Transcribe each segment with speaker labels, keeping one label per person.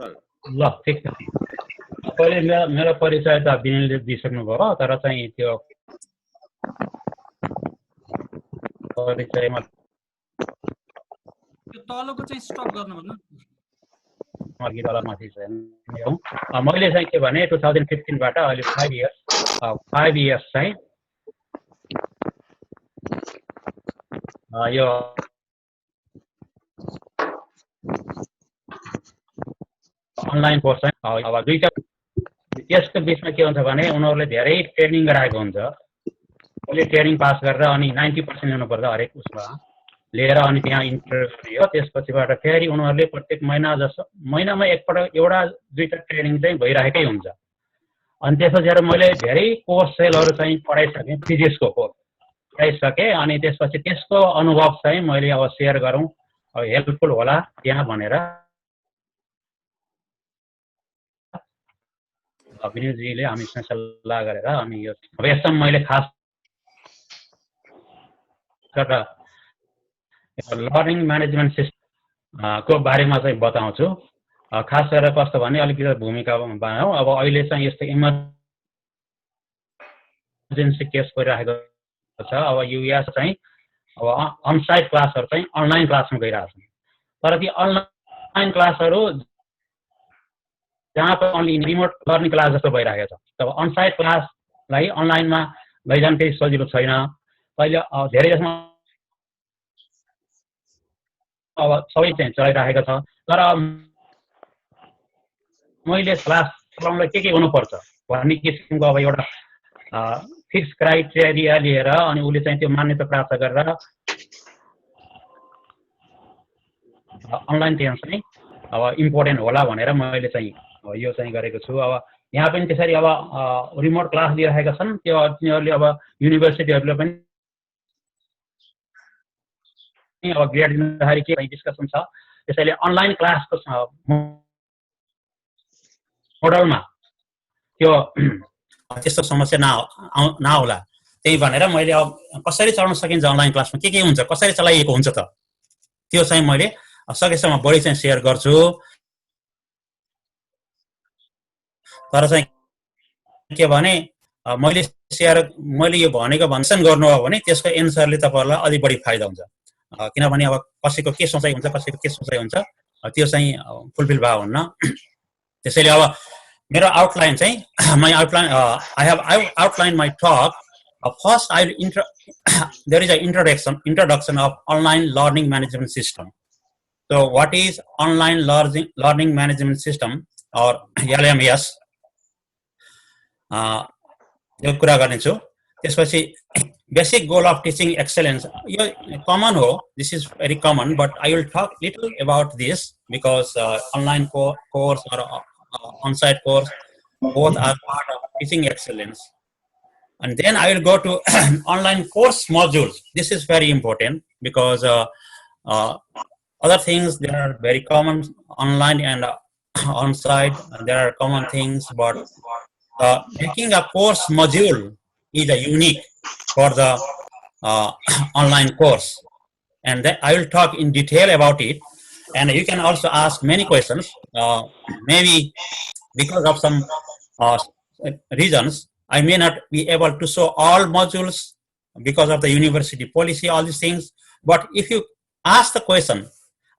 Speaker 1: ल ठिक छ। पहिले मेरो परिचय त विनयले दिइसक्नुभयो, तर चाहिँ त्यो परिचयमा
Speaker 2: त्यो तलको चाहिँ स्टप गर्नु भन्नु।
Speaker 1: माथि चाहिँ मैले चाहिँ के भने 2015 बाट अहिले 5 इयर्स चाहिँ यो अनलाइन कोर्स चाहिँ अब दुईटा, यसको बिचमा के हुन्छ भने उनीहरूले धेरै ट्रेनिङ गराएको हुन्छ। अहिले ट्रेनिङ पास गरेर अनि 90% ल्याउनुपर्छ हरेक उसमा लिएर, अनि त्यहाँ इन्टरभ्यू दियो। त्यसपछिबाट फेरि उनीहरूले प्रत्येक महिनामा एकपल्ट एउटा दुईटा ट्रेनिङ चाहिँ भइरहेकै हुन्छ। अनि त्यसपछि मैले धेरै कोर्स सेलहरू चाहिँ पढाइसकेँ, फिजिक्सको कोर्स पढाइसकेँ। अनि त्यसपछि त्यसको अनुभव चाहिँ मैले अब सेयर गरौँ, हेल्पफुल होला त्यहाँ भनेर विनयजीले हामीसँग सल्लाह गरेर अनि यो यसमा मैले खास गरेर लर्निङ म्यानेजमेन्ट सिस्टम को बारेमा चाहिँ बताउँछु। खास गरेर कस्तो भने अलिकति भूमिका बनाऊ। अब अहिले चाहिँ यस्तो इमर्जेन्सी केस भइरहेको छ। अब युएस चाहिँ अब अनसाइट क्लासहरू चाहिँ अनलाइन क्लासमा गइरहेको छ, तर ती अनलाइन क्लासहरू जहाँ पनि रिमोट लर्निङ क्लास जस्तो भइरहेको छ। अब अनसाइट क्लासलाई अनलाइनमा लैजान केही सजिलो छैन। अहिले धेरै जसमा अब सबै चाहिँ चलिरहेको छ, तर मैले क्लास चलाउनलाई के हुनुपर्छ भन्ने किसिमको अब एउटा फिक्स क्राइटेरिया लिएर अनि उसले चाहिँ त्यो मान्यता प्राप्त गरेर अनलाइन ट्रेनिङ चाहिँ अब इम्पोर्टेन्ट होला भनेर मैले चाहिँ यो चाहिँ गरेको छु। अब यहाँ पनि त्यसरी अब रिमोट क्लास लिइरहेका छन्, त्यो तिनीहरूले अब युनिभर्सिटीहरूले पनि अब ग्रेड दिँदाखेरि के डिस्कसन छ। त्यसैले अनलाइन क्लासको मोडलमा त्यो त्यस्तो समस्या नहोला, त्यही भनेर मैले अब कसरी चलाउन सकिन्छ अनलाइन क्लासमा के हुन्छ, कसरी चलाइएको हुन्छ त त्यो चाहिँ मैले सकेसम्म बढी चाहिँ सेयर गर्छु। तर चाहिँ के भने मैले यो भनेको भन्सन गर्नु हो भने त्यसको एन्सरले तपाईहरुलाई अलि बढी फाइदा हुन्छ। किनभने अब कसैको के सोचाइ हुन्छ, कसैको के सोचाइ हुन्छ, त्यो चाहिँ फुलफिल भए हुन्न। त्यसैले अब मेरो आउटलाइन चाहिँ I have outlined my talk. First, there is an introduction of online learning management system. So, what is online learning management system or LMS? यो कुरा गर्नेछु। त्यसपछि basic goal of teaching excellence. यो common हो, this is very common, but I will talk little about this because online course or on-site course both are part of teaching excellence. And then I will go to online course modules. This is very important because other things there are very common online and on-site. There are common things, but making a course module is unique for the online course, and then I will talk in detail about it. And you can also ask many questions. Maybe because of some reasons, I may not be able to show all modules because of the university policy, all these things. But if you ask the question,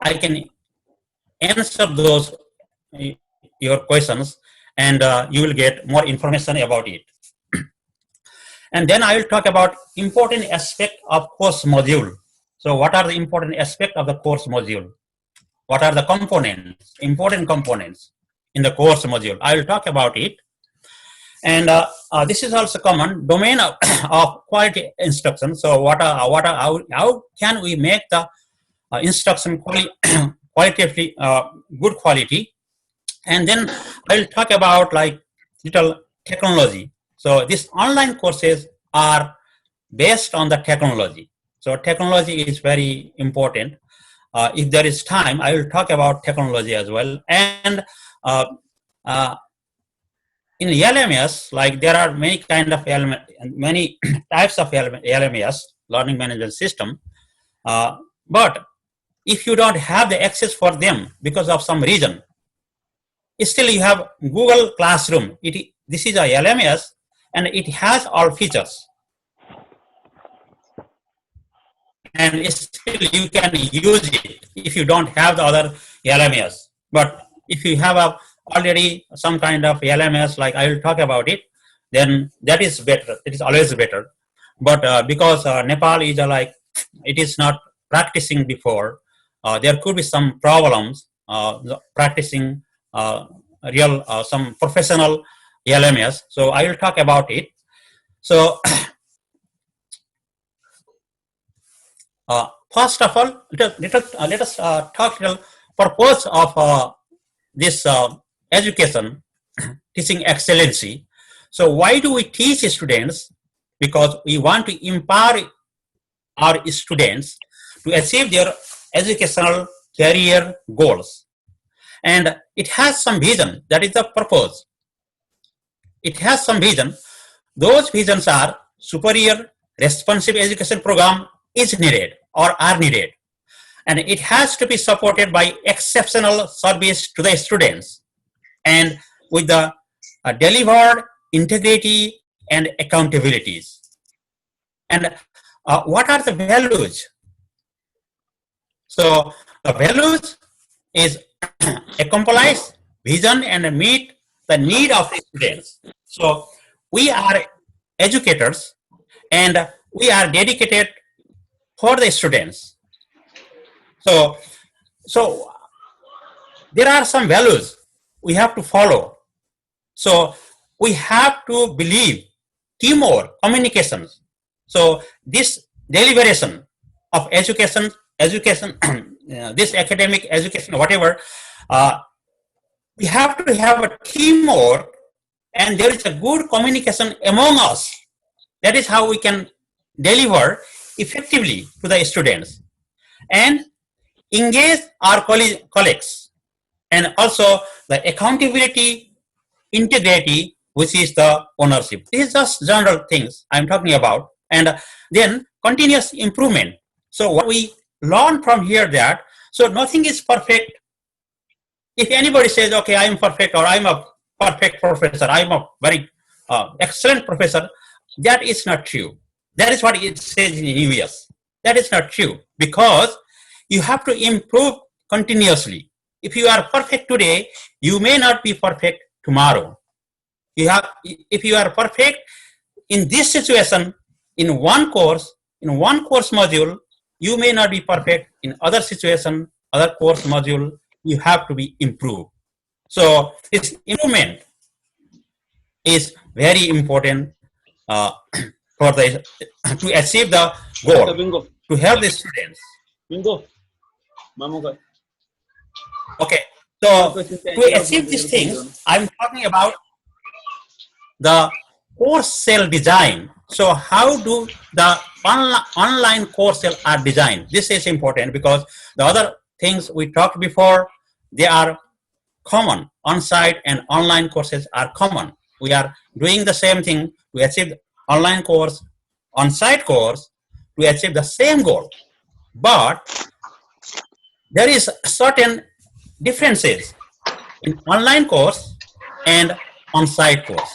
Speaker 1: I can answer those your questions, and you will get more information about it. And then I will talk about important aspect of course module. So what are the important aspects of the course module? What are the components, important components in the course module? I will talk about it. And this is also common domain of quality instruction. So how can we make the instruction qualitatively good quality? And then I will talk about like little technology. So these online courses are based on the technology. So technology is very important. If there is time, I will talk about technology as well. And in LMS, like there are many kind of many types of LMS, learning management system. But if you don't have the access for them because of some reason, still you have Google Classroom. This is a LMS and it has all features. And still you can use it if you don't have the other LMS. But if you have already some kind of LMS, like I will talk about it, then that is better. It is always better. But because Nepal is it is not practicing before, there could be some problems practicing some professional LMS. So I will talk about it. So first of all, let us talk about purpose of this education, teaching excellency. So why do we teach students? Because we want to empower our students to achieve their educational career goals. And it has some vision. That is the purpose. It has some vision. Those visions are superior responsive education program is needed or are needed. And it has to be supported by exceptional service to the students and with the delivered integrity and accountabilities. And what are the values? So the values is accomplish vision and meet the need of the students. So we are educators and we are dedicated for the students. So there are some values we have to follow. So we have to believe teamwork, communications. So this deliberation of education, this academic education, whatever, we have to have a teamwork and there is a good communication among us. That is how we can deliver effectively to the students and engage our colleagues, and also the accountability, integrity, which is the ownership. These are just general things I'm talking about. And then continuous improvement. So what we learn from here that, so nothing is perfect. If anybody says, okay, I am perfect or I'm a perfect professor, I'm a very excellent professor, that is not true. That is what it says in US. That is not true because you have to improve continuously. If you are perfect today, you may not be perfect tomorrow. If you are perfect in this situation, in one course module, you may not be perfect in other situation, other course module, you have to be improved. So this improvement is very important to achieve the goal, to help the students. Okay, so to achieve these things, I'm talking about the course cell design. So how do the online course cell are designed? This is important because the other things we talked before, they are common. On-site and online courses are common. We are doing the same thing to achieve online course, on-site course to achieve the same goal. But there is certain differences in online course and on-site course.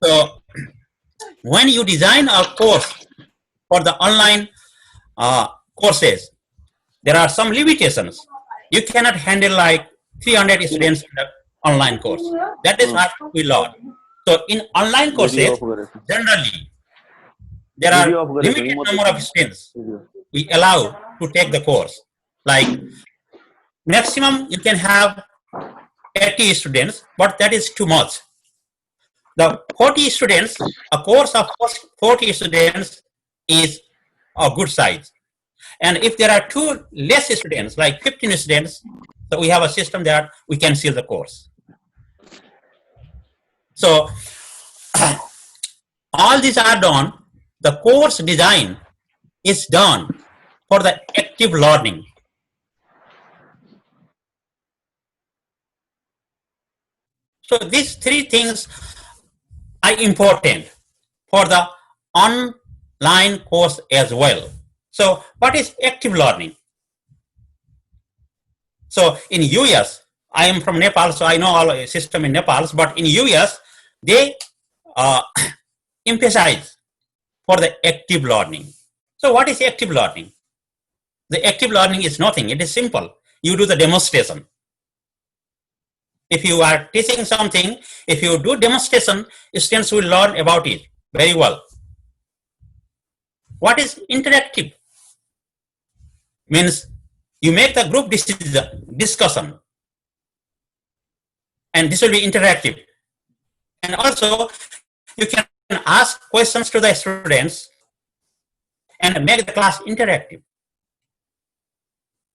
Speaker 1: So when you design a course for the online courses, there are some limitations. You cannot handle like 300 students in the online course. That is what we learn. So in online courses, generally, there are limited number of students we allow to take the course. Like maximum you can have 80 students, but that is too much. The 40 students, a course of 40 students is a good size. And if there are two less students, like 15 students, so we have a system that we can seal the course. So all these are done. The course design is done for the active learning. So these three things are important for the online course as well. So what is active learning? So in US, I am from Nepal, so I know all system in Nepal, but in US, they emphasize for the active learning. So what is active learning? The active learning is nothing. It is simple. You do the demonstration. If you are teaching something, if you do demonstration, students will learn about it very well. What is interactive? Means you make the group discussion, and this will be interactive. And also, you can ask questions to the students and make the class interactive.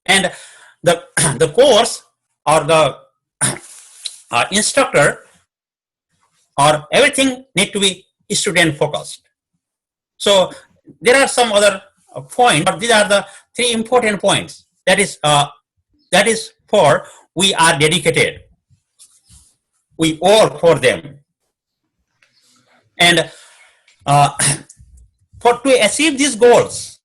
Speaker 1: And the course or the instructor or everything need to be student focused. So there are some other points, but these are the 3 important points. That is for we are dedicated. We all for them. And to achieve these goals,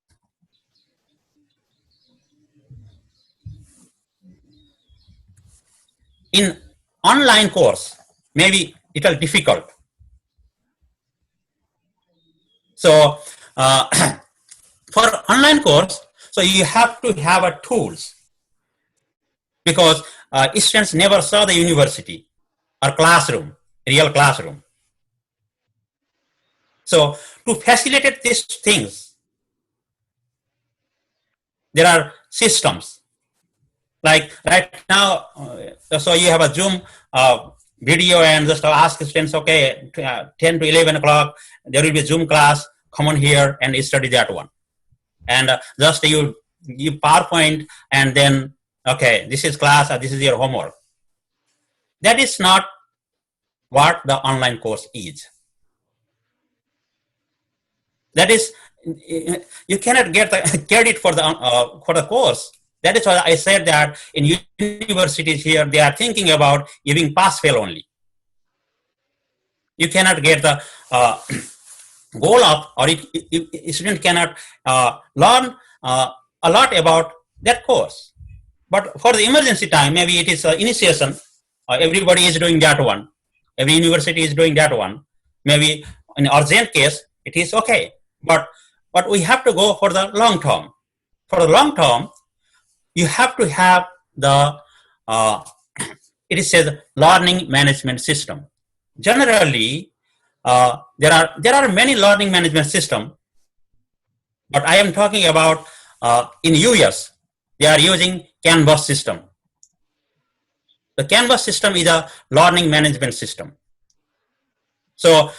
Speaker 1: in online course, maybe it will difficult. So for online course, so you have to have a tools, because students never saw the university or classroom, real classroom. So to facilitate these things, there are systems. Like right now, so you have a Zoom video and just ask students, okay, 10 to 11 o'clock, there will be a Zoom class, come on here and study that one. And just you give PowerPoint and then, okay, this is class, this is your homework. That is not what the online course is. That is, you cannot get the credit for the course. That is why I said that in universities here, they are thinking about giving pass-fail only. You cannot get the goal of, or a student cannot learn a lot about that course. But for the emergency time, maybe it is initiation. Everybody is doing that one. Every university is doing that one. Maybe in urgent case, it is okay. But we have to go for the long term. For the long term, you have to have the, it says learning management system. Generally, there are many learning management system, but I am talking about in US, they are using Canvas system. The Canvas system is a learning management system. So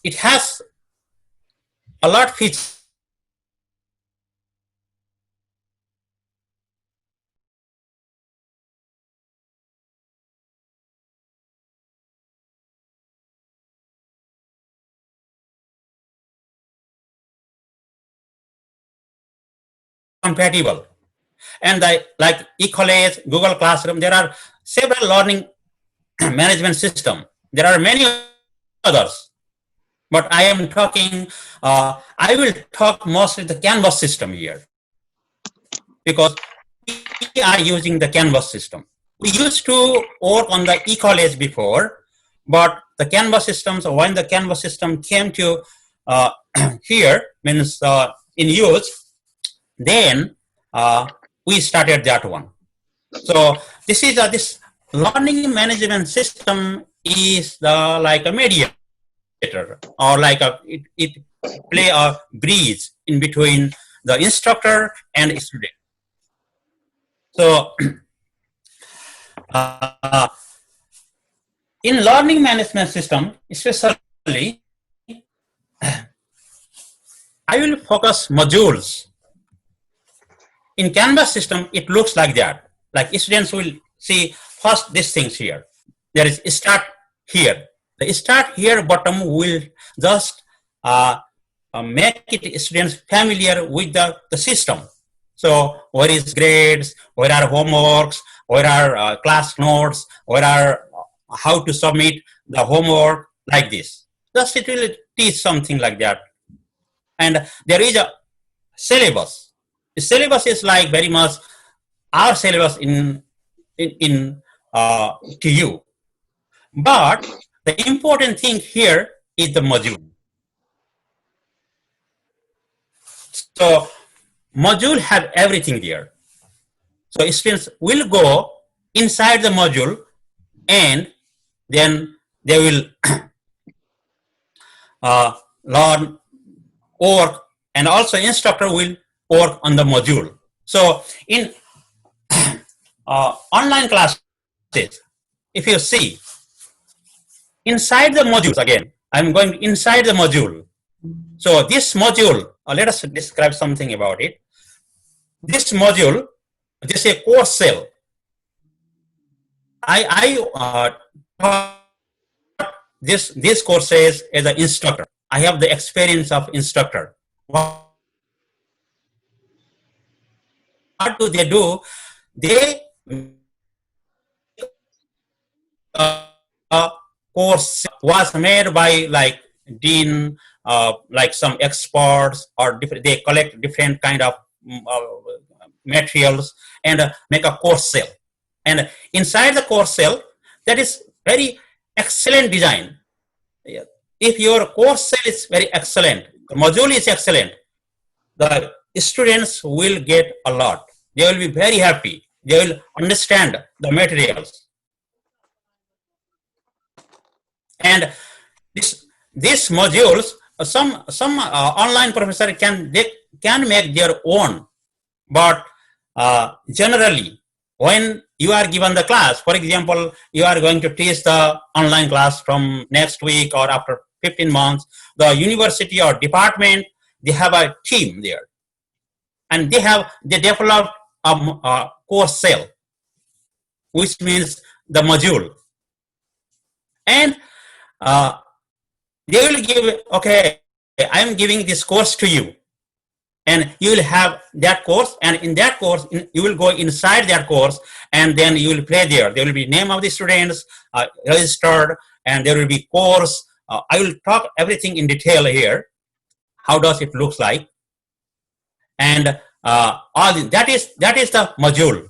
Speaker 1: it has a lot of features. Compatible. And like eCollege, Google Classroom, there are several learning management systems. There are many others, but I am talking, I will talk mostly the Canvas system here, because we are using the Canvas system. We used to work on the eCollege before, but the Canvas systems, when the Canvas system came to here, means in use, then we started that one. So this is this learning management system is like a mediator, or like it play a bridge in between the instructor and student. So in learning management system, especially, I will focus modules. In Canvas system, it looks like that. Like students will see first these things here. There is start here. The start here bottom will just make it students familiar with the system. So where is grades, where are homeworks, where are class notes, where are how to submit the homework, like this. Just it will teach something like that. And there is a syllabus. The syllabus is like very much our syllabus in to you. But the important thing here is the module. So module have everything there. So students will go inside the module and then they will learn, work, and also instructor will work on the module. So in online classes, if you see inside the modules, again, I'm going inside the module. So this module, let us describe something about it. This module, this is a course cell. I taught this courses as an instructor. I have the experience of instructor. What do they do? They course was made by like dean, like some experts, or different, they collect different kind of materials and make a course cell. And inside the course cell, that is very excellent design. If your course cell is very excellent, the module is excellent, the students will get a lot. They will be very happy. They will understand the materials. And these modules, some online professor can make their own, but generally, when you are given the class, for example, you are going to teach the online class from next week or after 15 months, the university or department, they have a team there, and they develop a course cell, which means the module, and they will give, okay, I am giving this course to you, and you will have that course, and in that course, you will go inside that course, and then you will play there. There will be name of the students registered, and there will be course. I will talk everything in detail here. How does it look like? And all that is the module.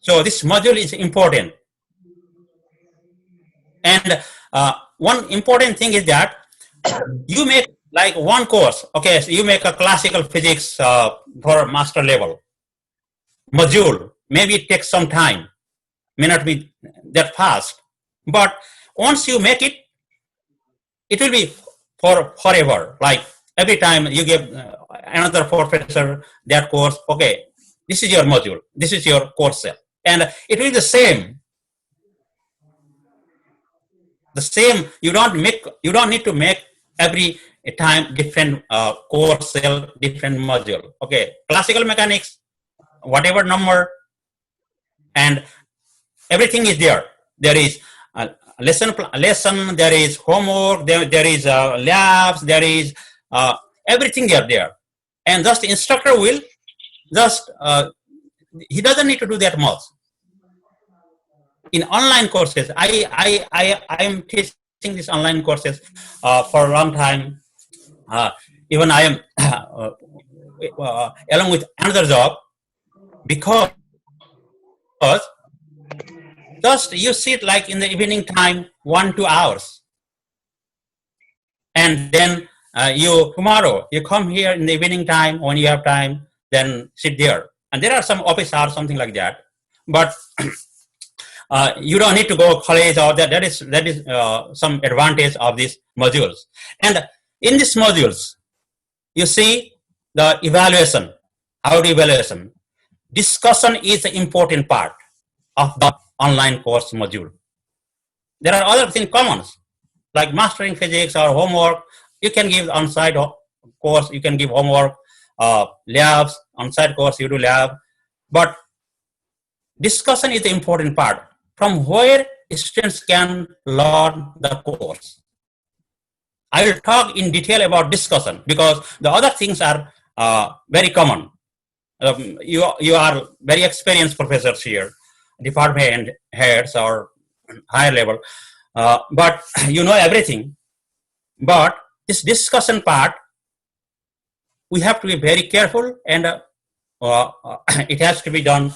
Speaker 1: So this module is important. And one important thing is that you make like one course. Okay, so you make a classical physics for master level module. Maybe it takes some time, may not be that fast, but once you make it, it will be for forever. Like every time you give another professor that course, okay, this is your module, this is your course cell, and it will be the same. The same. You don't need to make every time different course cell, different module. Okay, classical mechanics, whatever number, and everything is there. There is a lesson, there is homework, there is labs, there is everything there. And just the instructor will just, he doesn't need to do that much. In online courses, I am teaching these online courses for a long time. Even I am along with another job, because just you sit like in the evening time 1-2 hours, and then tomorrow you come here in the evening time when you have time, then sit there. And there are some office hours, something like that, but you don't need to go college or that. That is some advantage of these modules. And in these modules, you see the evaluation. How the evaluation? Discussion is the important part of the online course module. There are other things common, like mastering physics or homework. You can give on-site course, you can give homework, labs, on-site course, you do lab. But discussion is the important part, from where students can learn the course. I will talk in detail about discussion because the other things are very common. You are very experienced professors here, department heads or higher level, but you know everything. But this discussion part, we have to be very careful, and it has to be done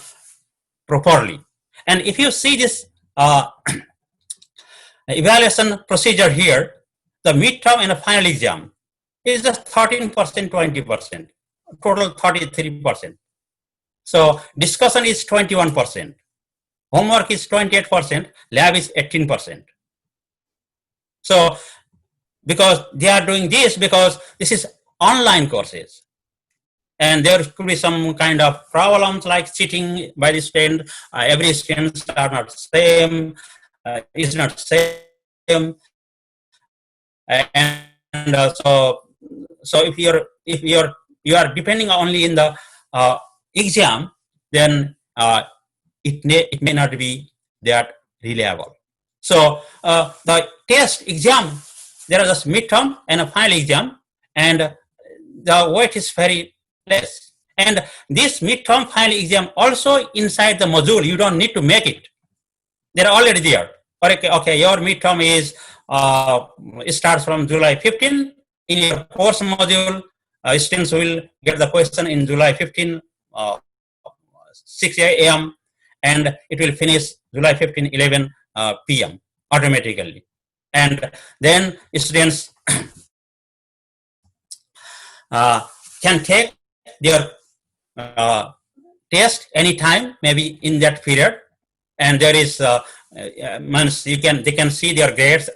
Speaker 1: properly. And if you see this evaluation procedure here, the midterm and the final exam is just 13%, 20%, total 33%. So discussion is 21%, homework is 28%, lab is 18%. So because they are doing this because this is online courses, and there could be some kind of problems like cheating by the student. Every students are not same, is not same, and so if you are depending only in the exam, then it may not be that reliable. So the test exam, there are just midterm and a final exam, and the weight is very less. And this midterm final exam also inside the module, you don't need to make it. They're already there. Okay, your midterm is it starts from July 15. In your course module, students will get the question in July 15, 6 a.m. and it will finish July 15, 11 p.m. automatically. And then students can take their test anytime, maybe in that period, and there is they can see their grades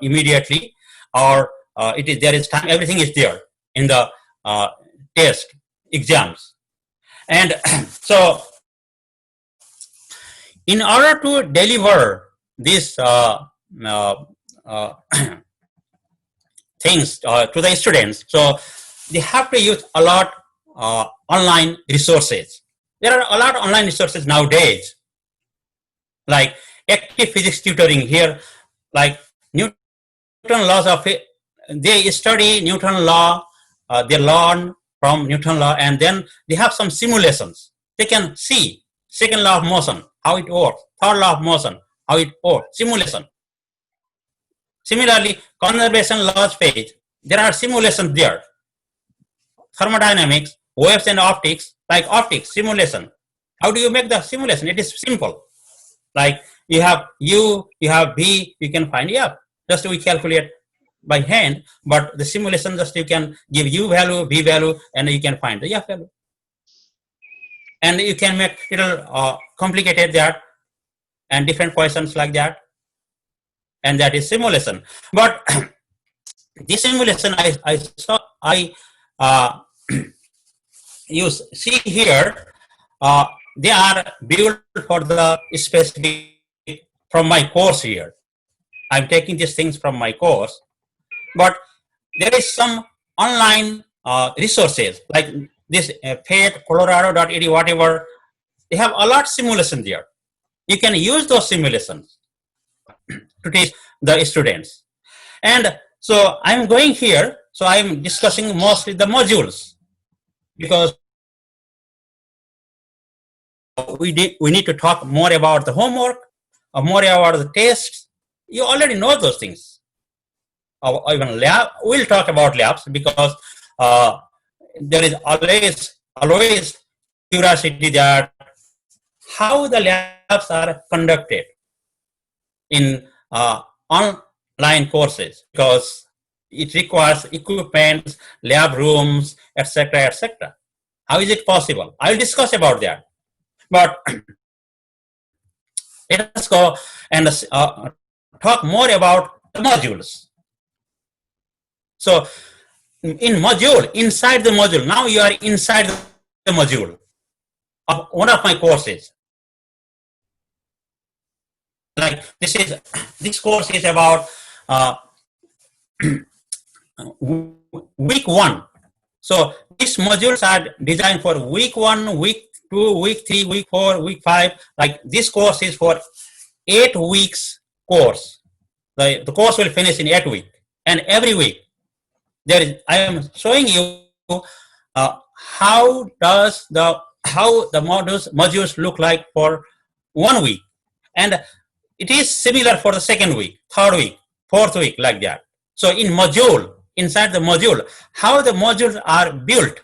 Speaker 1: immediately, or there is time. Everything is there in the test exams, and so in order to deliver these things to the students, so they have to use a lot online resources. There are a lot of online resources nowadays, like active physics tutoring here, like Newton laws of it. They study Newton law, they learn from Newton law, and then they have some simulations. They can see second law of motion, how it works, third law of motion, how it works, simulation. Similarly, conservation laws page, there are simulations there. Thermodynamics, waves and optics, like optics, simulation. How do you make the simulation? It is simple. Like you have U, you have V, you can find F. Just we calculate by hand, but the simulation just you can give U value, V value, and you can find the F value. And you can make little complicated that and different questions like that. And that is simulation. But this simulation you see here, they are built for the specific from my course here. I'm taking these things from my course, but there is some online resources like this FATE, Colorado.edu, whatever. They have a lot of simulation there. You can use those simulations to teach the students. And so I'm going here, so I'm discussing mostly the modules, because we need to talk more about the homework, or more about the tests. You already know those things. Or even lab, we'll talk about labs, because there is always curiosity that how the labs are conducted in online courses, because it requires equipment, lab rooms, etc., etc. How is it possible? I'll discuss about that. But let us go and talk more about the modules. So in module, inside the module, now you are inside the module of one of my courses. Like this course is about week 1. So these modules are designed for week 1, week 2, week 3, week 4, week 5. Like this course is for 8 weeks course. The course will finish in 8 weeks, and every week I am showing you how the modules look like for 1 week, and it is similar for the second week, third week, fourth week, like that. So in module, inside the module, how the modules are built.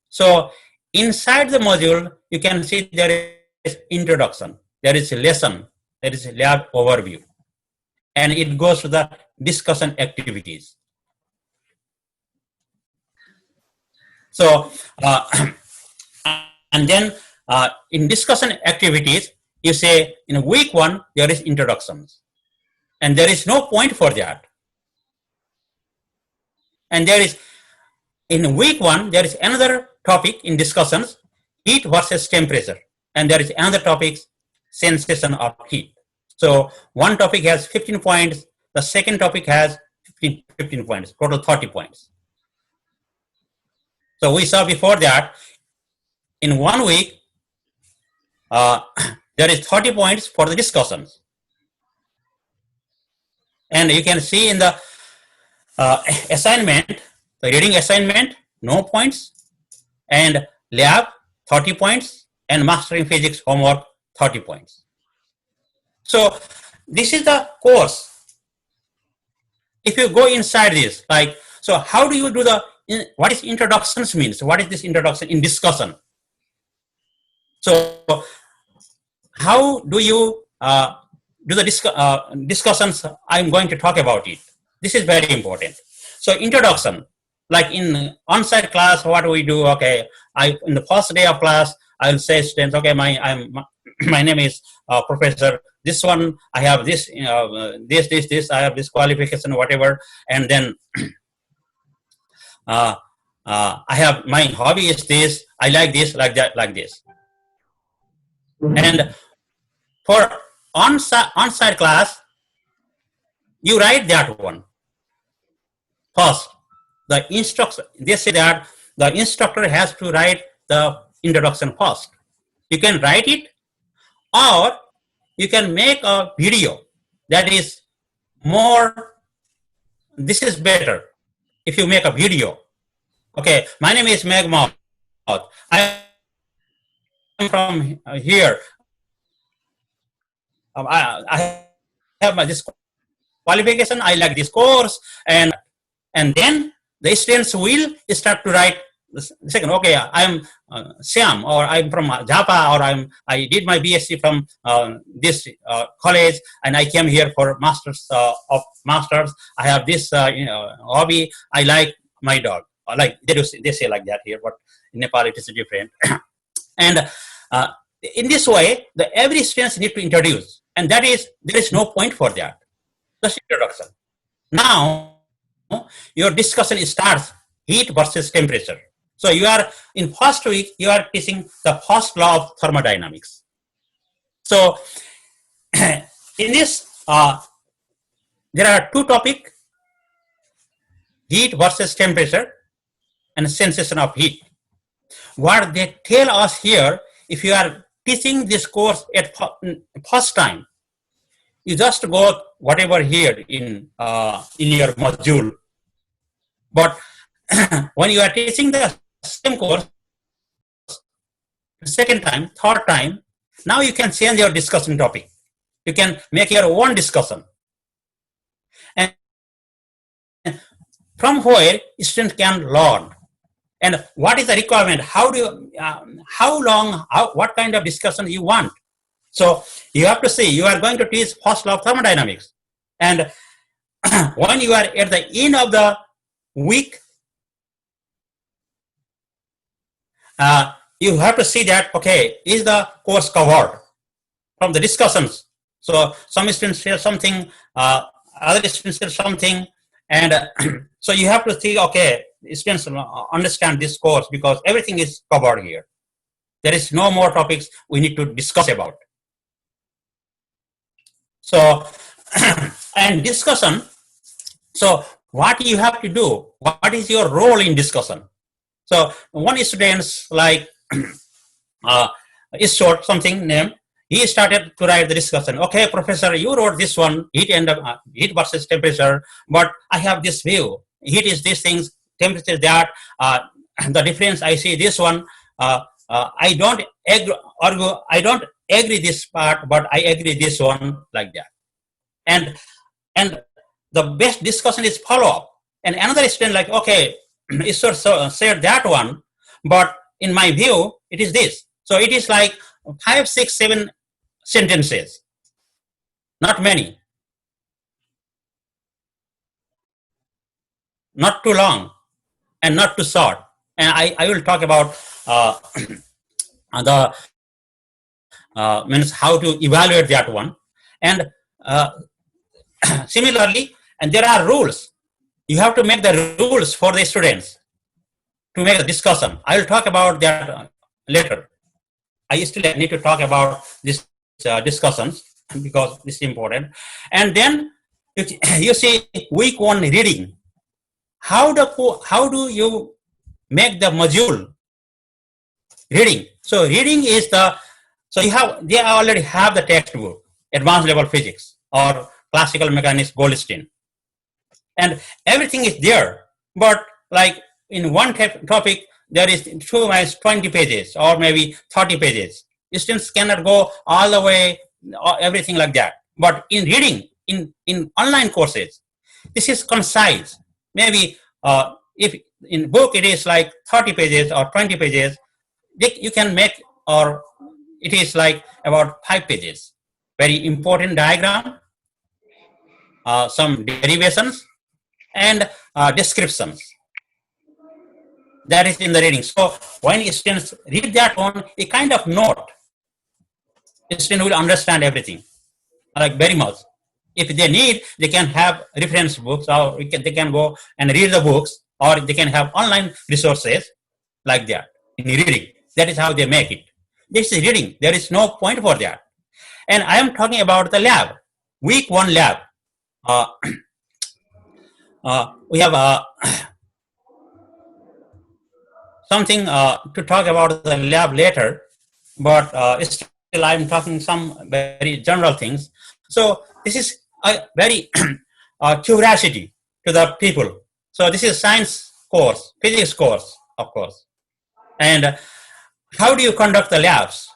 Speaker 1: So inside the module, you can see there is introduction, there is a lesson, there is a lab overview, and it goes to the discussion activities. So, and then in discussion activities, you say in week 1, there is introductions, and there is no point for that. And there is, in week 1, there is another topic in discussions, heat versus temperature. And there is another topic, sensation of heat. So one topic has 15 points, the second topic has 15 points, total 30 points. So we saw before that, in 1 week, there is 30 points for the discussions. And you can see in the assignment, the reading assignment, no points, and lab, 30 points, and mastering physics homework, 30 points. So this is the course. If you go inside this, like, so how do you do the, what is introductions means? What is this introduction in discussion? So how do you do the discussions? I'm going to talk about it. This is very important. So introduction, like in on-site class, what do we do? Okay, in the first day of class, I will say students, okay, my name is Professor. This one, I have this, this, I have this qualification, whatever, and then I have, my hobby is this, I like this, like that, like this. And for on-site class, you write that one first. The instructor, they say that the instructor has to write the introduction first. You can write it, or you can make a video that is more, this is better if you make a video. Okay, my name is Meg Maut. I am from here. I have this qualification, I like this course, and then the students will start to write the second, okay, I am Siam, or I'm from Japa, or I did my BSc from this college, and I came here for masters of masters. I have this hobby. I like my dog. Like they say like that here, but in Nepal it is different. And in this way, every student need to introduce, and that is, there is no point for that. Just introduction. Now your discussion starts, heat versus temperature. So you are in first week, you are teaching the first law of thermodynamics. So in this, there are two topics, heat versus temperature and sensation of heat. What they tell us here, if you are teaching this course at first time, you just go whatever here in your module. But when you are teaching the same course, second time, third time, now you can change your discussion topic. You can make your own discussion. And from where students can learn. And what is the requirement? How do you, how long, what kind of discussion you want? So you have to see, you are going to teach first law of thermodynamics. And when you are at the end of the week, you have to see that, okay, is the course covered from the discussions? So some students share something, other students share something, and so you have to see, okay, students understand this course because everything is covered here. There is no more topics we need to discuss about. So, and discussion, so what you have to do, what is your role in discussion? So one student, like is short something name, he started to write the discussion. Okay, professor, you wrote this one, heat and heat versus temperature, but I have this view. Heat is these things, temperature is that. The difference I see this one. I don't argue. I don't agree this part, but I agree this one, like that. And the best discussion is follow up. And another student like, okay, Ishwar said that one, but in my view, it is this. So it is like 5, 6, 7 sentences, not many, not too long, and not too short. And I will talk about the means how to evaluate that one. And similarly, and there are rules. You have to make the rules for the students to make a discussion. I will talk about that later. I still need to talk about these discussions because this is important. And then you see week 1 reading. How do you make the module reading? So reading is they already have the textbook, advanced level physics or classical mechanics Goldstein, and everything is there. But like in one topic, there is 20 pages or maybe 30 pages. Students cannot go all the way, everything like that. But in reading, in online courses, this is concise. Maybe if in book it is like 30 pages or 20 pages, you can make, or it is like about 5 pages. Very important diagram, some derivations, and descriptions. That is in the reading. So when students read that one, a kind of note, student will understand everything, like very much. If they need, they can have reference books, or they can go and read the books, or they can have online resources like that in reading. That is how they make it. This is reading. There is no point for that. And I am talking about the lab, week 1 lab. We have something to talk about the lab later, but still I'm talking some very general things. So this is a very curiosity to the people. So this is science course, physics course, of course. And how do you conduct the labs?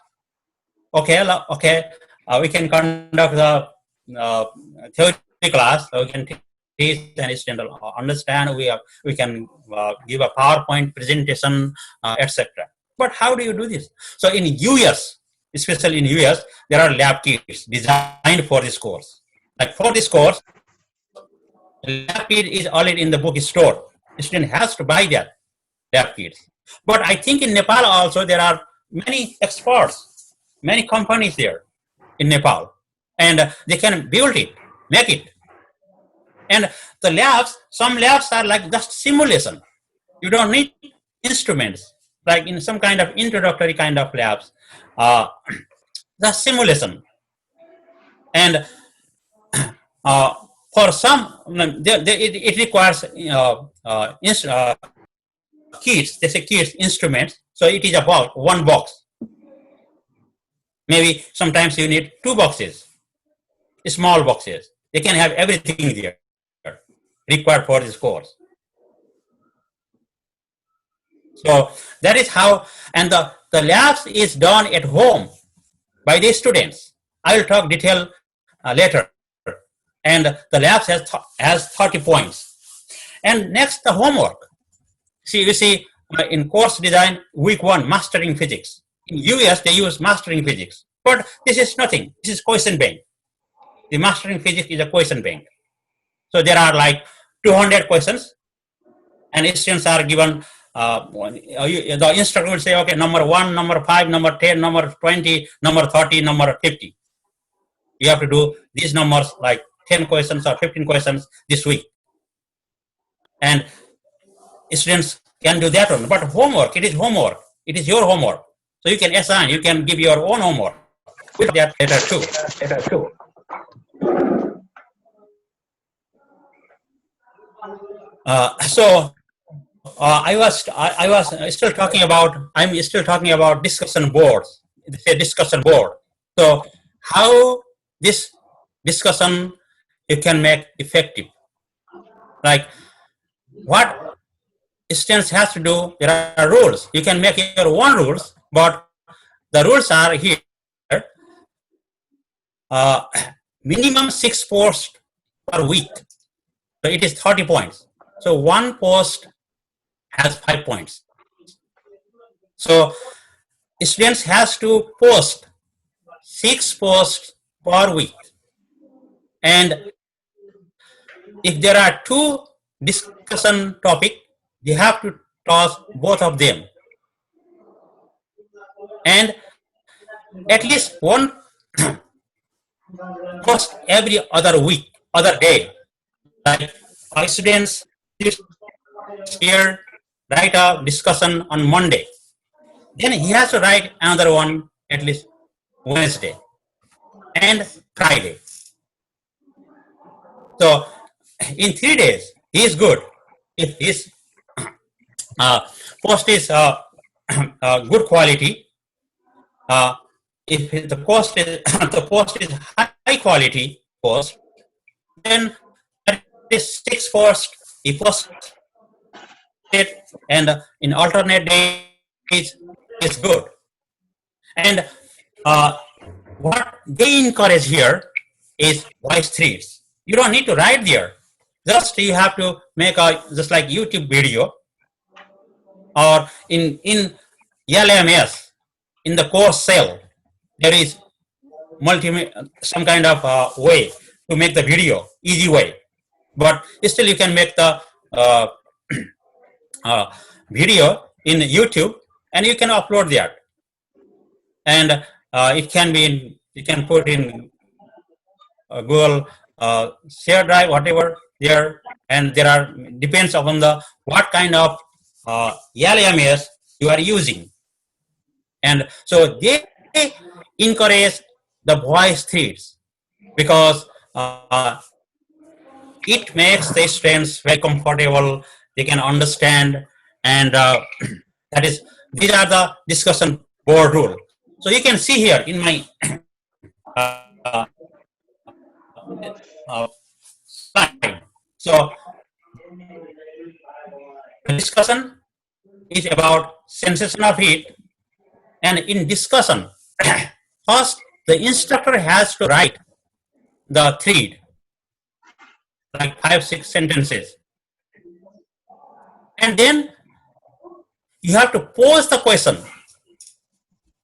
Speaker 1: Okay, we can conduct the theory class. So we can teach and student understand. We can give a PowerPoint presentation, etc. But how do you do this? So in US, especially in US, there are lab kits designed for this course. Like for this course, lab kit is already in the bookstore. The student has to buy that lab kits. But I think in Nepal also there are many experts, many companies there in Nepal, and they can build it, make it. And the labs, some labs are like just simulation. You don't need instruments, like in some kind of introductory kind of labs, the simulation. And for some, it requires kits, they say kits, instruments. So it is about 1 box. Maybe sometimes you need 2 boxes, small boxes. They can have everything there required for this course. So that is how, and the labs is done at home by the students. I will talk detail later. And the labs has 30 points. And next, the homework. See, you see, in course design, week 1, mastering physics. In US, they use mastering physics. But this is nothing. This is question bank. The mastering physics is a question bank. So there are like 200 questions, and students are given, the instructor will say, okay, number 1, number 5, number 10, number 20, number 30, number 50. You have to do these numbers like 10 questions or 15 questions this week. And students can do that one. But homework, it is homework. It is your homework. So you can assign, you can give your own homework. With that later too. I was still talking about, I'm still talking about discussion boards, the discussion board. So how this discussion you can make effective. Like what students has to do, there are rules. You can make your own rules, but the rules are here. Minimum 6 posts per week. So it is 30 points. So 1 post has 5 points. So students has to post 6 posts per week, and if there are 2 discussion topic, they have to toss both of them, and at least one post every other week, other day. Like our students here write a discussion on Monday, then he has to write another one at least Wednesday and Friday. So in 3 days, he is good. If his post is good quality, if the post is the post is high quality post, then that is 6 posts he posts it, and in alternate days is good. And what they encourage here is voice threads. You don't need to write there. Just you have to make a just like YouTube video, or in LMS, in the course cell, there is some kind of way to make the video, easy way. But still you can make the video in YouTube and you can upload that. And it can be in, you can put in Google share drive, whatever there, and there are depends upon the what kind of LMS you are using. And so they encourage the voice threads because it makes the students very comfortable, they can understand, and that is, these are the discussion board rule. So you can see here in my slide. So the discussion is about sensation of heat, and in discussion, first the instructor has to write the thread, like 5-6 sentences, and then you have to pose the question.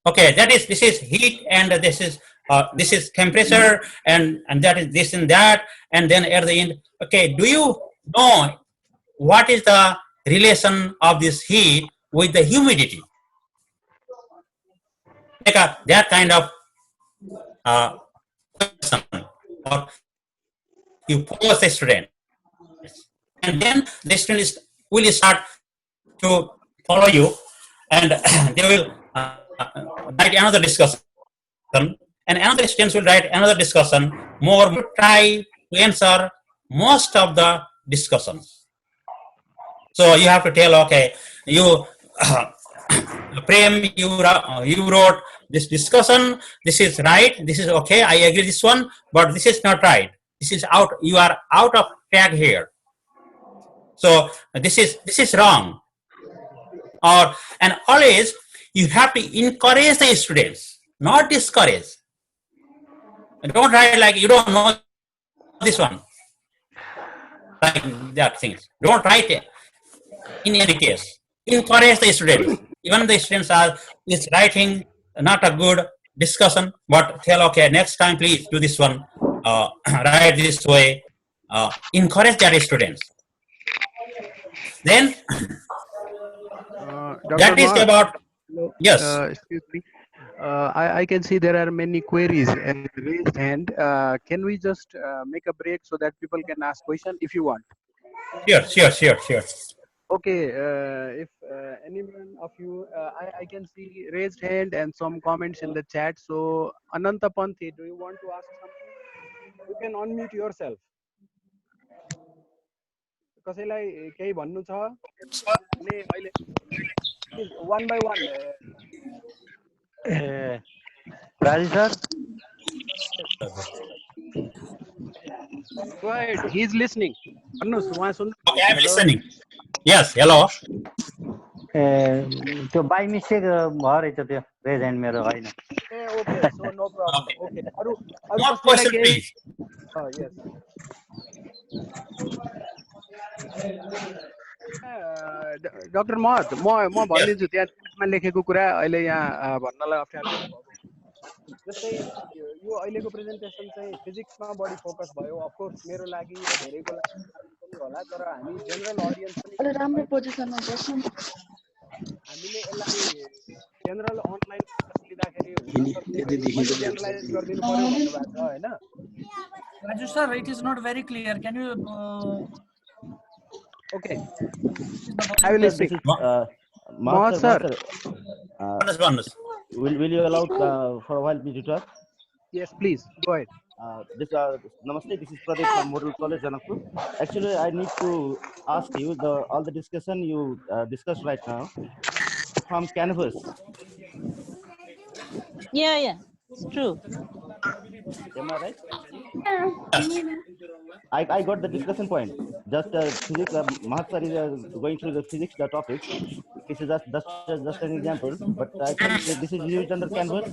Speaker 1: Okay, that is, this is heat, and this is temperature, and that is this and that, and then at the end, okay, do you know what is the relation of this heat with the humidity? Like that kind of question, or you pose the student, and then the students will start to follow you, and they will write another discussion, and another students will write another discussion, more try to answer most of the discussions. So you have to tell, okay, you Prem, you wrote this discussion, this is right, this is okay, I agree this one, but this is not right, this is out, you are out of track here, so this is wrong. Or, and always you have to encourage the students, not discourage. Don't write like you don't know this one, like that things. Don't write it. In any case, encourage the students. Even the students is writing not a good discussion, but tell, okay, next time please do this one, write this way. Encourage their students. Then that is
Speaker 3: Mark,
Speaker 1: about,
Speaker 3: hello,
Speaker 1: yes.
Speaker 3: excuse me. I can see there are many queries and raised hand. Can we just make a break so that people can ask question if you want?
Speaker 1: Sure.
Speaker 3: Okay, if anyone of you, I can see raised hand and some comments in the chat. So Ananta Panthi, do you want to ask something? You can unmute yourself. कसैलाई केही भन्नु छ भने अहिले one by one.
Speaker 4: Raji sir,
Speaker 3: Go ahead, he is listening. भन्नुस् उहाँ सुन्नु.
Speaker 1: Okay, I am listening. Yes, hello.
Speaker 4: त्यो by mistake भयो रहेछ त्यो रेज ह्यान्ड मेरो होइन.
Speaker 3: Okay, so no problem. Okay, अरु
Speaker 1: One question, please.
Speaker 3: Yes. Doctor महत म भनिदिन्छु त्यहाँ लेखेको कुरा अहिले यहाँ भन्नलाई अप्ठ्यारो जस्तै यो अहिलेको प्रेजेन्टेसन चाहिँ फिजिक्समा बढी फोकस भयो अफकोर्स मेरो लागि र धेरैको लागि पनि होला तर हामी जेनरल अडियन्स पनि
Speaker 5: राम्रो पोजिसनमा बस्नु
Speaker 3: हामीले यसलाई जेनरल अनलाइन लिँदाखेरि जेनरलाइज गरिदिनु पर्यो भन्नुभएको छ हैन
Speaker 2: Raju sir, it is not very clear. Can you?
Speaker 3: Okay. I will speak.
Speaker 4: Mahar
Speaker 3: sir.
Speaker 4: Will you allow for a while me to talk?
Speaker 3: Yes, please. Go ahead.
Speaker 4: Namaste. This is Pradeep from Model College, Janakpur. Actually, I need to ask you all the discussion you discussed right now from Canvas.
Speaker 5: Yeah, it's true.
Speaker 4: Am I right? I got the discussion point. Just physics. Mahar sir is going through the physics the topic. This is just an example, but I think this is used under Canvas.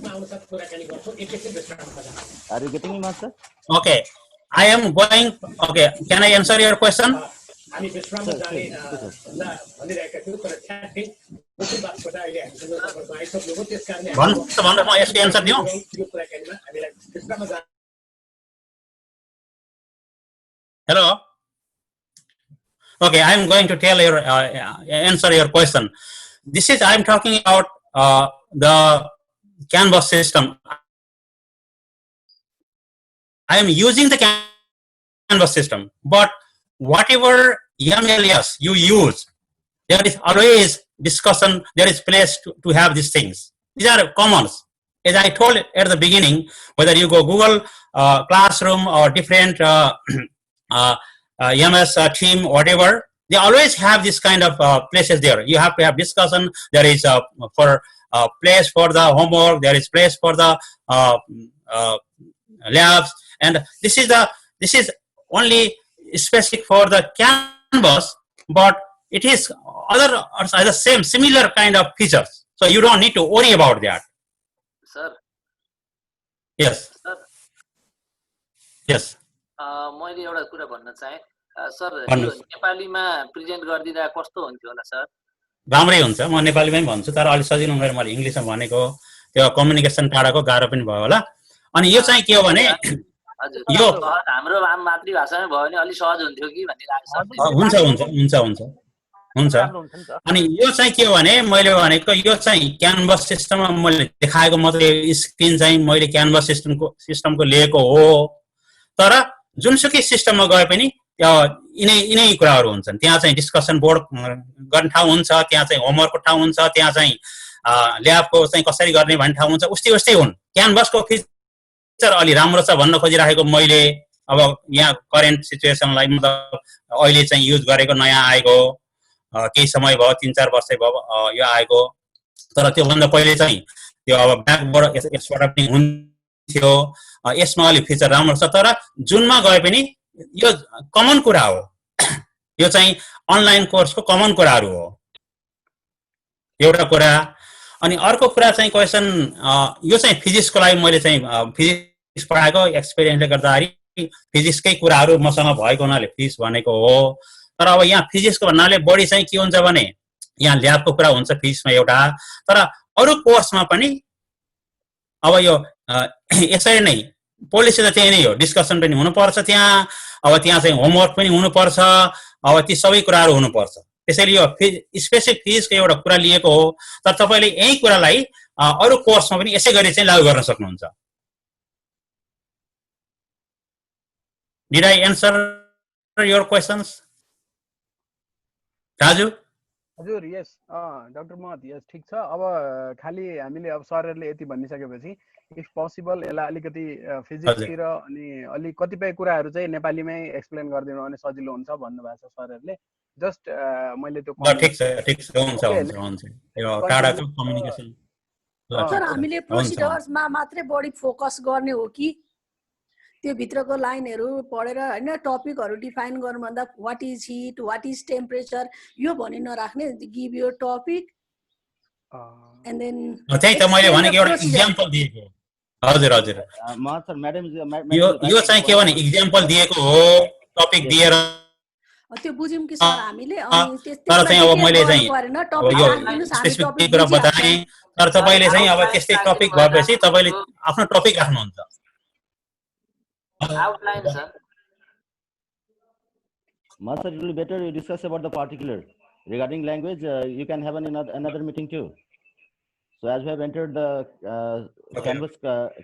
Speaker 4: Are you getting me, Mahar sir?
Speaker 1: Okay, I am going. Okay, can I answer your question? भन्नु म यसको answer दिउँ Hello. Okay, I am going to tell your answer your question. This is I am talking about the Canvas system. I am using the Canvas system, but whatever MLS you use, there is always discussion. There is place to have these things. These are commons. As I told at the beginning, whether you go Google Classroom or different MS team, whatever, they always have this kind of places there. You have to have discussion. There is for place for the homework. There is place for the labs, and this is only specific for the Canvas, but it is other similar kind of features. So you don't need to worry about that.
Speaker 6: Sir.
Speaker 1: Yes.
Speaker 6: Sir.
Speaker 1: Yes.
Speaker 6: मैले एउटा कुरा भन्न चाहे sir यो नेपालीमा present गर्दिदा कस्तो हुन्थ्यो होला सर
Speaker 1: राम्रै हुन्छ म नेपालीमै भन्छु तर अलि सजिलो हुँदैन मैले इंग्लिशमा भनेको त्यो कम्युनिकेसन टाढाको गाह्रो पनि भयो होला अनि यो चाहिँ के हो भने
Speaker 6: हजुर यो हाम्रो मातृभाषामै भयो भने अलि सहज हुन्थ्यो कि भन्ने लाग्छ हुन्छ अनि यो चाहिँ के हो भने मैले भनेको यो चाहिँ क्यानभस सिस्टममा मैले देखाएको मात्रै स्क्रिन चाहिँ मैले क्यानभस सिस्टमको लिएको हो तर जुनसुकै सिस्टममा गए पनि यिनै कुराहरू हुन्छन् त्यहाँ चाहिँ डिस्कसन बोर्ड गर्ने ठाउँ हुन्छ त्यहाँ चाहिँ होमवर्कको ठाउँ हुन्छ त्यहाँ चाहिँ ल्याबको चाहिँ कसरी गर्ने भन्ने ठाउँ हुन्छ उस्तै हुन् क्यानभसको फिचर अलि राम्रो छ भन्न खोजिराखेको मैले अब यहाँ करेन्ट सिचुएसनलाई मतलब अहिले चाहिँ युज गरेको नयाँ आएको केही समय भयो 3-4 वर्ष भयो यो आएको तर त्यो भन्दा पहिले चाहिँ त्यो अब ब्याकबाट यसबाट पनि हुन्थ्यो यसमा अलि फिचर राम्रो छ तर जुनमा गए पनि यो कमन कुरा हो यो चाहिँ अनलाइन कोर्सको कमन कुराहरू हो एउटा कुरा अनि अर्को कुरा चाहिँ क्वेशन यो चाहिँ फिजिक्सको लागि मैले चाहिँ फिजिक्स पढाएको एक्सपिरियन्सले गर्दाखेरि फिजिक्सकै कुराहरू मसँग भएको हुनाले फिजिक्स भनेको हो तर अब यहाँ फिजिक्सको भन्नाले बढी चाहिँ के हुन्छ भने यहाँ ल्याबको कुरा हुन्छ फिजिक्समा एउटा तर अरू कोर्समा पनि अब यो यसरी नै पोलिसी त त्यही नै हो डिस्कसन पनि हुनुपर्छ त्यहाँ अब त्यहाँ चाहिँ होमवर्क पनि हुनुपर्छ अब ती सबै कुराहरू हुनुपर्छ त्यसैले यो स्पेसिफिक फिजिक्सको एउटा कुरा लिएको हो तर तपाईले यही कुरालाई अरू कोर्समा पनि यसै गरी चाहिँ लागू गर्न सक्नुहुन्छ Did I answer your questions? Raju
Speaker 3: हजुर यस डाक्टर महत यस ठीक छ अब खाली हामीले अब सरहरुले यति भनिसकेपछि इफ पोसिबल यसलाई अलिकति फिजिक्स तिर अनि अलि कतिपय कुराहरु चाहिँ नेपालीमै एक्सप्लेन गरिदिनु भने सजिलो हुन्छ भन्नुभएको छ सरहरुले जस्ट मैले त्यो
Speaker 1: ठीक छ हुन्छ यो टाढाको कम्युनिकेसन
Speaker 5: सर हामीले प्रोसिडर्समा मात्रै बढी फोकस गर्ने हो कि त्यो भित्रको लाइनहरु पढेर हैन टपिकहरु डिफाइन गर्नु भन्दा what is heat what is temperature यो भनि नराख्ने give your topic and then
Speaker 1: त्यही त मैले भनेको एउटा एक्जाम्पल दिएको हजुर
Speaker 4: सर म्याडम
Speaker 1: यो चाहिँ के भने एक्जाम्पल दिएको हो टपिक दिएर
Speaker 5: त्यो बुझ्यौं कि सर हामीले अनि
Speaker 6: तर चाहिँ अब मैले चाहिँ
Speaker 5: परेन
Speaker 6: अब
Speaker 5: टपिक
Speaker 6: यो
Speaker 5: राखिदिनुस् हामी
Speaker 6: स्पेसिफिक
Speaker 5: टपिक
Speaker 6: कुरा बताएँ तर तपाईले चाहिँ अब त्यस्तै टपिक भएपछि तपाईले आफ्नो टपिक राख्नुहुन्छ
Speaker 7: outline, sir.
Speaker 4: Master, it will be better you discuss about the particular. Regarding language, you can have another meeting too. So as we have entered the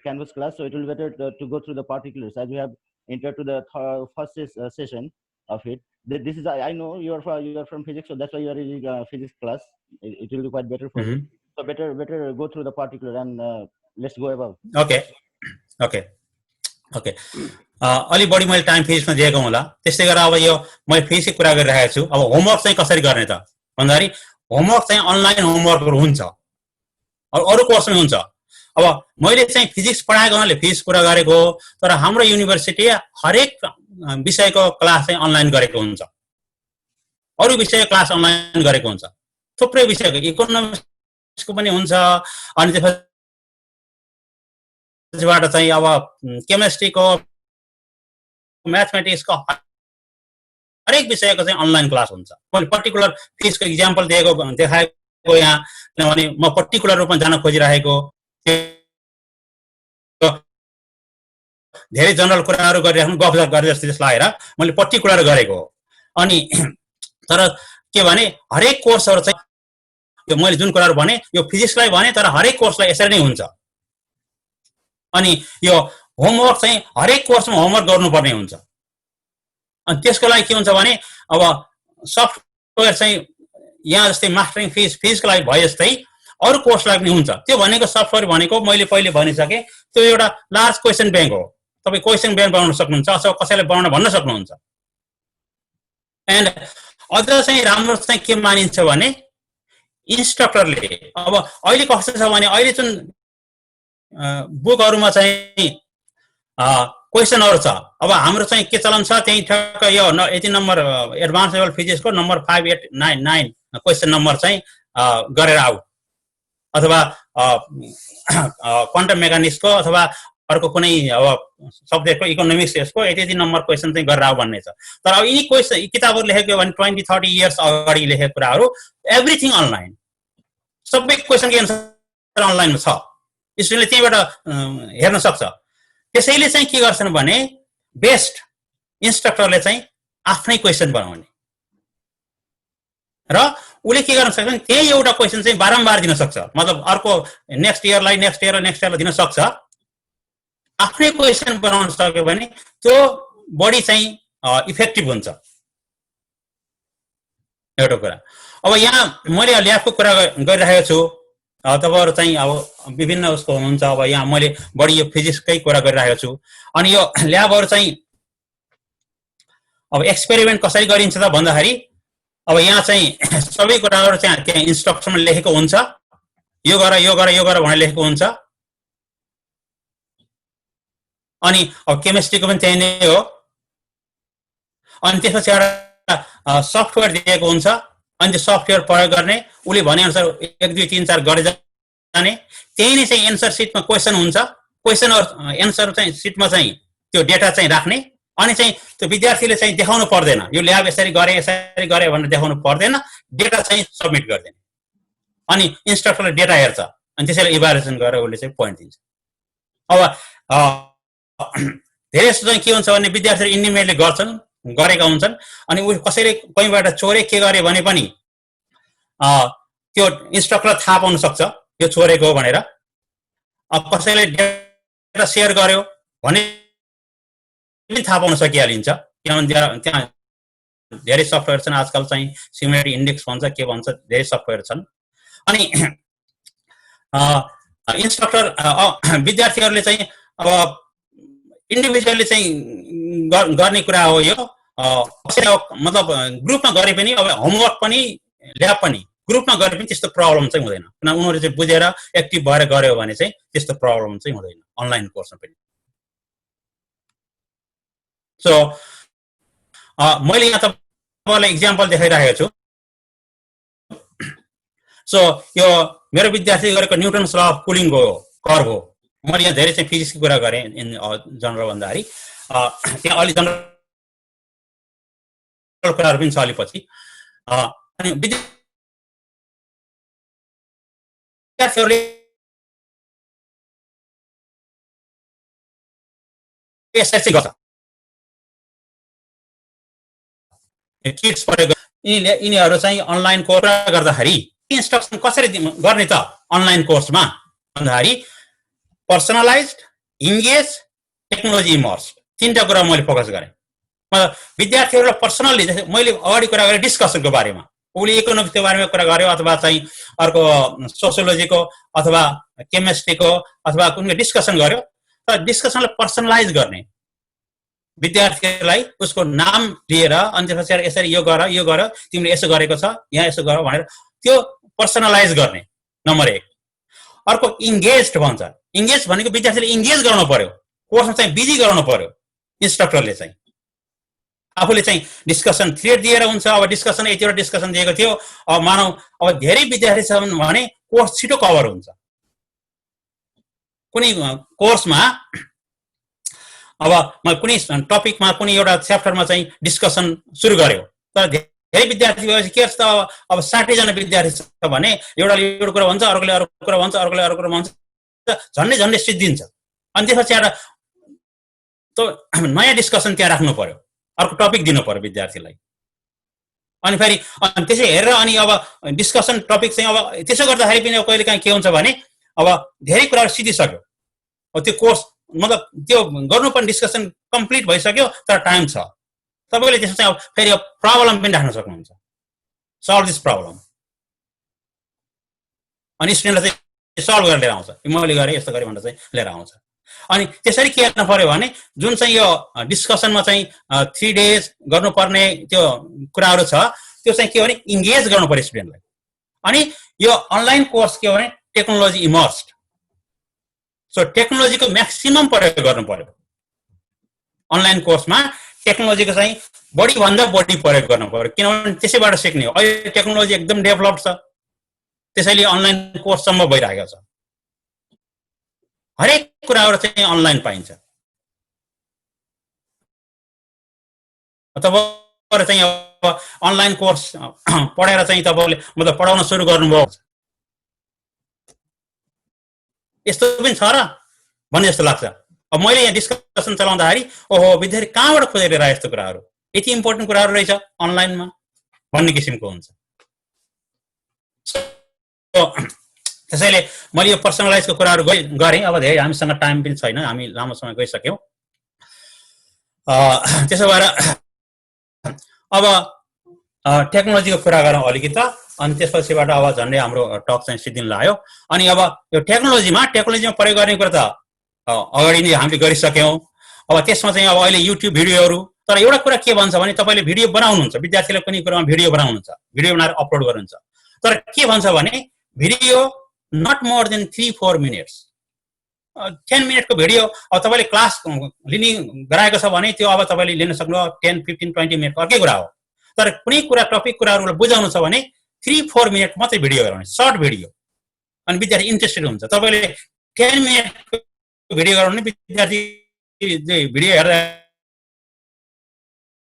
Speaker 4: Canvas class, so it will be better to go through the particulars. As we have entered to the first session of it. This is, I know you are from physics, so that's why you are in physics class. It will be quite better for you. So better go through the particular and let's go above.
Speaker 6: Okay. अलि बढी मैले time फिजिक्समा दिएको होला त्यसै गरेर अब यो मैले फिजिक्सको कुरा गरिरहेको छु अब होमवर्क चाहिँ कसरी गर्ने त भन्दाखेरि होमवर्क चाहिँ अनलाइन होमवर्कहरु हुन्छ अरु कोर्समा हुन्छ अब मैले चाहिँ फिजिक्स पढाएको हुनाले फिजिक्स कुरा गरेको तर हाम्रो युनिभर्सिटी हरेक विषयको क्लास चाहिँ अनलाइन गरेको हुन्छ अरु विषयको क्लास अनलाइन गरेको हुन्छ थुप्रै विषयको इकोनोमिक्सको पनि हुन्छ अनि त्यसबाट चाहिँ अब केमिस्ट्रीको म्याथमेटिक्सको हरेक विषयको चाहिँ अनलाइन क्लास हुन्छ मैले पर्टिकुलर फिजिक्सको एक्जाम्पल देखाएको यहाँ किनभने म पर्टिकुलर रूपमा जान खोजिरहेको धेरै जनरल कुराहरु गरिराख्नु गफ गरे जस्तो लागेर मैले पर्टिकुलर गरेको अनि तर के भने हरेक कोर्सहरु चाहिँ यो मैले जुन कुराहरु भने यो फिजिक्सलाई भने तर हरेक कोर्सलाई यसरी नै हुन्छ अनि यो होमवर्क चाहिँ हरेक कोर्समा होमवर्क गर्नुपर्ने हुन्छ अनि त्यसको लागि के हुन्छ भने अब सफ्टवेयर चाहिँ यहाँ जस्तै मास्टरिङ फिजिक्सको लागि भए जस्तै अरु कोर्सलाई पनि हुन्छ त्यो भनेको सफ्टवेयर भनेको मैले पहिले भनिसके त्यो एउटा लार्ज क्वेशन बैंक हो तपाई क्वेशन बैंक बनाउन सक्नुहुन्छ अथवा कसैले बनाउन भन्न सक्नुहुन्छ एन्ड अझ चाहिँ राम्रो चाहिँ के मानिन्छ भने इन्स्ट्रक्टरले अब अहिले कस्तो छ भने अहिले जुन बुकहरुमा चाहिँ क्वेशनहरु छ अब हाम्रो चाहिँ के चलन छ त्यही ठक्क यो यति नम्बर एडभान्स लेभल फिजिक्सको नम्बर 5899 क्वेशन नम्बर चाहिँ गरेर आऊ अथवा क्वान्टम मेकानिक्सको अथवा अर्को कुनै अब सब्जेक्टको इकोनोमिक्स यसको यति नम्बर क्वेशन चाहिँ गरेर आऊ भन्ने छ तर अब यी क्वेशन किताबहरु लेखेको भने 20-30 इयर्स अगाडि लेखेको कुराहरु एभ्रीथिङ अनलाइन सबै क्वेशनको एन्सर अनलाइनमा छ स्टुडेन्टले त्यहीबाट हेर्न सक्छ त्यसैले चाहिँ के गर्छन् भने बेस्ट इन्स्ट्रक्टरले चाहिँ आफ्नै क्वेशन बनाउने र उले के गर्न सक्छ त्यही एउटा क्वेशन चाहिँ बारम्बार दिन सक्छ मतलब अर्को नेक्स्ट इयरलाई दिन सक्छ आफ्नै क्वेशन बनाउन सक्यो भने त्यो बढी चाहिँ इफेक्टिभ हुन्छ एउटा कुरा अब यहाँ मैले ल्याबको कुरा गरिरहेको छु तपाईहरु चाहिँ अब विभिन्न उसको हुनुहुन्छ अब यहाँ मैले बढी यो फिजिक्सकै कुरा गरिरहेको छु अनि यो ल्याबहरु चाहिँ अब एक्सपेरिमेन्ट कसरी गरिन्छ त भन्दाखेरि अब यहाँ चाहिँ सबै कुराहरु चाहिँ त्यहाँ इन्स्ट्रक्सनमा लेखेको हुन्छ यो गर भनेर लेखेको हुन्छ अनि अब केमिस्ट्रीको पनि त्यही नै हो अनि त्यसपछि एउटा सफ्टवेयर दिएको हुन्छ अनि त्यो सफ्टवेयर प्रयोग गर्ने उले भने अनुसार 1 2 3 4 गरे जाने त्यही नै चाहिँ एन्सर सिटमा क्वेशन हुन्छ क्वेशन एन्सर चाहिँ सिटमा चाहिँ त्यो डेटा चाहिँ राख्ने अनि चाहिँ त्यो विद्यार्थीले चाहिँ देखाउनु पर्दैन यो ल्याब यसरी गरे भनेर देखाउनु पर्दैन डेटा चाहिँ सबमिट गर्दैन अनि इन्स्ट्रक्टरले डेटा हेर्छ अनि त्यसैले इभ्यालुएसन गरेर उले चाहिँ पोइन्ट दिन्छ अब धेरै जस्तो चाहिँ के हुन्छ भने विद्यार्थीले इन्डिमेटली गरेका हुन्छन् अनि उ कसैले कहीँबाट चोरे के गरे भने पनि त्यो इन्स्ट्रक्टरले थाहा पाउन सक्छ यो चोरेको हो भनेर अब कसैले डेटा शेयर गर्यो भने पनि थाहा पाउन सकिहालिन्छ किनभने त्यहाँ धेरै सफ्टवेयर छन् आजकल चाहिँ सिमिलरिटी इन्डेक्स भन्छ के भन्छ धेरै सफ्टवेयर छन् अनि इन्स्ट्रक्टर विद्यार्थीहरूले चाहिँ अब इन्डिभिजुअली चाहिँ गर्ने कुरा हो यो मतलब ग्रुपमा गरे पनि अब होमवर्क पनि ल्याब पनि ग्रुपमा गरे पनि त्यस्तो प्रब्लम चाहिँ हुँदैन किन उनीहरुले चाहिँ बुझेर एक्टिभ भएर गर्यो भने चाहिँ त्यस्तो प्रब्लम चाहिँ हुँदैन अनलाइन कोर्समा पनि सो मैले यहाँ तपाईलाई एक्जाम्पल देखाइरहेको छु सो यो मेरो विद्यार्थी गरेको न्युटन्स ल अफ कुलिङको कर्भ हो मैले यहाँ धेरै चाहिँ फिजिक्सको कुरा गरेँ इन जनरल भन्दाखेरि त्यहाँ अलि जनरल
Speaker 1: कुराहरू पनि चलेपछि अनि विद्यार्थीहरूले यसरी चाहिँ गर्छ किट्स प्रयोग यिनीहरू चाहिँ अनलाइन कोर्स गर्दाखेरि इन्स्ट्रक्सन कसरी गर्ने त अनलाइन कोर्समा भन्दाखेरि पर्सनलाइज्ड इन्गेज टेक्नोलोजी इमर्स तीनटा कुरा मैले फोकस गरेँ विद्यार्थीहरूलाई पर्सनली मैले अगाडि कुरा गरेँ डिस्कसनको बारेमा उसले इकोनोमिक्सको बारेमा कुरा गर्यो अथवा चाहिँ अर्को सोसियोलोजीको अथवा केमिस्ट्रीको अथवा कुनै डिस्कसन गर्यो तर डिस्कसनलाई पर्सनलाइज गर्ने विद्यार्थीलाई उसको नाम दिएर अनि त्यसपछि यसरी यो गर तिमीले यसो गरेको छ यहाँ यसो गर भनेर त्यो पर्सनलाइज गर्ने नम्बर 1 अर्को इन्गेज्ड भन्छ इन्गेज भनेको विद्यार्थीले इन्गेज गराउनु पर्यो कोर्समा चाहिँ बिजी गराउनु पर्यो इन्स्ट्रक्टरले चाहिँ आफूले चाहिँ डिस्कसन थ्रेड दिएर हुन्छ अब डिस्कसन यतिवटा डिस्कसन दिएको थियो अब मानौ अब धेरै विद्यार्थी छ भने कोर्स छिटो कभर हुन्छ कुनै कोर्समा अब कुनै टपिकमा कुनै एउटा च्याप्टरमा चाहिँ डिस्कसन सुरु गर्यो तर धेरै विद्यार्थी भएपछि के छ अब 60 जना विद्यार्थी छ भने एउटाले एउटा कुरा भन्छ अर्कोले अर्को कुरा भन्छ अर्कोले अर्को कुरा भन्छ झन्डै सिद्धिन्छ अनि त्यसपछि एउटा नयाँ डिस्कसन त्यहाँ राख्नु पर्यो अर्को टपिक दिनु पर्यो विद्यार्थीलाई अनि फेरि त्यसै हेरेर अनि अब डिस्कसन टपिक चाहिँ अब त्यसो गर्दाखेरि पनि कहिले काहीँ के हुन्छ भने अब धेरै कुराहरू सिधिसक्यो अब त्यो कोर्स मतलब त्यो गर्नुपर्ने डिस्कसन कम्प्लिट भइसक्यो तर टाइम छ तपाईले त्यसमा चाहिँ फेरि प्रब्लम पनि राख्न सक्नुहुन्छ सल्भ दिस प्रब्लम अनि स्टुडेन्टले चाहिँ सल्भ गरेर लिएर आउँछ मैले गरेँ यस्तो गरेँ भनेर चाहिँ लिएर आउँछ अनि त्यसरी के गर्न पर्यो भने जुन चाहिँ यो डिस्कसनमा चाहिँ 3 डेज गर्नुपर्ने त्यो कुराहरू छ त्यो चाहिँ के भने इन्गेज गर्नु पर्यो स्टुडेन्टलाई अनि यो अनलाइन कोर्स के भने टेक्नोलोजी इमर्स्ड सो टेक्नोलोजीको म्याक्सिमम प्रयोग गर्नु पर्यो अनलाइन कोर्समा टेक्नोलोजीको चाहिँ बढी भन्दा बढी प्रयोग गर्नु पर्यो किनभने त्यसैबाट सिक्ने हो अहिले टेक्नोलोजी एकदम डेभलप्ड छ त्यसैले अनलाइन कोर्स सम्भव भइरहेको छ हरेक कुराहरू चाहिँ अनलाइन पाइन्छ तपाईहरु चाहिँ अब अनलाइन कोर्स पढेर चाहिँ तपाईले मतलब पढाउन सुरु गर्नुभयो यस्तो पनि छ र भन्ने जस्तो लाग्छ अब मैले यहाँ डिस्कसन चलाउँदाखेरि ओहो विद्यार्थी कहाँबाट खोजेर ल्याएर यस्तो कुराहरू यति इम्पोर्टेन्ट कुराहरू रहेछ अनलाइनमा भन्ने किसिमको हुन्छ त्यसैले मैले यो पर्सनलाइजको कुराहरू गरेँ अब धेरै हामीसँग टाइम पनि छैन हामी लामो समय गइसक्यौँ त्यसो भएर अब टेक्नोलोजीको कुरा गरौँ अलिकति अनि त्यसपछिबाट अब झन्डै हाम्रो टक चाहिँ सिद्धिन लाग्यो अनि अब यो टेक्नोलोजीमा प्रयोग गर्ने कुरा त अगाडि नै हामीले गरिसक्यौँ अब त्यसमा चाहिँ अब अहिले युट्युब भिडियोहरू तर एउटा कुरा के भन्छ भने तपाईले भिडियो बनाउनुहुन्छ विद्यार्थीले कुनै कुरामा भिडियो बनाउनुहुन्छ भिडियो बनाएर अपलोड गर्नुहुन्छ तर के भन्छ भने video not more than 3-4 minutes 10 मिनेटको भिडियो अब तपाईले क्लास लिने गराएको छ भने त्यो अब तपाईले लिन सक्नु 10-15-20 मिनेटको अर्कै कुरा हो तर कुनै कुरा टपिक कुराहरुलाई बुझाउनु छ भने 3-4 मिनेट मात्रै भिडियो गराउने सर्ट भिडियो अनि विद्यार्थी इन्ट्रेस्टेड हुन्छ तपाईले 10 मिनेटको भिडियो गराउने विद्यार्थी भिडियो हेर्दा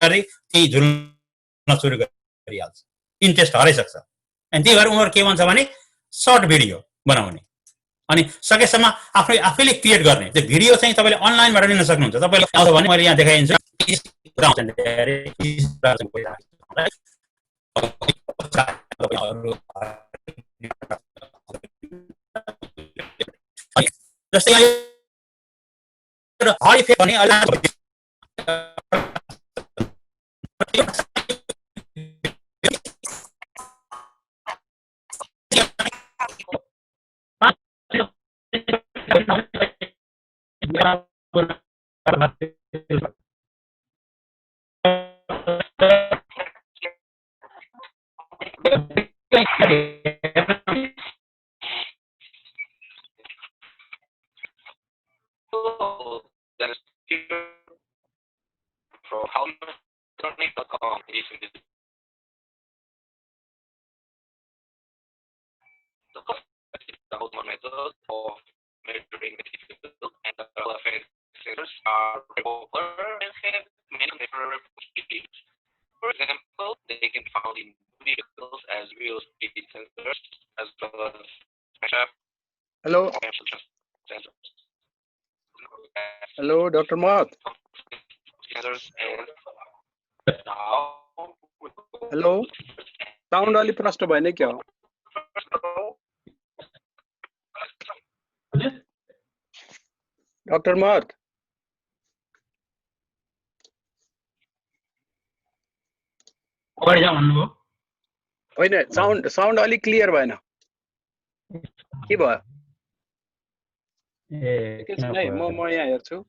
Speaker 1: त्यही झुल्न सुरु गरिहाल्छ इन्ट्रेस्ट हराइसक्छ अनि त्यही भएर उनीहरु के भन्छ भने सर्ट भिडियो बनाउने अनि सकेसम्म आफैले क्रिएट गर्ने त्यो भिडियो चाहिँ तपाईले अनलाइनबाट लिन सक्नुहुन्छ तपाईले आउँछ भने मैले यहाँ देखाइदिन्छु जस्तै हरिफे भने
Speaker 7: For example,
Speaker 3: Dr. Mohat. Hello. Sound अलि प्रष्ट भएन क्या हो? Dr. Mohat.
Speaker 6: अगाडि जाऊ भन्नुभयो
Speaker 3: होइन, साउन्ड अलि क्लियर भएन. के भयो?
Speaker 6: ए
Speaker 3: के छैन है, म यहाँ हेर्छु.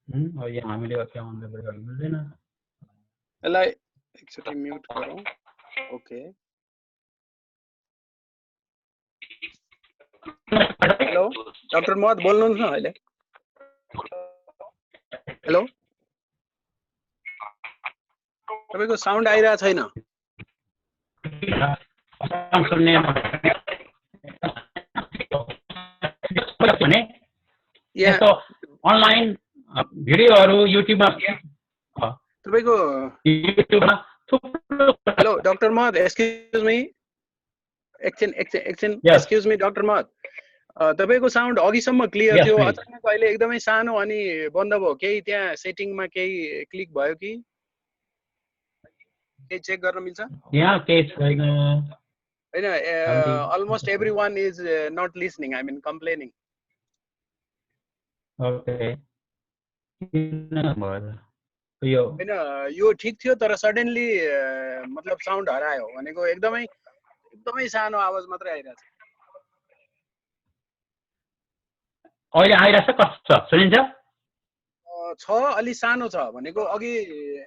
Speaker 6: यहाँ हामीले के भन्दै मिल्दैन
Speaker 3: यसलाई एकचोटि म्युट गरौँ. ओके. हेलो डाक्टर मोहत बोल्नुहुन्छ न अहिले? हेलो, तपाईको साउन्ड आइरहेको छैन.
Speaker 6: यस्तो अनलाइन भिडियोहरु युट्युबमा
Speaker 3: तपाईको
Speaker 6: युट्युबमा
Speaker 3: हेलो डाक्टर मोहत, एक्सक्युज मी, एकछिन एक्सक्युज मी डाक्टर मोहत, तपाईको साउन्ड अघिसम्म क्लियर थियो, अचानक अहिले एकदमै सानो अनि बन्द भयो. केही त्यहाँ सेटिङमा केही क्लिक भयो कि केही चेक गर्न मिल्छ?
Speaker 6: यहाँ केही छैन
Speaker 3: हैन, almost everyone is not listening, I mean complaining.
Speaker 6: Okay
Speaker 3: हैन, यो ठीक थियो तर सडनली मतलब साउन्ड हरायो भनेको एकदमै सानो आवाज मात्रै आइरहेछ.
Speaker 6: अहिले आइरहेछ? कस्तो सुनिन्छ?
Speaker 3: छ अलि सानो छ भनेको, अघि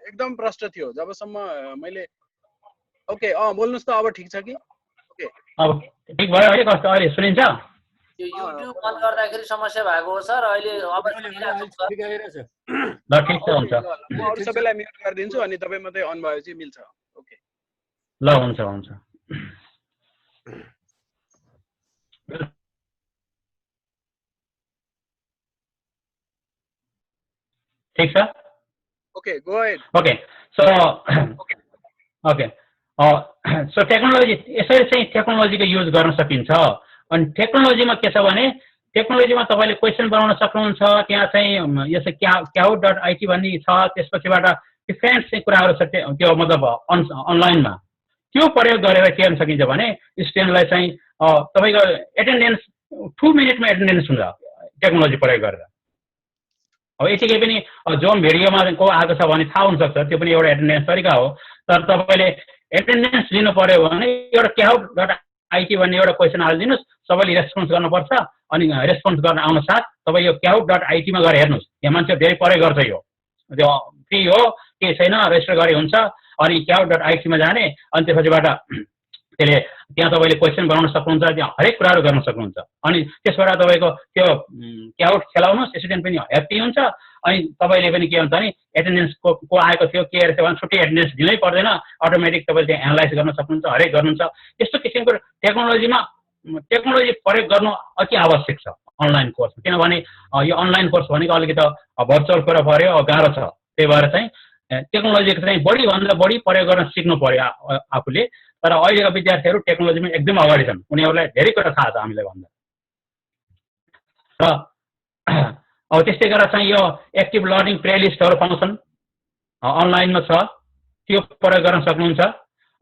Speaker 3: एकदम प्रष्ट थियो जबसम्म मैले. ओके, बोल्नुस् त, अब ठीक छ कि? ओके,
Speaker 6: अब ठीक भयो अहिले? कस्तो अहिले सुनिन्छ?
Speaker 7: यो युट्युब बन्द गर्दाखेरि समस्या भएको हो सर. अहिले अब
Speaker 6: ल ठीक छ, हुन्छ.
Speaker 3: म अरु सबैलाई म्युट गरिदिन्छु अनि तपाई मात्रै अन भएपछि मिल्छ. ओके,
Speaker 6: ल हुन्छ. ठीक छ.
Speaker 3: Okay, go ahead.
Speaker 6: Okay so technology यसरी चाहिँ टेक्नोलोजीको युज गर्न सकिन्छ. अनि टेक्नोलोजीमा के छ भने, टेक्नोलोजीमा तपाईले क्वेशन बनाउन सक्नुहुन्छ. त्यहाँ चाहिँ यसो kahoot.it भन्ने छ. त्यसपछिबाट डिफरेन्ट चाहिँ कुराहरू छ, त्यो मतलब अनलाइनमा त्यो प्रयोग गरेर के गर्न सकिन्छ भने स्टुडेन्टलाई चाहिँ तपाईको एटेन्डेन्स 2 मिनेटमा एटेन्डेन्स हुन्छ टेक्नोलोजी प्रयोग गरेर. अब यतिकै पनि जोन भिडियोमा को आएको छ भने थाहा हुन सक्छ, त्यो पनि एउटा एटेन्डेन्स तरिका हो. तर तपाईले एटेन्डेन्स लिनु पर्यो भने एउटा kahoot.it भन्ने एउटा क्वेशन हालिदिनुस्, सबैले रेस्पोन्स गर्नुपर्छ. अनि रेस्पोन्स गर्न आउन साथ तपाईँ यो kahoot.it मा गएर हेर्नुस्. यहाँ मान्छे धेरै प्रयोग गर्छ. यो त्यो फ्री हो, केही छैन, रेजिस्टर गरे हुन्छ. अनि kahoot.it मा जाने अनि त्यसपछिबाट त्यसले त्यहाँ तपाईले क्वेशन बनाउन सक्नुहुन्छ, त्यहाँ हरेक कुराहरू गर्न सक्नुहुन्छ. अनि त्यसबाट तपाईको त्यो kahoot खेलाउनुस्, स्टुडेन्ट पनि ह्याप्पी हुन्छ. अनि तपाईले पनि के हुन्छ भने एटेन्डेन्स को आएको थियो के रहेछ भने छुट्टै एटेन्डेन्स दिनै पर्दैन, अटोमेटिक तपाईले त्यहाँ एनालाइज गर्न सक्नुहुन्छ, हरेक गर्नुहुन्छ. यस्तो किसिमको टेक्नोलोजी प्रयोग गर्नु अति आवश्यक छ अनलाइन कोर्स. किनभने यो अनलाइन कोर्स भनेको अलिकति भर्चुअल कुरा पर्यो, गाह्रो छ. त्यही भएर चाहिँ टेक्नोलोजीको चाहिँ बढी भन्दा बढी प्रयोग गर्न सिक्नु पर्यो आफूले. तर अहिलेका विद्यार्थीहरू टेक्नोलोजीमा एकदम अगाडि छन्, उनीहरूलाई धेरै कुरा थाहा छ हामीलाई भन्दा. र अब त्यस्तै गरेर चाहिँ यो एक्टिभ लर्निङ प्लेलिस्टहरू पाउँछन्, अनलाइनमा छ, त्यो प्रयोग गर्न सक्नुहुन्छ.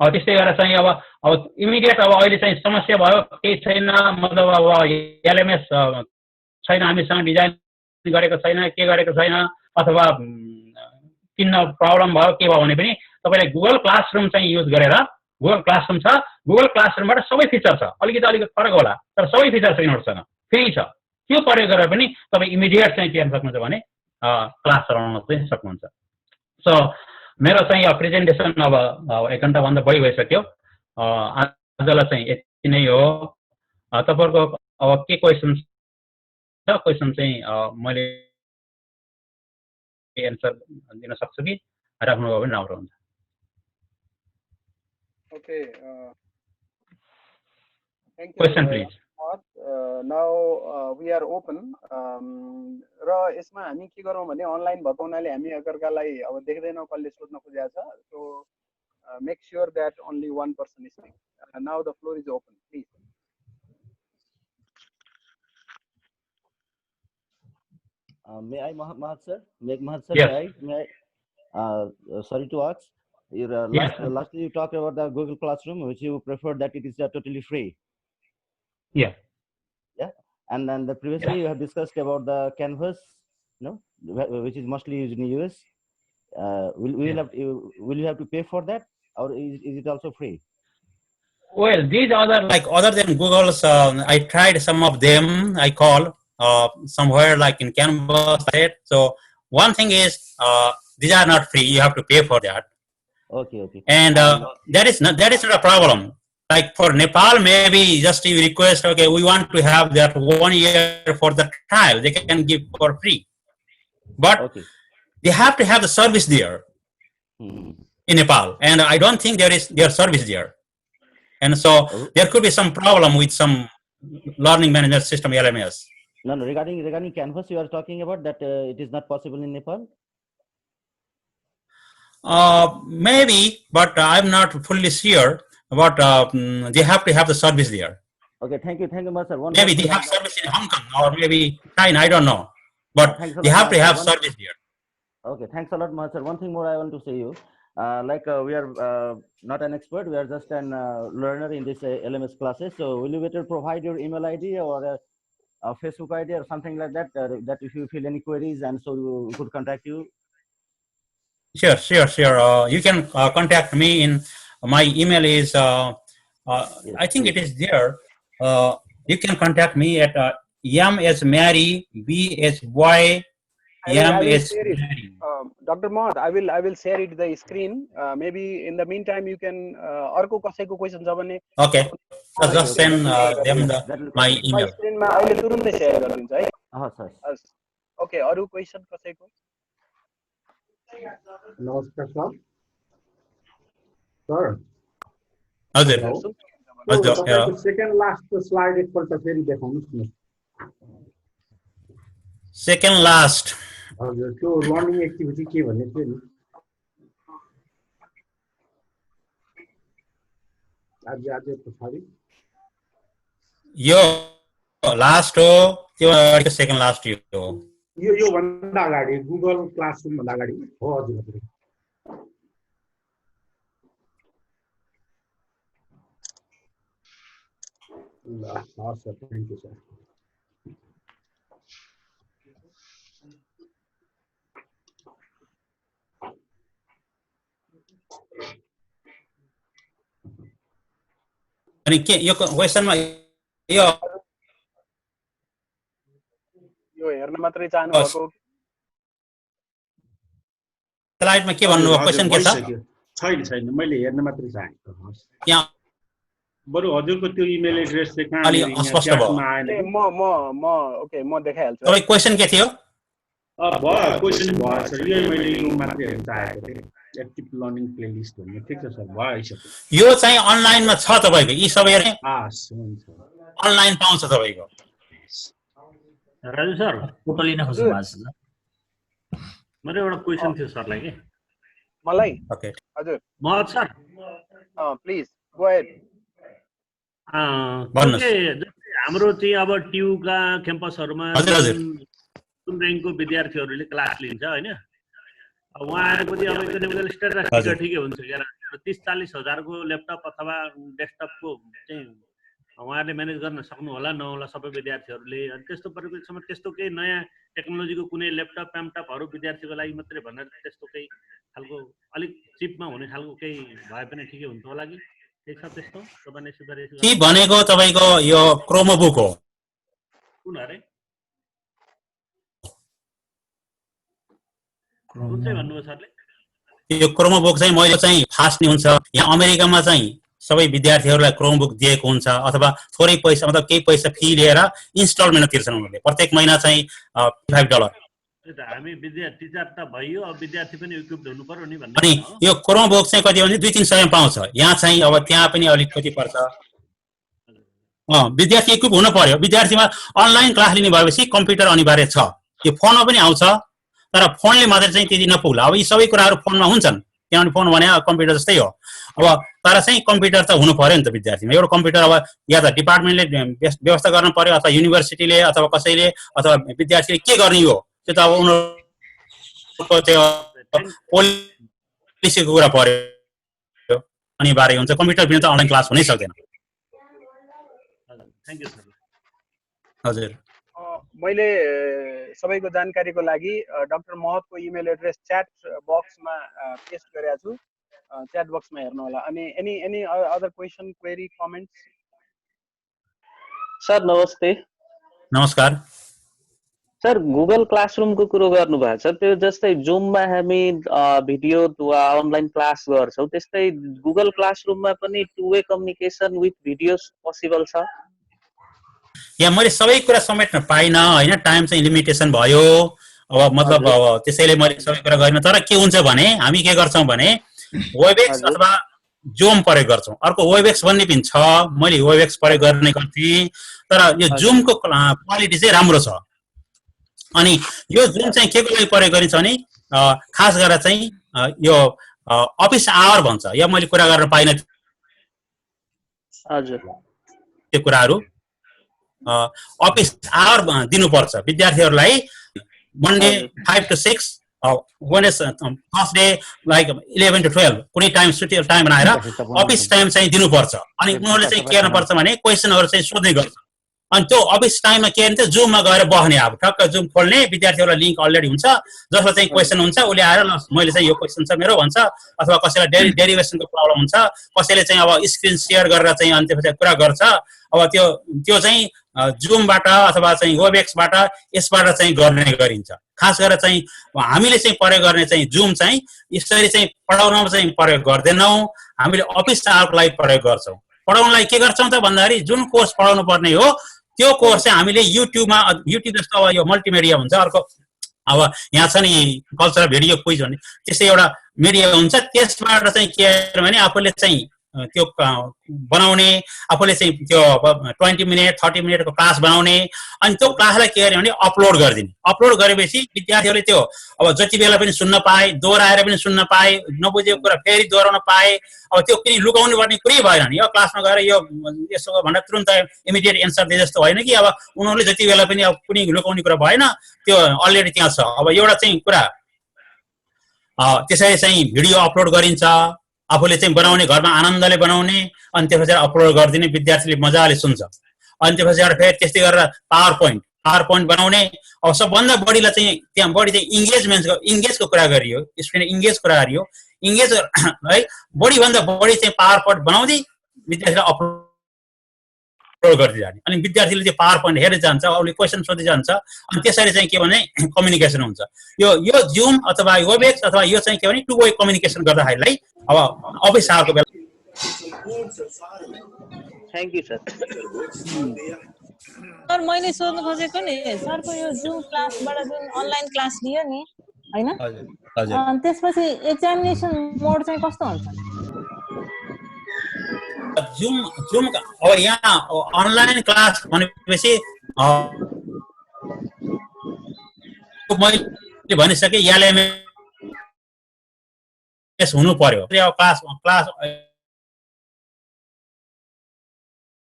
Speaker 6: त्यस्तै गरेर चाहिँ अब इमिडिएट अब अहिले चाहिँ समस्या भयो, केही छैन, मतलब अब एलएमएस छैन, हामीसँग डिजाइन गरेको छैन, के गरेको छैन, अथवा किन्न प्रब्लम भयो, के भयो भने पनि तपाईले गुगल क्लासरुम चाहिँ युज गरेर, गुगल क्लासरुम छ, गुगल क्लासरुमबाट सबै फिचर छ, अलिकति फरक होला तर सबै फिचर छ यिनीहरूसँग, फ्री छ. त्यो प्रयोग गरेर पनि तपाईँ इमिडिएट चाहिँ के गर्न सक्नुहुन्छ भने क्लास चलाउन चाहिँ सक्नुहुन्छ. सो मेरो चाहिँ प्रेजेन्टेसन अब 1 घण्टाभन्दा बढी भइसक्यो. आजलाई चाहिँ यति नै हो. तपाईँहरूको अब के क्वेसन छ? क्वेसन चाहिँ मैले एन्सर दिन सक्छु कि राख्नुभयो भने राम्रो हुन्छ.
Speaker 3: Okay, thank you.
Speaker 6: Question please.
Speaker 3: Now we are open. र यसमा हामी के गरौँ भने अनलाइन भएको हुनाले हामी एकअर्कालाई अब देख्दैनौँ कसले सोध्न खोजेको छ. So make sure that only one person is speaking. Now the floor is open, please.
Speaker 4: May I, Mahat sir? Mahat sir,
Speaker 1: Yes.
Speaker 4: may I, sorry to ask.
Speaker 1: Yes.
Speaker 4: Lastly, you talked about the Google Classroom, which you prefer that it is totally free.
Speaker 1: Yeah.
Speaker 4: And then previously you have discussed about the Canvas, which is mostly used in US. Will you have to pay for that, or is it also free?
Speaker 1: Well, these other, like other than Google's, I tried some of them. I call somewhere like in Canvas. Right? So one thing is these are not free. You have to pay for that.
Speaker 4: Okay.
Speaker 1: And that is not a problem. Like for Nepal, maybe just you request, okay, we want to have that 1 year for the trial. They can give for free, but
Speaker 4: Okay.
Speaker 1: they have to have the service there in Nepal, and I don't think there is their service there, and so there could be some problem with some learning management system LMS.
Speaker 4: No. Regarding Canvas, you are talking about that it is not possible in Nepal.
Speaker 1: Maybe, but I'm not fully sure. But they have to have the service there.
Speaker 4: Okay, thank you, Master.
Speaker 1: Maybe they have service in Hong Kong or maybe China. I don't know, but they have to have service there.
Speaker 4: Okay, thanks a lot, Master. One thing more I want to say you, we are not an expert. We are just an learner in this LMS classes. So will you better provide your email ID or a Facebook ID or something like that? That if you feel any queries, and so we could contact you.
Speaker 1: Sure. You can contact me in my email is I think it is there. You can contact me at M as Mary, B as boy, M as Mary.
Speaker 3: Dr. Mohd, I will share it the screen. Maybe in the meantime you can अर्को कसैको question छ भने
Speaker 1: Okay, so just send them my email.
Speaker 3: Screen मा अहिले तुरुन्तै share गरिदिन्छ है.
Speaker 4: Sir.
Speaker 3: Okay, अरु question कसैको?
Speaker 8: नमस्कार सर. सर.
Speaker 1: हजुर.
Speaker 8: सेकेन्ड लास्ट स्लाइड एकपल्ट फेरि देखाउनुस् न.
Speaker 1: Second last.
Speaker 8: हजुर, त्यो लर्निङ एक्टिभिटी के भन्ने थियो नि. आज पछाडि
Speaker 1: यो लास्ट हो, त्यो सेकेन्ड लास्ट हो.
Speaker 8: यो भन्दा अगाडि गुगल क्लासरुम भन्दा अगाडि हो. हजुर. हस् सर, थ्याङ्क यू सर.
Speaker 1: अनि के यो क्वेशनमा यो
Speaker 3: हेर्न मात्रै चाहनु भएको
Speaker 1: स्लाइडमा के भन्नु भएको क्वेशन के छ?
Speaker 8: छैन, मैले हेर्न मात्रै चाहेको.
Speaker 1: यहाँ
Speaker 8: बरु हजुरको त्यो इमेल एड्रेस चाहिँ कहाँ
Speaker 1: अलि अस्पष्ट भयो.
Speaker 3: म ओके म देखाइहाल्छु.
Speaker 1: तपाईको क्वेशन के थियो?
Speaker 8: भयो क्वेशन भयो सर. यो मैले यो मात्रै हेर्न चाहेको थिएँ. एक्टिभ लर्निङ प्लेलिस्ट भन्ने. ठिक छ सर, भइसक्यो.
Speaker 1: यो चाहिँ अनलाइनमा छ तपाईको. यी सबै
Speaker 8: हुन्छ.
Speaker 1: अनलाइन पाउँछ तपाईको.
Speaker 9: राजु सर, फोटो लिन खोज्नु भएको छ. मेरो एउटा क्वेशन थियो सरलाई के.
Speaker 3: मलाई?
Speaker 1: ओके.
Speaker 3: हजुर.
Speaker 9: महत सर.
Speaker 3: Please go ahead.
Speaker 9: हाम्रो चाहिँ अब ट्युका क्याम्पसहरुमा जुन र्याङ्कको विद्यार्थीहरूले क्लास लिन्छ हैन, उहाँहरुको चाहिँ अब इकोनोमिकल स्ट्याटिस्टिक्स ठिकै हुन्छ यार. 30-40 हजारको ल्यापटप अथवा डेस्कटपको चाहिँ उहाँहरूले म्यानेज गर्न सक्नु होला नहोला सबै विद्यार्थीहरूले. अनि त्यस्तो परिप्रेक्ष्यमा त्यस्तो केही नयाँ टेक्नोलोजीको कुनै ल्यापटप प्याम्पटपहरु विद्यार्थीको लागि मात्रै भनेर त्यस्तो केही खालको अलिक चिपमा हुने खालको केही भए पनि ठिकै हुन्छ होला कि. के छ त्यस्तो तपाईले सुधारिस
Speaker 1: के भनेको तपाईको यो क्रोमबुक हो.
Speaker 9: कुन अरे? कुन चाहिँ भन्नुभयो सरले?
Speaker 1: यो क्रोमबुक चाहिँ मैले चाहिँ फास्ट नि हुन्छ. यहाँ अमेरिकामा चाहिँ सबै विद्यार्थीहरूलाई क्रोमबुक दिएको हुन्छ अथवा थोरै पैसा मतलब केही पैसा फी लिएर इन्स्टलमेन्टमा तिर्छन् उनीहरूले. प्रत्येक महिना चाहिँ $5.
Speaker 9: हामी विद्यार्थी टिचर त भयो, अब विद्यार्थी पनि इक्विप्ड हुनु पर्यो नि भन्ने.
Speaker 1: अनि यो क्रोमबुक चाहिँ कति भने 200-300 मा पाउँछ. यहाँ चाहिँ अब त्यहाँ पनि अलिक कति पर्छ. विद्यार्थी इक्विप हुनु पर्यो. विद्यार्थीमा अनलाइन क्लास लिने भएपछि कम्प्युटर अनिवार्य छ. यो फोनमा पनि आउँछ, तर फोनले मात्रै चाहिँ त्यति नपुग्ला. अब यी सबै कुराहरू फोनमा हुन्छन्, किनभने फोन भने कम्प्युटर जस्तै हो. अब तर चाहिँ कम्प्युटर त हुनु पर्यो नि त विद्यार्थीमा. एउटा कम्प्युटर अब या त डिपार्टमेन्टले व्यवस्था गर्नु पर्यो अथवा युनिभर्सिटीले अथवा कसैले अथवा विद्यार्थीले के गर्ने हो
Speaker 6: त्यो त अब उनीहरूको त्यो पोलिसीको कुरा पर्यो, अनिवार्य हुन्छ। कम्प्युटर बिना त अनलाइन क्लास हुनै सक्दैन।
Speaker 9: Thank you sir.
Speaker 6: हजुर
Speaker 3: मैले सबैको जानकारीको लागि डाक्टर महतको इमेल एड्रेस च्याट बक्समा पेस्ट गरेको छु, च्याट बक्समा हेर्नु होला। अनि any other question, query, comments?
Speaker 10: Sir नमस्ते।
Speaker 6: नमस्कार
Speaker 10: सर, गुगल क्लासरुमको कुरो गर्नुभएको छ, त्यो जस्तै जुममा हामी भिडियो वा अनलाइन क्लास गर्छौँ, त्यस्तै गुगल क्लासरुममा पनि two way communication with videos possible छ?
Speaker 6: यहाँ मैले सबै कुरा समेट्न पाइनँ होइन, टाइम चाहिँ लिमिटेसन भयो। अब मतलब अब त्यसैले मैले सबै कुरा गरिनँ। तर के हुन्छ भने हामी के गर्छौँ भने वेबएक्स अथवा जुम प्रयोग गर्छौँ। अर्को वेबएक्स भन्ने पनि छ, मैले वेबएक्स प्रयोग गर्ने गर्थेँ। तर यो जुमको क्वालिटी चाहिँ राम्रो छ। अनि यो जुम चाहिँ के को लागि प्रयोग गरिन्छ भने खास गरेर चाहिँ यो अफिस आवर भन्छ, या मैले कुरा गर्न पाइनँ त्यो कुराहरू। अफिस आवर दिनुपर्छ विद्यार्थीहरूलाई, Monday 5 to 6, Thursday like 11 to 12 कुनै टाइम छुट्टी टाइम बनाएर अफिस टाइम चाहिँ दिनुपर्छ। अनि उनीहरूले चाहिँ के गर्नुपर्छ भने क्वेसनहरू चाहिँ सोध्ने गर्छ। अनि त्यो अफिस टाइममा के भन्छ जुममा गएर बस्ने, अब ठक्क जुम खोल्ने, विद्यार्थीहरूलाई लिङ्क अलरेडी हुन्छ, जसमा चाहिँ क्वेसन हुन्छ उसले आएर ल मैले चाहिँ यो क्वेसन छ मेरो भन्छ, अथवा कसैलाई डेरिभेसनको प्रब्लम हुन्छ, कसैले चाहिँ अब स्क्रिन सेयर गरेर चाहिँ अनि त्यसपछि कुरा गर्छ। अब त्यो चाहिँ जुमबाट अथवा चाहिँ वेबएक्सबाट यसबाट चाहिँ गर्ने गरिन्छ। खास गरेर चाहिँ हामीले चाहिँ प्रयोग गर्ने चाहिँ जुम चाहिँ यसरी चाहिँ पढाउनमा चाहिँ प्रयोग गर्दैनौँ, हामीले अफिस आवरको लागि प्रयोग गर्छौँ। पढाउनलाई के गर्छौँ त भन्दाखेरि जुन कोर्स पढाउनु पर्ने हो त्यो कोर्स चाहिँ हामीले युट्युब जस्तो अब यो मल्टिमिडिया हुन्छ, अर्को अब यहाँ छ नि कल्चरल भिडियो क्विज भन्ने त्यस्तै एउटा मिडिया हुन्छ, त्यसबाट चाहिँ के भने आफूले चाहिँ त्यो बनाउने, आफूले चाहिँ त्यो 20 मिनट 30 मिनटको क्लास बनाउने। अनि त्यो क्लासलाई के गर्ने भने अपलोड गरिदिने। अपलोड गरेपछि विद्यार्थीहरूले त्यो अब जति बेला पनि सुन्न पाए, दोहोऱ्याएर पनि सुन्न पाए, नबुझेको कुरा फेरि दोहोऱ्याउन पाए। अब त्यो पनि लुकाउनु पर्ने कुरै भएन नि, यो क्लासमा गएर यो यसो भनेर तुरन्त इमिडिएट एन्सर दिए जस्तो होइन कि अब उनीहरूले जति बेला पनि अब कुनै लुकाउने कुरा भएन, त्यो अलरेडी त्यहाँ छ। अब एउटा चाहिँ कुरा त्यसरी चाहिँ भिडियो अपलोड गरिन्छ, आफूले चाहिँ बनाउने, घरमा आनन्दले बनाउने, अनि त्यसपछि अपलोड गरिदिने, विद्यार्थीले मजाले सुन्छ। अनि त्यसपछि फेरि त्यस्तै गरेर पावर पोइन्ट बनाउने। अब सबभन्दा बढीलाई चाहिँ त्यहाँ बढी चाहिँ इङ्गेजको कुरा गरियो, स्टुडेन्ट इङ्गेज कुरा गरियो, इङ्गेज है बढीभन्दा बढी चाहिँ पावर पोइन्ट बनाउँदै विद्यार्थीलाई अपलोड गर्दै जाने। अनि विद्यार्थीले त्यो पावर पोइन्ट हेर्दै जान्छ, उसले क्वेसन सोध्दै जान्छ। अनि त्यसरी चाहिँ के भने कम्युनिकेसन हुन्छ। यो जुम अथवा वेबएक्स अथवा यो चाहिँ के भने टु वे कम्युनिकेसन गर्दाखेरिलाई अब अफिस आवरको बेला।
Speaker 10: Thank you sir.
Speaker 11: सर मैले सोध्नु खोजेको नि सरको यो जुम क्लासबाट जुन अनलाइन क्लास लियो नि हैन, त्यसपछि एक्जामिनेसन मोड चाहिँ कस्तो हुन्छ?
Speaker 6: जुम अब यहाँ अनलाइन क्लास भनेपछि मैले भनिसकेँ एलएमएस हुनु पर्यो। क्लास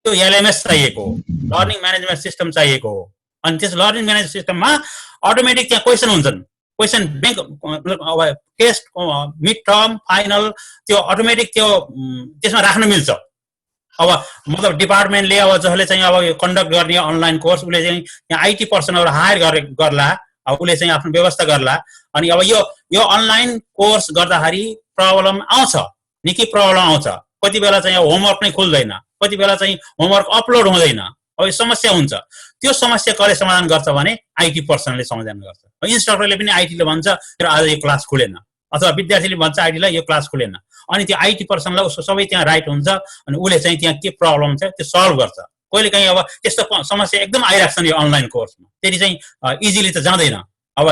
Speaker 6: त्यो एलएमएस चाहिएको हो, लर्निङ म्यानेजमेन्ट सिस्टम चाहिएको हो। अनि त्यस लर्निङ म्यानेजमेन्ट सिस्टममा अटोमेटिक त्यहाँ क्वेसन हुन्छन्, क्वेसन ब्याङ्क अब टेस्ट मिड टर्म फाइनल त्यो अटोमेटिक त्यो त्यसमा राख्न मिल्छ। अब मतलब डिपार्टमेन्टले अब जसले चाहिँ अब कन्डक्ट गर्ने अनलाइन कोर्स उसले चाहिँ यहाँ आइटी पर्सनहरू हायर गर्ला, अब उसले चाहिँ आफ्नो व्यवस्था गर्ला। अनि अब यो अनलाइन कोर्स गर्दाखेरि प्रब्लम आउँछ, निकै प्रब्लम आउँछ। कति बेला चाहिँ होमवर्क नै खुल्दैन, कति बेला चाहिँ होमवर्क अपलोड हुँदैन। अब यो समस्या हुन्छ। त्यो समस्या कसले समाधान गर्छ भने आइटी पर्सनले समाधान गर्छ। इन्स्ट्रक्टरले पनि आइटीले भन्छ आज यो क्लास खुलेन, अथवा विद्यार्थीले भन्छ आइटीलाई यो क्लास खुलेन। अनि त्यो आइटी पर्सनलाई उसको सबै त्यहाँ राइट हुन्छ, अनि उसले चाहिँ त्यहाँ के प्रब्लम छ त्यो सल्भ गर्छ। कहिले काहीँ अब त्यस्तो समस्या एकदम आइरहेको छ नि यो अनलाइन कोर्समा, त्यति चाहिँ इजिली त जाँदैन। अब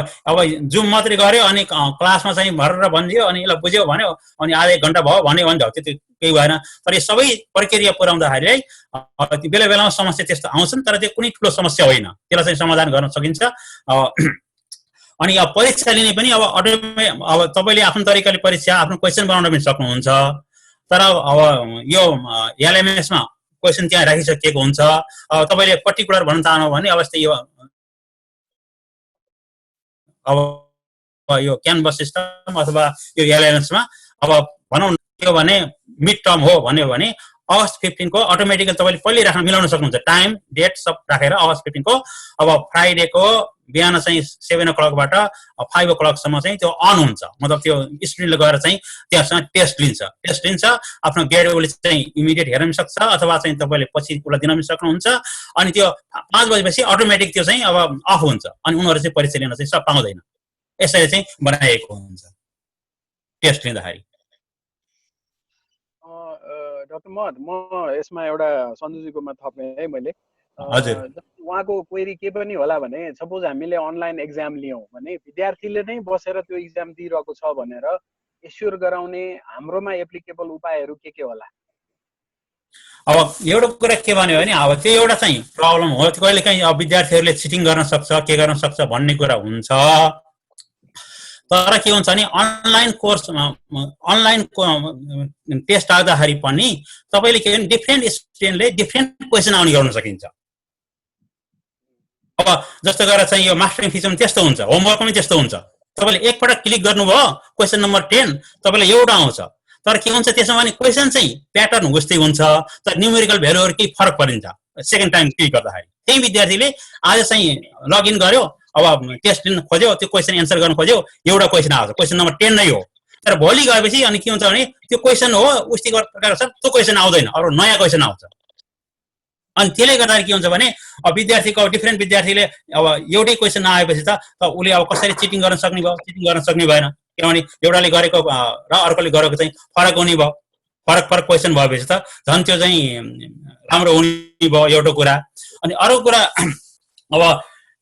Speaker 6: जुम मात्रै गऱ्यो अनि क्लासमा चाहिँ भरेर भनिदियो अनि यसलाई बुझ्यो भन्यो अनि आधा एक घन्टा भयो भन्यो भने त्यो केही भएन। तर यो सबै प्रक्रिया पुर्याउँदाखेरि है बेला बेलामा समस्या त्यस्तो आउँछन्, तर त्यो कुनै ठुलो समस्या होइन, त्यसलाई चाहिँ समाधान गर्न सकिन्छ। अनि अब परीक्षा लिने पनि अब तपाईँले आफ्नो तरिकाले परीक्षा आफ्नो क्वेसन बनाउन पनि सक्नुहुन्छ। तर अब यो एलएमएसमा क्वेसन त्यहाँ राखिसकिएको हुन्छ। अब तपाईँले पर्टिकुलर भन्न चाहनु भने अब यस्तै यो अब यो क्यानभस सिस्टम अथवा यो एलएमएसमा अब भनौँ के भने मिड टर्म हो भन्यो भने अगस्त 15 को अटोमेटिकली तपाईँले पहिले राख्न मिलाउन सक्नुहुन्छ टाइम डेट सब राखेर अगस्त 15 को अब फ्राइडेको बिहान चाहिँ 7 o'clock बाट 5 o'clock सम्म चाहिँ त्यो अन हुन्छ मतलब त्यो स्टुडेन्टले गएर चाहिँ त्यहाँसँग टेस्ट लिन्छ आफ्नो ग्रेड उसले चाहिँ इमिडिएट हेर्न पनि सक्छ अथवा चाहिँ तपाईँले पछि उसलाई दिन पनि सक्नुहुन्छ अनि त्यो 5 बजेपछि अटोमेटिक त्यो चाहिँ अब अफ हुन्छ अनि उनीहरू चाहिँ परीक्षा लिन चाहिँ सब पाउँदैन यसरी चाहिँ बनाएको हुन्छ टेस्ट लिँदाखेरि
Speaker 3: डाक्टर महत म यसमा एउटा सञ्जुजीकोमा थपेँ है मैले
Speaker 6: हजुर
Speaker 3: उहाँको क्वेरी के पनि होला भने सपोज हामीले अनलाइन एक्जाम लियौँ भने विद्यार्थीले नै बसेर त्यो एक्जाम दिइरहेको छ भनेर एस्योर गराउने हाम्रोमा एप्लिकेबल उपायहरू के होला
Speaker 6: अब एउटा कुरा के भन्यो भने अब त्यो एउटा चाहिँ प्रब्लम हो कहिलेकाहीँ अब विद्यार्थीहरूले चिटिङ गर्न सक्छ के गर्न सक्छ भन्ने कुरा हुन्छ तर के हुन्छ भने अनलाइन कोर्स अनलाइन टेस्ट आउँदाखेरि पनि तपाईँले के भने डिफ्रेन्ट स्टुडेन्टले डिफ्रेन्ट क्वेसन आउने गर्न सकिन्छ अब जस्तो गरेर चाहिँ यो मास्टरिङ फिजमा त्यस्तो हुन्छ होमवर्क पनि त्यस्तो हुन्छ तपाईँले एकपटक क्लिक गर्नुभयो क्वेसन नम्बर 10 तपाईँलाई एउटा आउँछ तर के हुन्छ त्यसमा भने क्वेसन चाहिँ प्याटर्न उस्तै हुन्छ तर न्युमेरिकल भ्यालुहरू केही फरक परिन्छ सेकेन्ड टाइम क्लिक गर्दाखेरि त्यही विद्यार्थीले आज चाहिँ लगइन गर्यो अब टेस्ट लिन खोज्यो त्यो क्वेसन एन्सर गर्न खोज्यो एउटा क्वेसन आउँछ क्वेसन नम्बर 10 नै हो तर भोलि गएपछि अनि के हुन्छ भने त्यो क्वेसन हो उस्तै प्रकारको छ त्यो क्वेसन आउँदैन अरू नयाँ क्वेसन आउँछ अनि त्यसले गर्दाखेरि के हुन्छ भने अब विद्यार्थीको डिफ्रेन्ट विद्यार्थीले अब एउटै क्वेसन नआएपछि त उसले अब कसरी चिटिङ गर्न सक्ने भयो चिटिङ गर्न सक्ने भएन किनभने एउटाले गरेको र अर्कोले गरेको चाहिँ फरक हुने भयो फरक क्वेसन भएपछि त झन् त्यो चाहिँ राम्रो हुने भयो एउटा कुरा अनि अर्को कुरा अब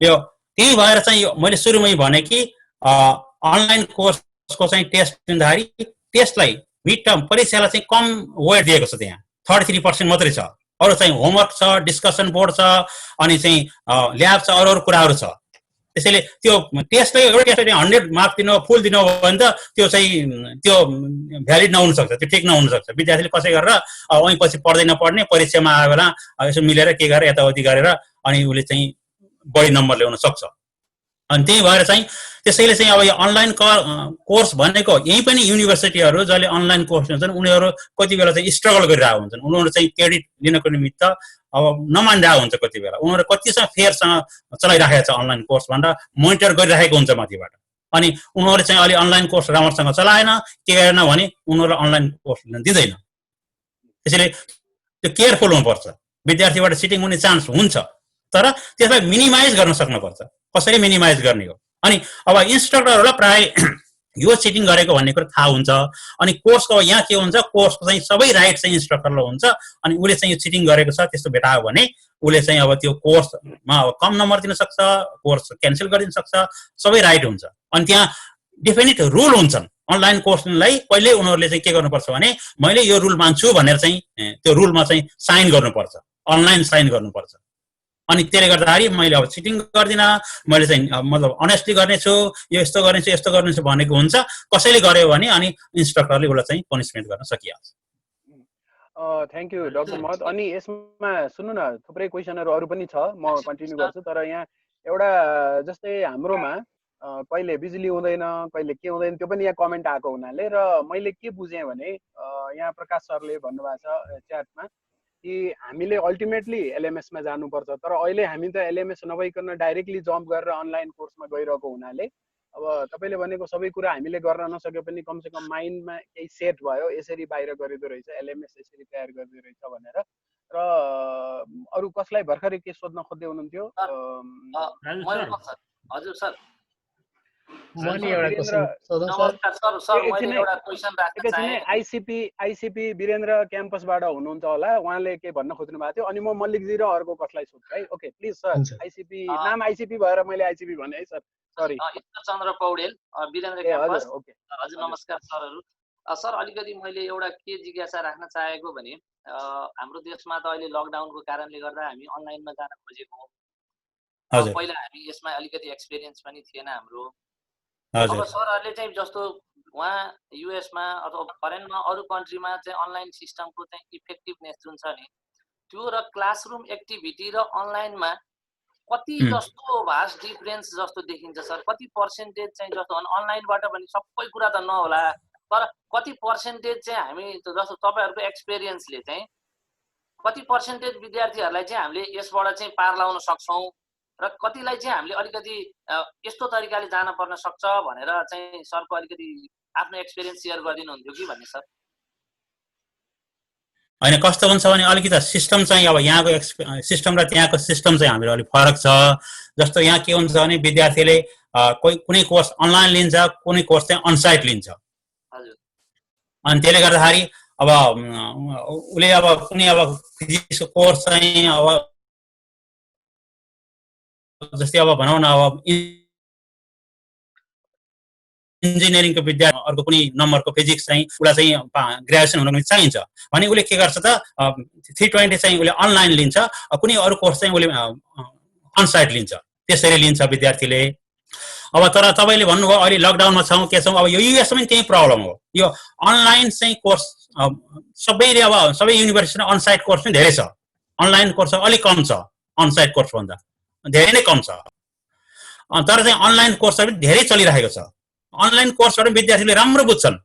Speaker 6: यो त्यही भएर चाहिँ मैले सुरुमै भने कि अनलाइन कोर्सको चाहिँ टेस्ट लिँदाखेरि टेस्टलाई मिड टर्म परीक्षालाई चाहिँ कम वेट दिएको छ त्यहाँ 33% मात्रै छ अरू चाहिँ होमवर्क छ डिस्कसन बोर्ड छ अनि चाहिँ ल्याब छ अरू कुराहरू छ त्यसैले त्यो टेस्टलाई एउटा टेस्टले 100 मार्क दिनु फुल दिनु हो भने त त्यो चाहिँ त्यो भ्यालिड नहुन सक्छ त्यो ठिक नहुन सक्छ विद्यार्थीले कसै गरेर वहीँ पछि पढ्दैन पढ्ने परीक्षामा आयो बेला यसो मिलेर के गरेर यताउति गरेर अनि उसले चाहिँ बढी नम्बर ल्याउन सक्छ अनि त्यही भएर चाहिँ त्यसैले चाहिँ अब यो अनलाइन कोर्स भनेको यही पनि युनिभर्सिटीहरू जसले अनलाइन कोर्स लिन्छन् उनीहरू कति बेला चाहिँ स्ट्रगल गरिरहेको हुन्छन् उनीहरू चाहिँ क्रेडिट लिनको निमित्त अब नमानिरहेको हुन्छ कति बेला उनीहरू कतिसँग फेयरसँग चलाइराखेको छ अनलाइन कोर्स भनेर मोनिटर गरिरहेको हुन्छ माथिबाट अनि उनीहरूले चाहिँ अहिले अनलाइन कोर्स राम्रोसँग चलाएन के गरेन भने उनीहरूलाई अनलाइन कोर्स लिन दिँदैन त्यसैले त्यो केयरफुल हुनुपर्छ विद्यार्थीबाट चिटिङ हुने चान्स हुन्छ तर त्यसलाई मिनिमाइज गर्न सक्नुपर्छ कसरी मिनिमाइज गर्ने हो अनि अब इन्स्ट्रक्टरहरूलाई प्राय यो चिटिङ गरेको भन्ने कुरा थाहा हुन्छ अनि कोर्सको यहाँ के हुन्छ कोर्सको चाहिँ सबै राइट चाहिँ इन्स्ट्रक्टरलाई हुन्छ अनि उसले चाहिँ यो चिटिङ गरेको छ त्यस्तो भेटायो भने उसले चाहिँ अब त्यो कोर्समा अब कम नम्बर दिन सक्छ कोर्स क्यान्सल गरिदिन सक्छ सबै राइट हुन्छ अनि त्यहाँ डेफिनेट रुल हुन्छन् अनलाइन कोर्सलाई पहिले उनीहरूले चाहिँ के गर्नुपर्छ भने मैले यो रुल मान्छु भनेर चाहिँ त्यो रुलमा चाहिँ साइन गर्नुपर्छ अनलाइन साइन गर्नुपर्छ अनि त्यसले गर्दाखेरि मैले अब चिटिङ गर्दिनँ मैले चाहिँ मतलब अनेस्टली गर्नेछु यो यस्तो गर्नेछु भनेको हुन्छ कसैले गर्यो भने अनि इन्स्ट्रक्टरले उसलाई चाहिँ पनिसमेन्ट गर्न सकिहाल्छ
Speaker 3: थ्याङ्क यू डाक्टर महत अनि यसमा सुन्नु न थुप्रै क्वेसनहरू अरू पनि छ म कन्टिन्यू गर्छु तर यहाँ एउटा जस्तै हाम्रोमा कहिले बिजुली हुँदैन कहिले के हुँदैन त्यो पनि यहाँ कमेन्ट आएको हुनाले र मैले के बुझेँ भने यहाँ प्रकाश सरले भन्नुभएको छ च्याटमा कि हामीले अल्टिमेटली एलएमएसमा जानुपर्छ तर अहिले हामी त एलएमएस नभइकन डाइरेक्टली जम्प गरेर अनलाइन कोर्समा गइरहेको हुनाले अब तपाईँले भनेको सबै कुरा हामीले गर्न नसके पनि कमसेकम माइन्डमा केही सेट भयो यसरी बाहिर गरिदो रहेछ एलएमएस यसरी तयार गरिदो रहेछ भनेर र अरू कसलाई भर्खरै के सोध्न खोज्दै हुनुहुन्थ्यो
Speaker 7: हजुर सर
Speaker 3: आइसिपी वीरेन्द्र क्याम्पसबाट हुनुहुन्छ होला उहाँले के भन्न खोज्नु भएको थियो अनि म मल्लिकजी र अर्को कसलाई सोध्छु है ओके प्लिज सर आइसिपी नाम आइसिपी भएर मैले आइसिपी भने है सर सरी
Speaker 7: चन्द्र पौडेल वीरेन्द्र क्याम्पस हजुर नमस्कार सरहरू सर अलिकति मैले एउटा के जिज्ञासा राख्न चाहेको भने हाम्रो देशमा त अहिले लकडाउनको कारणले गर्दा हामी अनलाइनमा जान खोजेको हो पहिला हामी यसमा अलिकति एक्सपिरियन्स पनि थिएन हाम्रो अब सरहरूले चाहिँ जस्तो उहाँ युएसमा अथवा फरेनमा अरू कन्ट्रीमा चाहिँ अनलाइन सिस्टमको चाहिँ इफेक्टिभनेस जुन छ नि त्यो र क्लासरुम एक्टिभिटी र अनलाइनमा कति जस्तो भास्ट डिफरेन्स जस्तो देखिन्छ सर? कति पर्सेन्टेज चाहिँ जस्तो अनलाइनबाट पनि सबै कुरा त नहोला, तर कति पर्सेन्टेज चाहिँ हामी जस्तो तपाईँहरूको एक्सपिरियन्सले चाहिँ कति पर्सेन्टेज विद्यार्थीहरूलाई चाहिँ हामीले यसबाट चाहिँ पार लाउन सक्छौँ र कतिलाई चाहिँ हामीले अलिकति यस्तो तरिकाले जान पर्न सक्छ भनेर चाहिँ सरको अलिकति आफ्नो एक्सपिरियन्स सेयर गरिदिनुहुन्थ्यो कि भन्ने सर?
Speaker 1: होइन, कस्तो हुन्छ भने अलिकति सिस्टम चाहिँ अब यहाँको सिस्टम र त्यहाँको सिस्टम चाहिँ हामीलाई अलिक फरक छ। जस्तो यहाँ के हुन्छ भने विद्यार्थीले कुनै कोर्स अनलाइन लिन्छ, कुनै कोर्स चाहिँ अनसाइट लिन्छ। अनि त्यसले गर्दाखेरि अब उसले अब कुनै अब फिजिक्सको कोर्स चाहिँ अब जस्तै अब भनौँ न अब इन्जिनियरिङको विद्यार्थी अर्को कुनै नम्बरको फिजिक्स चाहिँ उसलाई चाहिँ ग्रेजुएसन हुनको निम्ति चाहिन्छ भने उसले के गर्छ त 320 चाहिँ उसले अनलाइन लिन्छ, कुनै अरू कोर्स चाहिँ उसले अनसाइट लिन्छ। त्यसरी लिन्छ विद्यार्थीले। अब तर तपाईँले भन्नुभयो अहिले लकडाउनमा छौँ के छौँ, अब यो युएसमा पनि त्यही प्रब्लम हो। यो अनलाइन चाहिँ कोर्स सबैले अब सबै युनिभर्सिटीमा अनसाइट कोर्स पनि धेरै छ, अनलाइन कोर्स अलिक कम छ, अनसाइट कोर्सभन्दा धेरै नै कम छ। तर चाहिँ अनलाइन कोर्स पनि धेरै चलिरहेको छ। अनलाइन कोर्सबाट विद्यार्थीले राम्रो बुझ्छन्।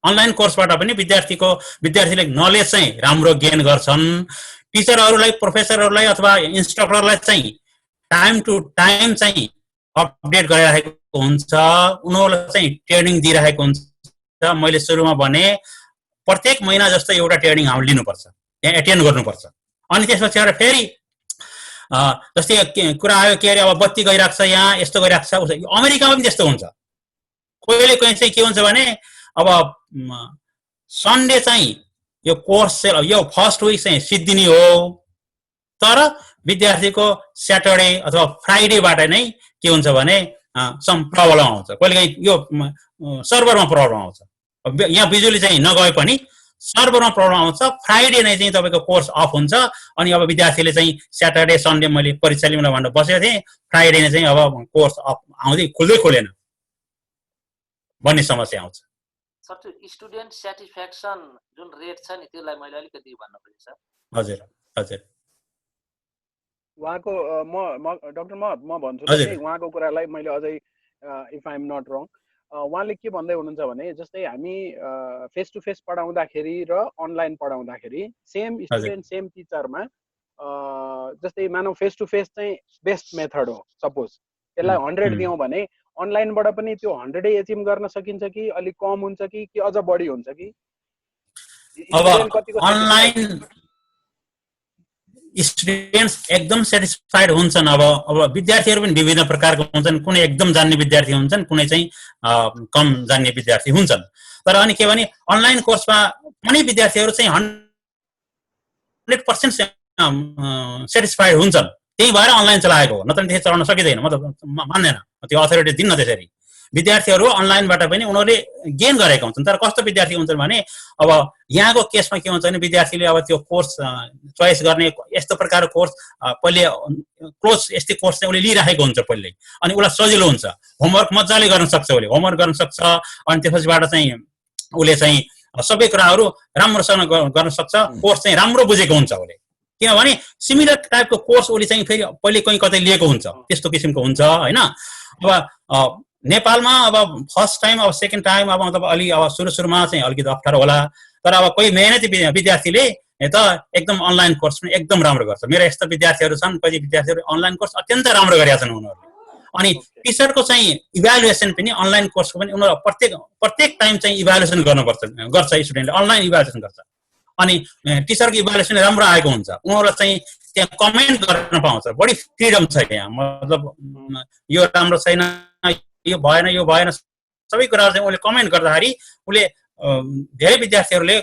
Speaker 1: अनलाइन कोर्सबाट पनि विद्यार्थीले नलेज चाहिँ राम्रो गेन गर्छन्। टिचरहरूलाई, प्रोफेसरहरूलाई अथवा इन्स्ट्रक्टरलाई चाहिँ टाइम टु टाइम चाहिँ अपडेट गरिरहेको हुन्छ, उनीहरूलाई चाहिँ ट्रेनिङ दिइरहेको हुन्छ। मैले सुरुमा भने प्रत्येक महिना जस्तो एउटा ट्रेनिङ हामीले लिनुपर्छ, त्यहाँ एटेन्ड गर्नुपर्छ। अनि त्यसपछि फेरि जस्तै कुरा आयो के अरे अब बत्ती गइरहेको छ, यहाँ यस्तो गइरहेको छ, अमेरिकामा पनि त्यस्तो हुन्छ। कहिले चाहिँ के हुन्छ भने अब सन्डे चाहिँ यो कोर्स यो फर्स्ट विक चाहिँ सिद्धिने हो, तर विद्यार्थीको स्याटरडे अथवा फ्राइडेबाट नै के हुन्छ भने सम प्रब्लम आउँछ। कहिलेकाहीँ यो सर्भरमा प्रब्लम आउँछ, यहाँ बिजुली चाहिँ नगए पनि सर्भरमा प्रब्लम आउँछ। फ्राइडे नै चाहिँ तपाईँको कोर्स अफ हुन्छ। अनि अब विद्यार्थीले चाहिँ स्याटरडे सन्डे मैले परीक्षा लिउन भनेर बसेको थिएँ, फ्राइडे नै चाहिँ अब कोर्स अफ आउँदै खुल्दैन भन्ने समस्या आउँछ।
Speaker 7: सर त्यो स्टुडेन्ट स्याटिस्फ्याक्सन जुन रेट छ नि त्यसलाई मैले अलिकति भन्न पर्यो सर।
Speaker 1: हजुर हजुर,
Speaker 3: उहाँको डाक्टर म भन्छु उहाँको कुरालाई मैले अझै इफ आई एम नट रङ, उहाँले के भन्दै हुनुहुन्छ भने जस्तै हामी फेस टु फेस पढाउँदाखेरि र अनलाइन पढाउँदाखेरि सेम स्टुडेन्ट सेम टिचरमा जस्तै मानौ फेस टु फेस चाहिँ बेस्ट मेथड हो, सपोज त्यसलाई 100 दियौँ भने अनलाइनबाट पनि त्यो 100 एचिभ गर्न सकिन्छ कि अलिक कम हुन्छ कि अझ बढी हुन्छ कि?
Speaker 1: अब अनलाइन स्टुडेन्ट्स एकदम सेटिस्फाइड हुन्छन्। अब विद्यार्थीहरू पनि विभिन्न प्रकारको हुन्छन्, कुनै एकदम जान्ने विद्यार्थी हुन्छन्, कुनै चाहिँ कम जान्ने विद्यार्थी हुन्छन्। तर अनि के भने अनलाइन कोर्समा पनि विद्यार्थीहरू चाहिँ 100% सेटिस्फाइड हुन्छन्, त्यही भएर अनलाइन चलाएको हो, नत्र त्यसरी चलाउन सकिँदैन। म त मान्दैन, त्यो अथोरिटी दिन्न त्यसरी। विद्यार्थीहरू अनलाइनबाट पनि उनीहरूले गेन गरेका हुन्छन्। तर कस्तो विद्यार्थी हुन्छन् भने अब यहाँको केसमा के हुन्छ भने विद्यार्थीले अब त्यो कोर्स चोइस गर्ने यस्तो प्रकारको कोर्स पहिले क्लोज यस्तै कोर्स चाहिँ उसले लिइरहेको हुन्छ पहिले, अनि उसलाई सजिलो हुन्छ, होमवर्क मजाले गर्न सक्छ, उसले होमवर्क गर्न सक्छ। अनि त्यसपछिबाट चाहिँ उसले चाहिँ सबै कुराहरू राम्रोसँग गर्न सक्छ, कोर्स चाहिँ राम्रो बुझेको हुन्छ उसले। किनभने सिमिलर टाइपको कोर्स उसले चाहिँ फेरि पहिले कहीँ कतै लिएको हुन्छ, त्यस्तो किसिमको हुन्छ होइन। अब नेपालमा अब फर्स्ट टाइम अब सेकेन्ड टाइम अब मतलब अलि अब सुरुमा चाहिँ अलिकति अप्ठ्यारो होला, तर अब कोही मेहनती विद्यार्थीले त एकदम अनलाइन कोर्स पनि एकदम राम्रो गर्छ। मेरो यस्तो विद्यार्थीहरू छन्, कति विद्यार्थीहरू अनलाइन कोर्स अत्यन्त राम्रो गरेका छन् उनीहरूले। अनि टिचरको चाहिँ इभ्यालुएसन पनि अनलाइन कोर्सको पनि उनीहरू प्रत्येक टाइम चाहिँ इभ्यालुएसन गर्छ स्टुडेन्टले, अनलाइन इभ्यालुएसन गर्छ। अनि टिचरको इभ्यालुएसन राम्रो आएको हुन्छ, उनीहरूलाई चाहिँ त्यहाँ कमेन्ट गर्न पाउँछ, बढी फ्रिडम छ यहाँ। मतलब यो राम्रो छैन, यो भएन सबै कुराहरू चाहिँ उसले कमेन्ट गर्दाखेरि उसले धेरै विद्यार्थीहरूले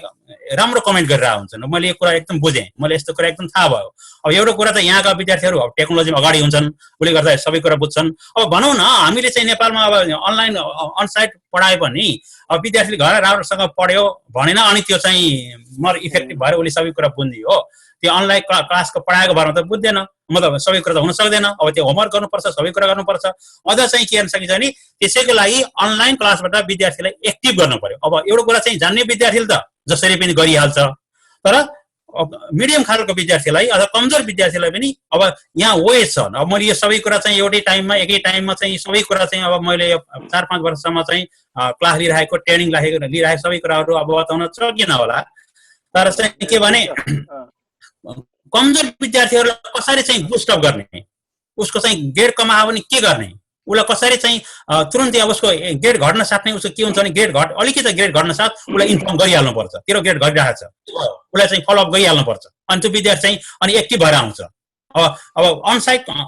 Speaker 1: राम्रो कमेन्ट गरिरहेको हुन्छन्। मैले यो कुरा एकदम बुझेँ, मैले यस्तो कुरा एकदम थाहा भयो। अब एउटा कुरा त यहाँका विद्यार्थीहरू अब टेक्नोलोजीमा अगाडि हुन्छन्, उसले गर्दा सबै कुरा बुझ्छन्। अब भनौँ न हामीले चाहिँ नेपालमा अब अनलाइन अनसाइट पढायो भने अब विद्यार्थीले घर राम्रोसँग पढ्यो भनेन, अनि त्यो चाहिँ मर इफेक्टिभ भएर उसले सबै कुरा बुझ्ने हो। त्यो अनलाइन क्लासको पढाएको भरमा त बुझ्दैन, मतलब सबै कुरा त हुन सक्दैन। अब त्यो होमवर्क गर्नुपर्छ, सबै कुरा गर्नुपर्छ। अझ चाहिँ के गर्न सकिन्छ भने त्यसैको लागि अनलाइन क्लासबाट विद्यार्थीलाई एक्टिभ गर्नु पर्यो। अब एउटा कुरा चाहिँ जान्ने विद्यार्थीले त जसरी पनि गरिहाल्छ, तर
Speaker 6: मिडियम खालको विद्यार्थीलाई अथवा कमजोर विद्यार्थीलाई पनि अब यहाँ वेज छ। अब मैले यो सबै कुरा चाहिँ एउटै टाइममा एकै टाइममा चाहिँ सबै कुरा चाहिँ अब मैले 4-5 वर्षसम्म चाहिँ क्लास लिइरहेको ट्रेनिङ लिइरहेको सबै कुराहरू अब बताउन सकिएन होला। तर चाहिँ के भने कमजोर विद्यार्थीहरूलाई कसरी चाहिँ बुस्टअप गर्ने, उसको चाहिँ ग्रेड कमायो भने के गर्ने, उसलाई कसरी चाहिँ तुरन्तै अब उसको ग्रेड घट्न साथ नै उसको के हुन्छ भने अलिकति ग्रेड घट्न साथ उसलाई इन्फर्म गरिहाल्नु पर्छ, तेरो ग्रेड घटिरहेको छ, उसलाई चाहिँ फलोअप गरिहाल्नु पर्छ। अनि त्यो विद्यार्थी चाहिँ अनि एक्टिभ भएर आउँछ। अब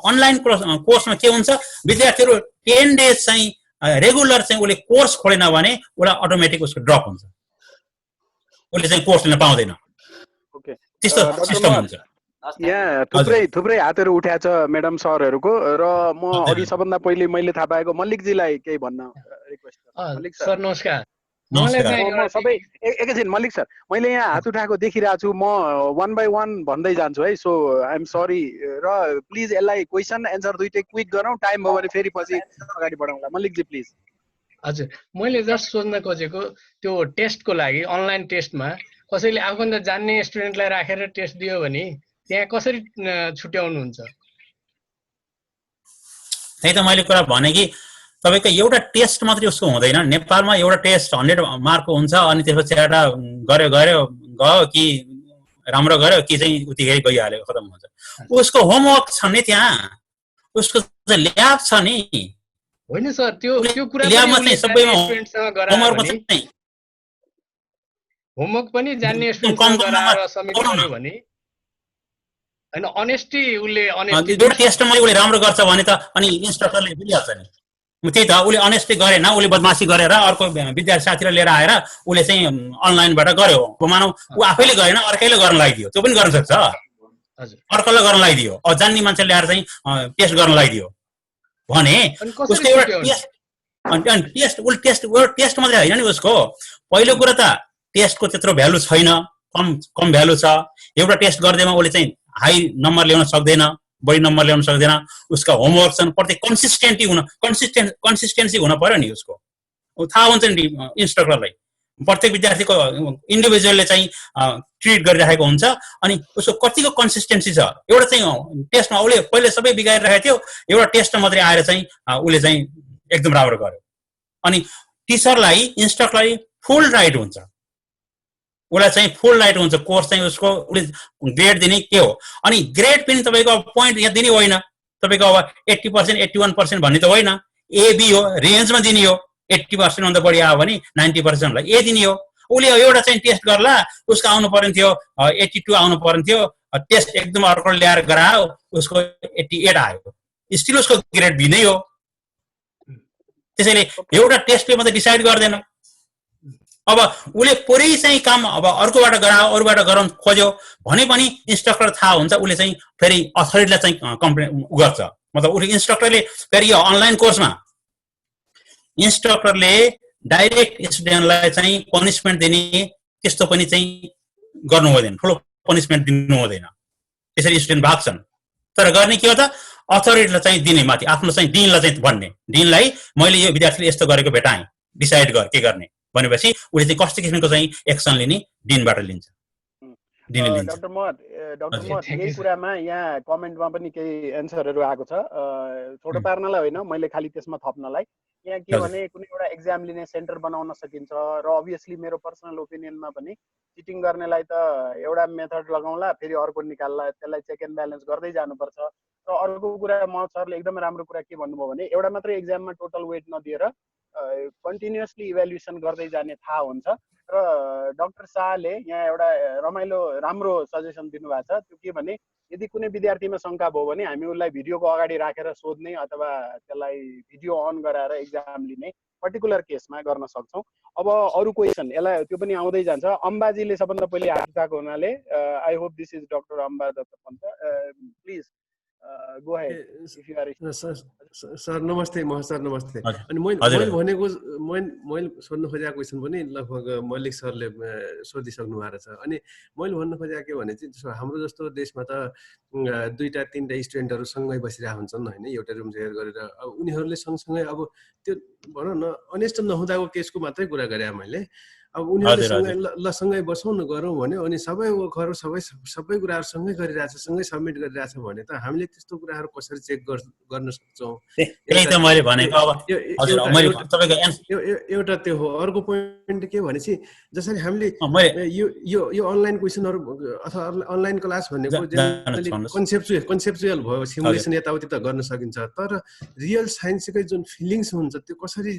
Speaker 6: अनलाइन कोर्समा के हुन्छ, विद्यार्थीहरू 10 डेज चाहिँ रेगुलर चाहिँ उसले कोर्स खोलेन भने उसलाई अटोमेटिक उसको ड्रप हुन्छ, उसले चाहिँ कोर्स लिन पाउँदैन। त्यस्तो सिस्टम हुन्छ।
Speaker 3: यहाँ थुप्रै हातहरू उठाएको छ म्याडम सरहरूको, र म अघि सबभन्दा पहिले मैले थाहा पाएको मल्लिकजीलाई केही भन्न रिक्वेस्ट गर्छु। मल्लिक सर
Speaker 12: नमस्कार।
Speaker 3: सबै एकैछिन मल्लिक सर, मैले यहाँ हात उठाएको देखिरहेको छु, म 1 by 1 भन्दै जान्छु है। सो आई एम सरी, र प्लिज यसलाई क्वेसन एन्सर दुइटै क्विक गरौँ, टाइम भयो भने फेरि पछि अगाडि बढाउँला। मल्लिकजी प्लिज।
Speaker 12: हजुर, मैले जस्ट सोध्न खोजेको त्यो टेस्टको लागि अनलाइन टेस्टमा कसैले आफूभन्दा जान्ने स्टुडेन्टलाई राखेर टेस्ट दियो भने त्यहाँ कसरी छुट्याउनुहुन्छ?
Speaker 6: त्यही त मैले कुरा भने कि तपाईको एउटा टेस्ट मात्रै उसको हुँदैन। नेपालमा एउटा टेस्ट 100 मार्कको हुन्छ, अनि त्यसपछि एउटा गयो कि राम्रो गर्यो कि चाहिँ उतिकै गइहाल्यो, खतम हुन्छ। उसको होमवर्क छ नि, त्यहाँ उसको ल्याब छ नि।
Speaker 12: होइन सर, त्यो कुरा
Speaker 6: ल्याबमा चाहिँ सबैमा
Speaker 12: होमवर्क पनि जान्ने स्टुडेन्टसँग गराएर सबमिट गर्यो भने हैन, अनेस्टी उसले
Speaker 6: एउटा टेस्टमा उसले राम्रो गर्छ भने त अनि इन्स्ट्रक्टरले बुझिहाल्छ नि। त्यही त, उसले अनेस्टी गरेन, उसले बदमासी गरेर अर्को विद्यार्थी साथीलाई लिएर आएर उसले चाहिँ अनलाइनबाट गर्यो, मानौ ऊ आफैले गरेन अर्कैले गर्न लगाइदियो, त्यो पनि गर्न सक्छ। अर्कोलाई गर्न लगाइदियो, जान्ने मान्छे ल्याएर चाहिँ टेस्ट गर्न लगाइदियो भने उसको एउटा टेस्ट मात्रै होइन नि उसको। पहिलो कुरा त टेस्टको त्यत्रो भ्यालु छैन, कम भ्यालु छ। एउटा टेस्ट गर्दैमा उसले चाहिँ हाई नम्बर ल्याउन सक्दैन, बढी नम्बर ल्याउन सक्दैन। उसका होमवर्क छन्, प्रत्येक कन्सिस्टेन्सी हुन पर्यो नि उसको। थाहा हुन्छ नि इन्स्ट्रक्टरलाई, प्रत्येक विद्यार्थीको इन्डिभिजुअलले चाहिँ ट्रिट गरिरहेको हुन्छ, अनि उसको कतिको कन्सिस्टेन्सी छ। एउटा चाहिँ टेस्टमा उसले पहिले सबै बिगारिरहेको थियो, एउटा टेस्टमा मात्रै आएर चाहिँ उसले चाहिँ एकदम राम्रो गर्यो। अनि टिचरलाई इन्स्ट्रक्टरलाई फुल राइट हुन्छ, उसलाई चाहिँ फुल राइट हुन्छ। कोर्स चाहिँ उसको उसले ग्रेड दिने के हो, अनि ग्रेड पनि तपाईँको पोइन्ट यहाँ दिने होइन, तपाईँको अब 80%, 81% भन्ने त होइन, एबी हो, रेन्जमा दिने हो। 80% भन्दा बढी आयो भने 90%लाई ए दिने हो। उसले एउटा चाहिँ टेस्ट गर्ला, उसको आउनु पर्ने थियो 82 आउनु पर्ने थियो, टेस्ट एकदम अर्को ल्याएर गरायो, उसको 88 आयो, स्टिल उसको ग्रेड बी नै हो। त्यसैले एउटा टेस्टले मात्रै डिसाइड गर्दैन। अब उसले पुरै चाहिँ काम अब अर्कोबाट गरायो, अरूबाट गराउन खोज्यो भने पनि इन्स्ट्रक्टर थाहा हुन्छ, उसले चाहिँ फेरि अथोरिटीलाई चाहिँ कम्प्लेन गर्छ। मतलब उसले इन्स्ट्रक्टरले फेरि यो अनलाइन कोर्समा इन्स्ट्रक्टरले डाइरेक्ट स्टुडेन्टलाई चाहिँ पनिसमेन्ट दिने त्यस्तो पनि चाहिँ गर्नु हुँदैन, ठुलो पनिसमेन्ट दिनु हुँदैन। त्यसरी स्टुडेन्ट भाग्छन्। तर गर्ने के हो त, अथोरिटीलाई चाहिँ दिने, माथि आफ्नो चाहिँ डिनलाई चाहिँ भन्ने, डिनलाई मैले यो विद्यार्थीले यस्तो गरेको भेटाएँ, डिसाइड गर के गर्ने भनेपछि उसले चाहिँ कस्तो किसिमको चाहिँ एक्सन लिने डिनबाट लिन्छ।
Speaker 3: डाक्टर महत यही कुरामा यहाँ कमेन्टमा पनि केही एन्सरहरू आएको छ, छोटो पार्नलाई होइन, मैले खालि त्यसमा थप्नलाई। यहाँ के भने कुनै एउटा एक्जाम लिने सेन्टर बनाउन सकिन्छ, र अभियसली मेरो पर्सनल ओपिनियनमा पनि चिटिङ गर्नेलाई त एउटा मेथड लगाउँला, फेरि अर्को निकाल्ला, त्यसलाई चेक एन्ड ब्यालेन्स गर्दै जानुपर्छ। र अर्को कुरा महत सरले एकदमै राम्रो कुरा के भन्नुभयो भने एउटा मात्रै एक्जाममा टोटल वेट नदिएर कन्टिन्युअसली इभ्यालुएसन गर्दै जाने थाहा हुन्छ। र डाक्टर शाहले यहाँ एउटा रमाइलो राम्रो सजेसन दिनुभएको छ, त्यो के भने यदि कुनै विद्यार्थीमा शङ्का भयो भने हामी उसलाई भिडियोको अगाडि राखेर सोध्ने अथवा त्यसलाई भिडियो अन गराएर एक्जाम लिने पर्टिकुलर केसमा गर्न सक्छौँ। अब अरू क्वेसन यसलाई त्यो पनि आउँदै जान्छ। अम्बाजीले सबभन्दा पहिले हात उठाएको हुनाले I hope this is doctor Amba Dutta Pant, please go ahead if you are.
Speaker 13: Sir नमस्ते, सर नमस्ते। अनि मैले भनेको मैले सोध्न खोजेको क्वेसन पनि लगभग मल्लिक सरले सोधिसक्नु भएको छ। अनि मैले भन्न खोजेको के भने चाहिँ हाम्रो जस्तो देशमा त 2-3टा स्टुडेन्टहरू सँगै बसिरहेको हुन्छन् होइन, एउटा रुम सेयर गरेर। अब उनीहरूले सँगसँगै अब त्यो भनौँ न अनेस्ट नहुँदाको केसको मात्रै कुरा गरेँ मैले। अब उनीहरूले सँगै बसौँ न गरौँ भन्यो अनि सबै सबै कुराहरू सँगै गरिरहेछ सँगै सबमिट गरिरहेछ भने त हामीले त्यस्तो कुराहरू कसरी चेक गर्न सक्छौँ?
Speaker 6: त्यही त मैले भनेको। अब हजुर मैले तपाईको
Speaker 13: एउटा त्यो हो। अर्को पोइन्ट के भनेपछि जसरी हामीले यो अनलाइन क्वेसनहरू अथवा अनलाइन क्लास भनेको कन्सेप्चुअल भयो, सिमुलेसन यताउति त गर्न सकिन्छ, तर रियल साइन्सकै जुन फिलिङ्स हुन्छ त्यो कसरी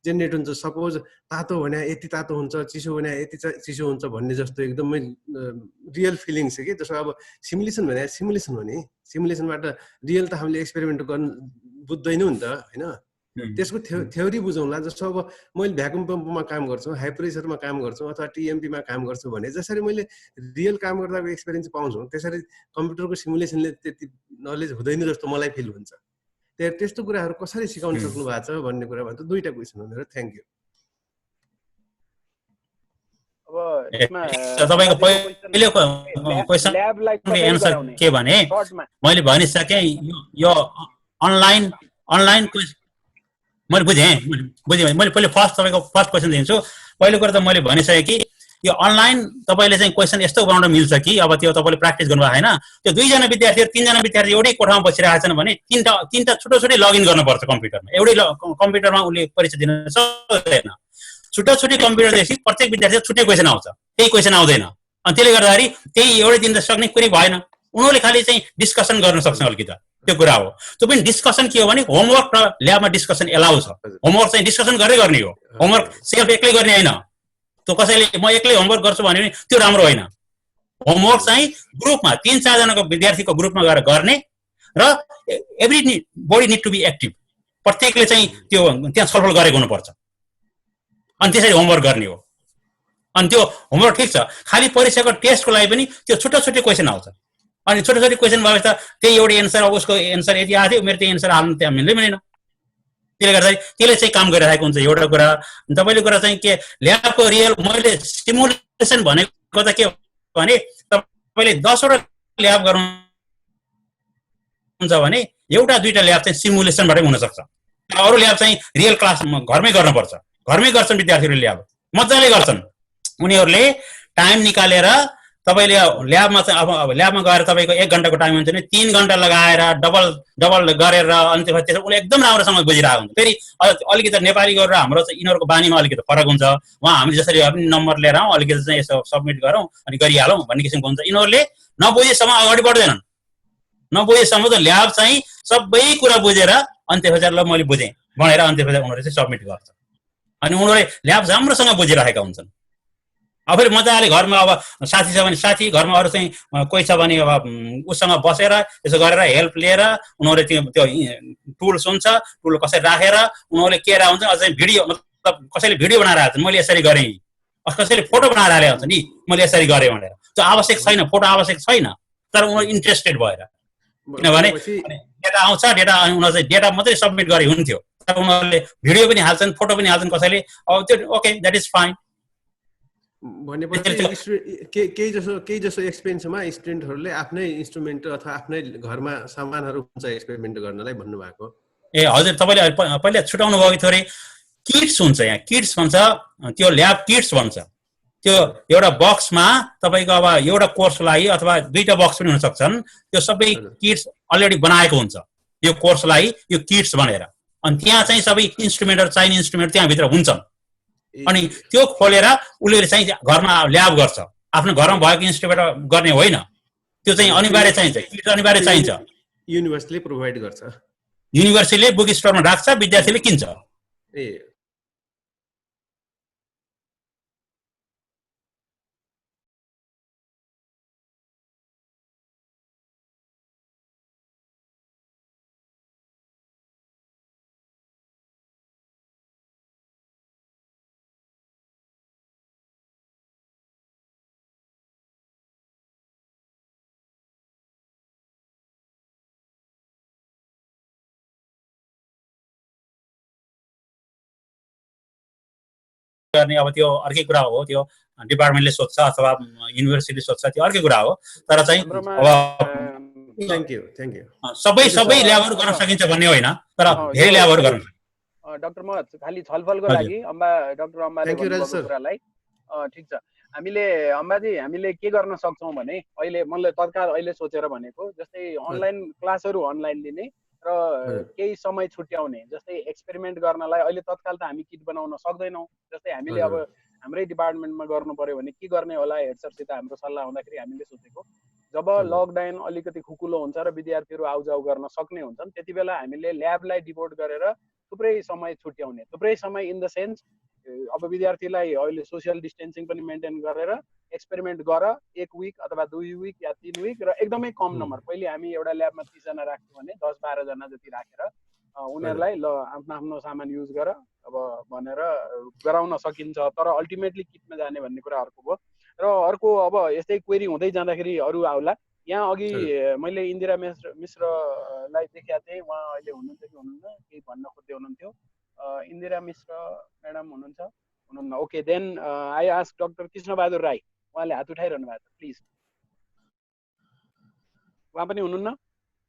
Speaker 13: जेनेरेट हुन्छ? सपोज तातो भने यति तातो हुन्छ, चिसो भने यति चिसो हुन्छ भन्ने जस्तो एकदमै रियल फिलिङ्स छ कि। जस्तो अब सिमुलेसन भने सिमुलेसन हो नि, सिमुलेसनबाट रियल त हामीले एक्सपेरिमेन्ट गर्नु बुझ्दैनौँ नि त होइन। त्यसको थ्योरी बुझौँला। जस्तो अब मैले भ्याकुम पम्पमा काम गर्छु, हाई प्रेसरमा काम गर्छु अथवा टिएमपीमा काम गर्छु भने जसरी मैले रियल काम गर्दाको एक्सपिरियन्स पाउँछु त्यसरी कम्प्युटरको सिमुलेसनले त्यति नलेज हुँदैन जस्तो मलाई फिल हुन्छ। त्यस्तो कुराहरू कसरी सिकाउन सक्नु भएको छ भन्ने कुरामा त दुईटा क्वेसन हो मेरो। Thank you.
Speaker 6: तपाईको पहिलेको क्वेसनको एन्सर के भने मैले भनिसकेँ। यो अनलाइन क्वेसन मैले बुझेँ। मैले पहिले तपाईँको फर्स्ट क्वेसन दिन्छु। पहिलो कुरा त मैले भनिसकेँ कि यो अनलाइन तपाईँले चाहिँ क्वेसन यस्तो बनाउन मिल्छ कि अब त्यो तपाईँले प्र्याक्टिस गर्नुभएको होइन। त्यो 2 जना विद्यार्थीहरू 3 जना विद्यार्थी एउटै कोठामा बसिरहेका छन् भने तीनटा छुट्टै लगइन गर्नुपर्छ कम्प्युटरमा। एउटै कम्प्युटरमा उसले परीक्षा दिन सक्दैन। छुट्टै कम्प्युटरदेखि प्रत्येक विद्यार्थी छुट्टै क्वेसन आउँछ, त्यही क्वेसन आउँदैन। अनि त्यसले गर्दाखेरि त्यही एउटै दिन त सक्ने कुनै भएन। उनीहरूले खालि चाहिँ डिस्कसन गर्न सक्छ अलिकति, त्यो कुरा हो। त्यो पनि डिस्कसन के हो भने होमवर्क र ल्याबमा डिस्कसन एलाउ छ। होमवर्क चाहिँ डिस्कसन गरेरै गर्ने हो। होमवर्क सेल्फ एक्लै गर्ने होइन। त्यो कसैले म एक्लै होमवर्क गर्छु भन्यो भने त्यो राम्रो होइन। होमवर्क चाहिँ ग्रुपमा 3-4 जनाको विद्यार्थीको ग्रुपमा गएर गर्ने र body need to be active. प्रत्येकले चाहिँ त्यो त्यहाँ छलफल गरेको हुनुपर्छ अनि त्यसरी होमवर्क गर्ने हो। अनि त्यो होमवर्क ठिक छ, खालि परीक्षाको टेस्टको लागि पनि त्यो छुट्टै क्वेसन आउँछ। अनि छुट्टै क्वेसन भएपछि त त्यही एउटै एन्सर, अब उसको एन्सर यति आएको थियो, मेरो त्यो एन्सर हाल्नु त्यहाँ मिल्दैन। त्यसले गर्दाखेरि त्यसले चाहिँ काम गरिरहेको हुन्छ एउटा कुरा। तपाईँले कुरा चाहिँ के ल्याबको रियल मैले सिमुलेसन भनेको त के भने तपाईँले 10वटा ल्याब गर्नुहुन्छ भने 1-2टा ल्याब चाहिँ सिमुलेसनबाटै हुनसक्छ। अरू ल्याब चाहिँ रियल क्लासमा घरमै गर्नुपर्छ। घरमै गर्छन् विद्यार्थीहरूले, ल्याब मजाले गर्छन्। उनीहरूले टाइम निकालेर तपाईँले ल्याबमा चाहिँ अब ल्याबमा गएर तपाईँको 1 घन्टाको टाइम हुन्छ भने 3 घन्टा लगाएर डबल गरेर अनि त्यसपछि उसले एकदम राम्रोसँग बुझिरहेको हुन्छ। फेरि अलिकति नेपाली गरेर हाम्रो चाहिँ यिनीहरूको बानीमा अलिकति फरक हुन्छ। उहाँ हामीले जसरी नम्बर लिएर आउँ, अलिकति चाहिँ यसो सब्मिट गरौँ अनि गरिहालौँ भन्ने किसिमको हुन्छ। यिनीहरूले नबुझेसम्म अगाडि बढ्दैनन्। नबुझेसम्म त ल्याब चाहिँ सबै कुरा बुझेर अनि त्यसपछि ल मैले बुझेँ भनेर अनि त्यसपछि उनीहरूले चाहिँ सब्मिट गर्छ। अनि उनीहरूले ल्याब राम्रोसँग बुझिरहेका हुन्छन्। अब फेरि मजाले घरमा अब साथी छ भने साथी, घरमा अरू चाहिँ कोही छ भने अब उसँग बसेर यसो गरेर हेल्प लिएर उनीहरूले त्यो टुल्स हुन्छ, टुल कसरी राखेर उनीहरूले के हुन्छ। अझै भिडियो मतलब कसैले भिडियो बनाएर हाल्छन्, मैले यसरी गरेँ, कसैले फोटो बनाएर हाले हुन्छ नि मैले यसरी गरेँ भनेर। त्यो आवश्यक छैन, फोटो आवश्यक छैन, तर उनीहरू इन्ट्रेस्टेड भएर। किनभने डेटा आउँछ, उनीहरू चाहिँ डेटा मात्रै सब्मिट गरे हुन्थ्यो, तर उनीहरूले भिडियो पनि हाल्छन्, फोटो पनि हाल्छन् कसैले। अब त्यो ओके, द्याट इज फाइन।
Speaker 13: भनेपछि केही जसो एक्सपिरियन्समा स्टुडेन्टहरूले आफ्नै इन्स्ट्रुमेन्ट अथवा आफ्नै घरमा सामानहरू हुन्छ एक्सपेरिमेन्ट गर्नलाई भन्नुभएको।
Speaker 6: ए हजुर, तपाईँले पहिला छुटाउनु भयो थोरै। किट्स हुन्छ, यहाँ किट्स भन्छ, त्यो ल्याब किट्स भन्छ। त्यो एउटा बक्समा तपाईँको अब एउटा कोर्सको लागि अथवा 2टा बक्स पनि हुन सक्छन्। त्यो सबै किट्स अलरेडी बनाएको हुन्छ यो कोर्सलाई, यो किट्स भनेर। अनि त्यहाँ चाहिँ सबै इन्स्ट्रुमेन्टहरू, चाहिने इन्स्ट्रुमेन्ट त्यहाँभित्र हुन्छन्। अनि त्यो खोलेर उसले चाहिँ घरमा ल्याब गर्छ। आफ्नो घरमा भएको इन्स्ट्रुमेन्ट गर्ने होइन, त्यो चाहिँ अनिवार्य चाहिन्छ, किट अनिवार्य चाहिन्छ।
Speaker 13: युनिभर्सिटीले प्रोभाइड गर्छ,
Speaker 6: युनिभर्सिटीले बुक स्टोरमा राख्छ, विद्यार्थीले किन्छ।
Speaker 13: ए
Speaker 6: गर्ने अब त्यो अर्कै कुरा हो। त्यो डिपार्टमेन्टले सोध्छ अथवा युनिभर्सिटीले सोध्छ, त्यो अर्कै कुरा हो। तर चाहिँ अब
Speaker 13: थ्याङ्क यू
Speaker 6: सबै ल्याबहरू गर्न सकिन्छ भन्ने होइन, तर धेरै ल्याबहरू गर्न सकिन्छ।
Speaker 3: डाक्टर महत खाली छलफलको लागि डाक्टर अम्बाले भन्नुभएको कुरालाई ठिक छ। हामीले अम्बाजी हामीले के गर्न सक्छौँ भने अहिले मैले तत्काल अहिले सोचेर भनेको जस्तै अनलाइन क्लासहरू अनलाइन लिने र केही समय छुट्याउने, जस्तै एक्सपेरिमेन्ट गर्नलाई अहिले तत्काल त हामी किट बनाउन सक्दैनौँ। जस्तै हामीले अब हाम्रै डिपार्टमेन्टमा गर्नु पर्यो भने के गर्ने होला, हेड सरसित हाम्रो सल्लाह हुँदाखेरि हामीले सोचेको जब लकडाउन अलिकति खुकुलो हुन्छ र विद्यार्थीहरू आउजाउ गर्न सक्ने हुन्छन् त्यति बेला हामीले ल्याबलाई डिभोट गरेर थुप्रै समय छुट्याउने, थुप्रै समय इन द सेन्स अब विद्यार्थीलाई अहिले सोसियल डिस्टेन्सिङ पनि मेन्टेन गरेर एक्सपेरिमेन्ट गर 1 विक अथवा 2 विक या 3 विक र एकदमै कम नम्बर। पहिले हामी एउटा ल्याबमा 30 जना राख्थ्यौँ भने 10-12 जना जति राखेर उनीहरूलाई ल आफ्नो आफ्नो सामान युज गर अब भनेर गराउन सकिन्छ। तर अल्टिमेटली किटमा जाने भन्ने कुरा अर्को भयो। र अर्को अब यस्तै क्वेरी हुँदै जाँदाखेरि अरू आउला। यहाँ अघि मैले इन्दिरा मिश्रलाई देखेको थिएँ, उहाँ अहिले हुनुहुन्छ कि हुनुहुन्न केही भन्न खोज्दै हुनुहुन्थ्यो। इन्दिरा मिश्र म्याडम हुनुहुन्छ? हुनुहुन्न। Okay, then I ask doctor Krishnabahadur Rai, उहाँले हात उठाइरहनु भएको छ, प्लिज। उहाँ पनि हुनुहुन्न?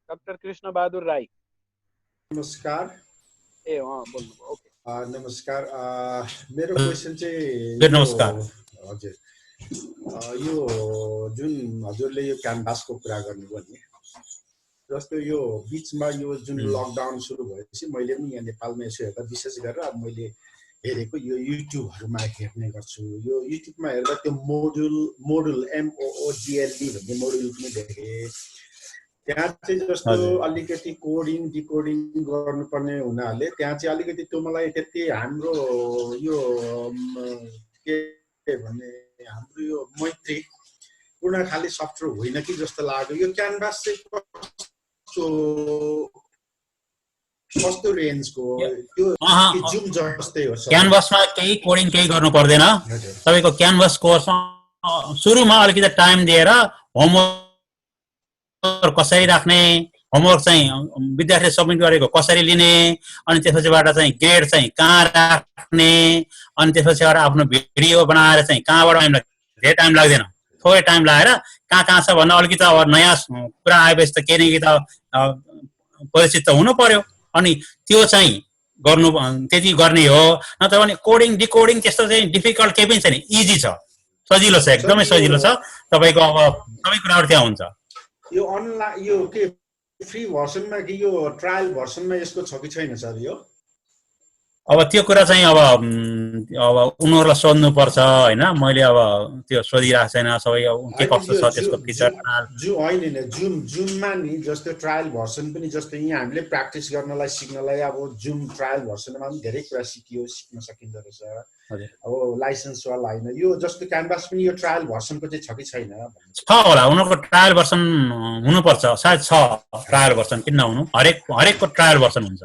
Speaker 3: डाक्टर कृष्णबहादुर राई।
Speaker 14: नमस्कार।
Speaker 3: ए बोल्नुभयो, ओके।
Speaker 14: नमस्कार। मेरो क्वेसन चाहिँ
Speaker 6: नमस्कार
Speaker 14: हजुर, यो जुन हजुरले यो क्यानभासको कुरा गर्नुभयो नि, जस्तो यो बिचमा यो जुन लकडाउन सुरु भएपछि मैले पनि यहाँ नेपालमा यसो हेर्दा विशेष गरेर अब मैले हेरेको यो युट्युबहरूमा हेर्ने गर्छु। यो युट्युबमा हेर्दा त्यो मोडुल MOODLE भन्ने मोडुल पनि देखेँ। त्यहाँ चाहिँ जस्तो अलिकति कोडिङ डिकोडिङ गर्नुपर्ने हुनाले त्यहाँ चाहिँ अलिकति त्यो मलाई त्यति हाम्रो यो के भन्ने हाम्रो यो मैत्री पूर्ण खाली सफ्टवेयर होइन कि जस्तो लाग्यो। यो क्यानभास चाहिँ कस्तो रेन्जको त्यो जुम जस्तै हो?
Speaker 6: क्यानभासमा केही कोडिङ केही गर्नु पर्दैन। तपाईको क्यानभास कोर्समा सुरुमा अलिकति टाइम दिएर होमवर्क कसरी राख्ने, होमवर्क चाहिँ विद्यार्थीले सबमिट गरेको कसरी लिने, अनि त्यसपछिबाट चाहिँ ग्रेड चाहिँ कहाँ राख्ने, अनि त्यसपछिबाट आफ्नो भिडियो बनाएर चाहिँ कहाँबाट हामीलाई धेरै टाइम लाग्दैन, थोरै टाइम लगाएर कहाँ कहाँ छ भन्दा अलिकति अब नयाँ कुरा आएपछि त केही न केही त परिचित त हुनु पर्यो। अनि त्यो चाहिँ गर्नु त्यति गर्ने हो। नत्र भने कोडिङ डिकोडिङ त्यस्तो चाहिँ डिफिकल्ट केही पनि छैन, इजी छ, सजिलो छ, एकदमै सजिलो छ। तपाईँको अब सबै कुराहरू त्यहाँ हुन्छ।
Speaker 14: यो अनलाइन यो के फ्री भर्सनमा कि यो ट्रायल भर्सनमा यसको छ कि छैन सर? यो
Speaker 6: अब त्यो कुरा चाहिँ अब उनीहरूलाई सोध्नु पर्छ होइन, मैले अब त्यो सोधिरहेको छैन सबै के कस्तो छ त्यसको फिचर।
Speaker 14: होइन जुममा नि जस्तो ट्रायल भर्सन पनि जस्तो यहाँ हामीले प्र्याक्टिस गर्नलाई सिक्नलाई अब जुम ट्रायल भर्सनमा पनि धेरै कुरा सिक्न सकिँदो रहेछ। अब लाइसेन्सवाला होइन, यो जस्तो क्यानभास पनि यो ट्रायल भर्सनको चाहिँ छ कि छैन?
Speaker 6: छ होला, उनीहरूको ट्रायल भर्सन हुनुपर्छ, सायद छ ट्रायल भर्सन, किन नहुनु, हरेकको ट्रायल भर्सन हुन्छ।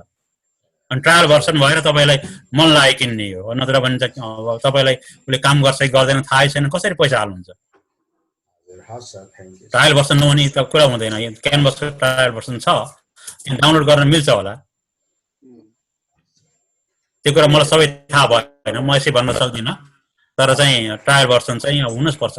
Speaker 6: अनि ट्रायल भर्सन भएर तपाईँलाई मन लाग्यो किन्ने हो, नत्र भने अब तपाईँलाई उसले काम गर्छ कि गर्दैन थाहै छैन, कसरी पैसा हाल्नुहुन्छ? ट्रायल भर्सन नहुने त कुरा हुँदैन। क्यानभासको ट्रायल भर्सन छ, डाउनलोड गर्न मिल्छ होला। त्यो कुरा मलाई सबै थाहा भएन, म यसै भन्न सक्दिनँ, तर चाहिँ ट्रायल भर्सन चाहिँ हुनुपर्छ।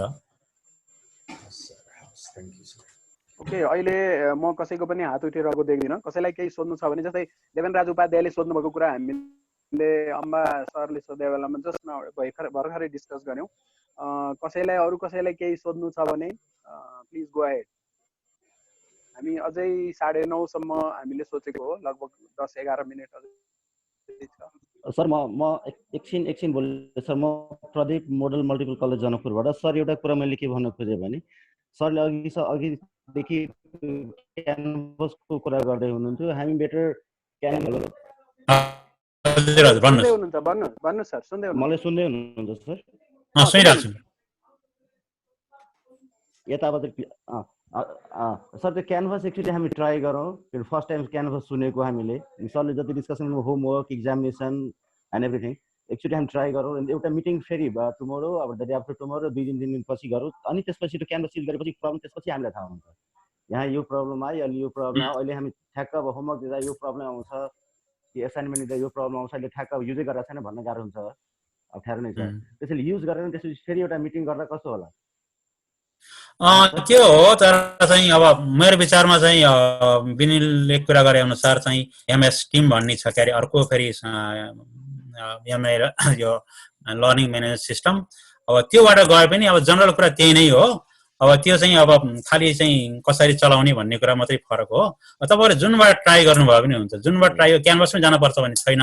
Speaker 3: ओके, अहिले म कसैको पनि हात उठिरहेको देख्दिनँ। कसैलाई केही सोध्नु छ भने जस्तै देवेन्द्रराज उपाध्यायले सोध्नुभएको कुरा हामीले अम्बा सरले सोधे बेलामा जसमा भर्खरै डिस्कस गऱ्यौँ। अरू कसैलाई केही सोध्नु छ भने प्लिज गो अहेड। हामी अझै 9:30 सम्म हामीले सोचेको हो, लगभग 10-11 मिनट अझै छ।
Speaker 4: सर म एकछिन बोले सर, म प्रदीप मोडल मल्टिपल कलेज जनकपुरबाट। सर एउटा कुरा मैले के भन्न खोजेँ भने सरले अघिदेखि क्यानभासको कुरा गर्दै हुनुहुन्थ्यो, हामी बेटर मलाई सुन्दै हुनुहुन्छ सर? यताबाट सर त्यो क्यानभास एकचोटि हामी ट्राई गरौँ। फर्स्ट टाइम क्यानभास सुनेको हामीले, सरले जति discussion homework examination and everything, एकचोटि हामी ट्राई गरौँ। एउटा मिटिङ फेरि टुमोरो अब द डे आफ्टर टुमोरो 2 दिन पछि गरौँ। अनि त्यसपछि त्यो क्यानभास युज गरेपछि प्रब्लम त्यसपछि हामीलाई थाहा हुन्छ, यहाँ यो प्रब्लम आयो, अहिले यो प्रब्लम आयो, अहिले हामी ठ्याक्क अब होमवर्क दिँदा यो प्रब्लम आउँछ कि एसाइनमेन्ट दिँदा यो प्रब्लम आउँछ, अहिले ठ्याक्क युजै गरेको छैन भन्न गाह्रो हुन्छ, अप्ठ्यारो नै छ। त्यसैले युज गरेर त्यसपछि फेरि एउटा मिटिङ गर्दा कस्तो होला?
Speaker 6: त्यो हो, तर चाहिँ अब मेरो विचारमा चाहिँ विनिलले कुरा गरे अनुसार चाहिँ MS टिम भन्ने छ, क्यारे अर्को फेरि यो लर्निङ म्यानेजमेन्ट सिस्टम, अब त्योबाट गए पनि अब जनरल कुरा त्यही नै हो। अब त्यो चाहिँ अब खालि चाहिँ कसरी चलाउने भन्ने कुरा मात्रै फरक हो। तपाईहरुले जुनबाट ट्राई गर्नुभयो पनि हुन्छ, जुनबाट ट्राई क्यानभसमै जानुपर्छ भन्ने छैन।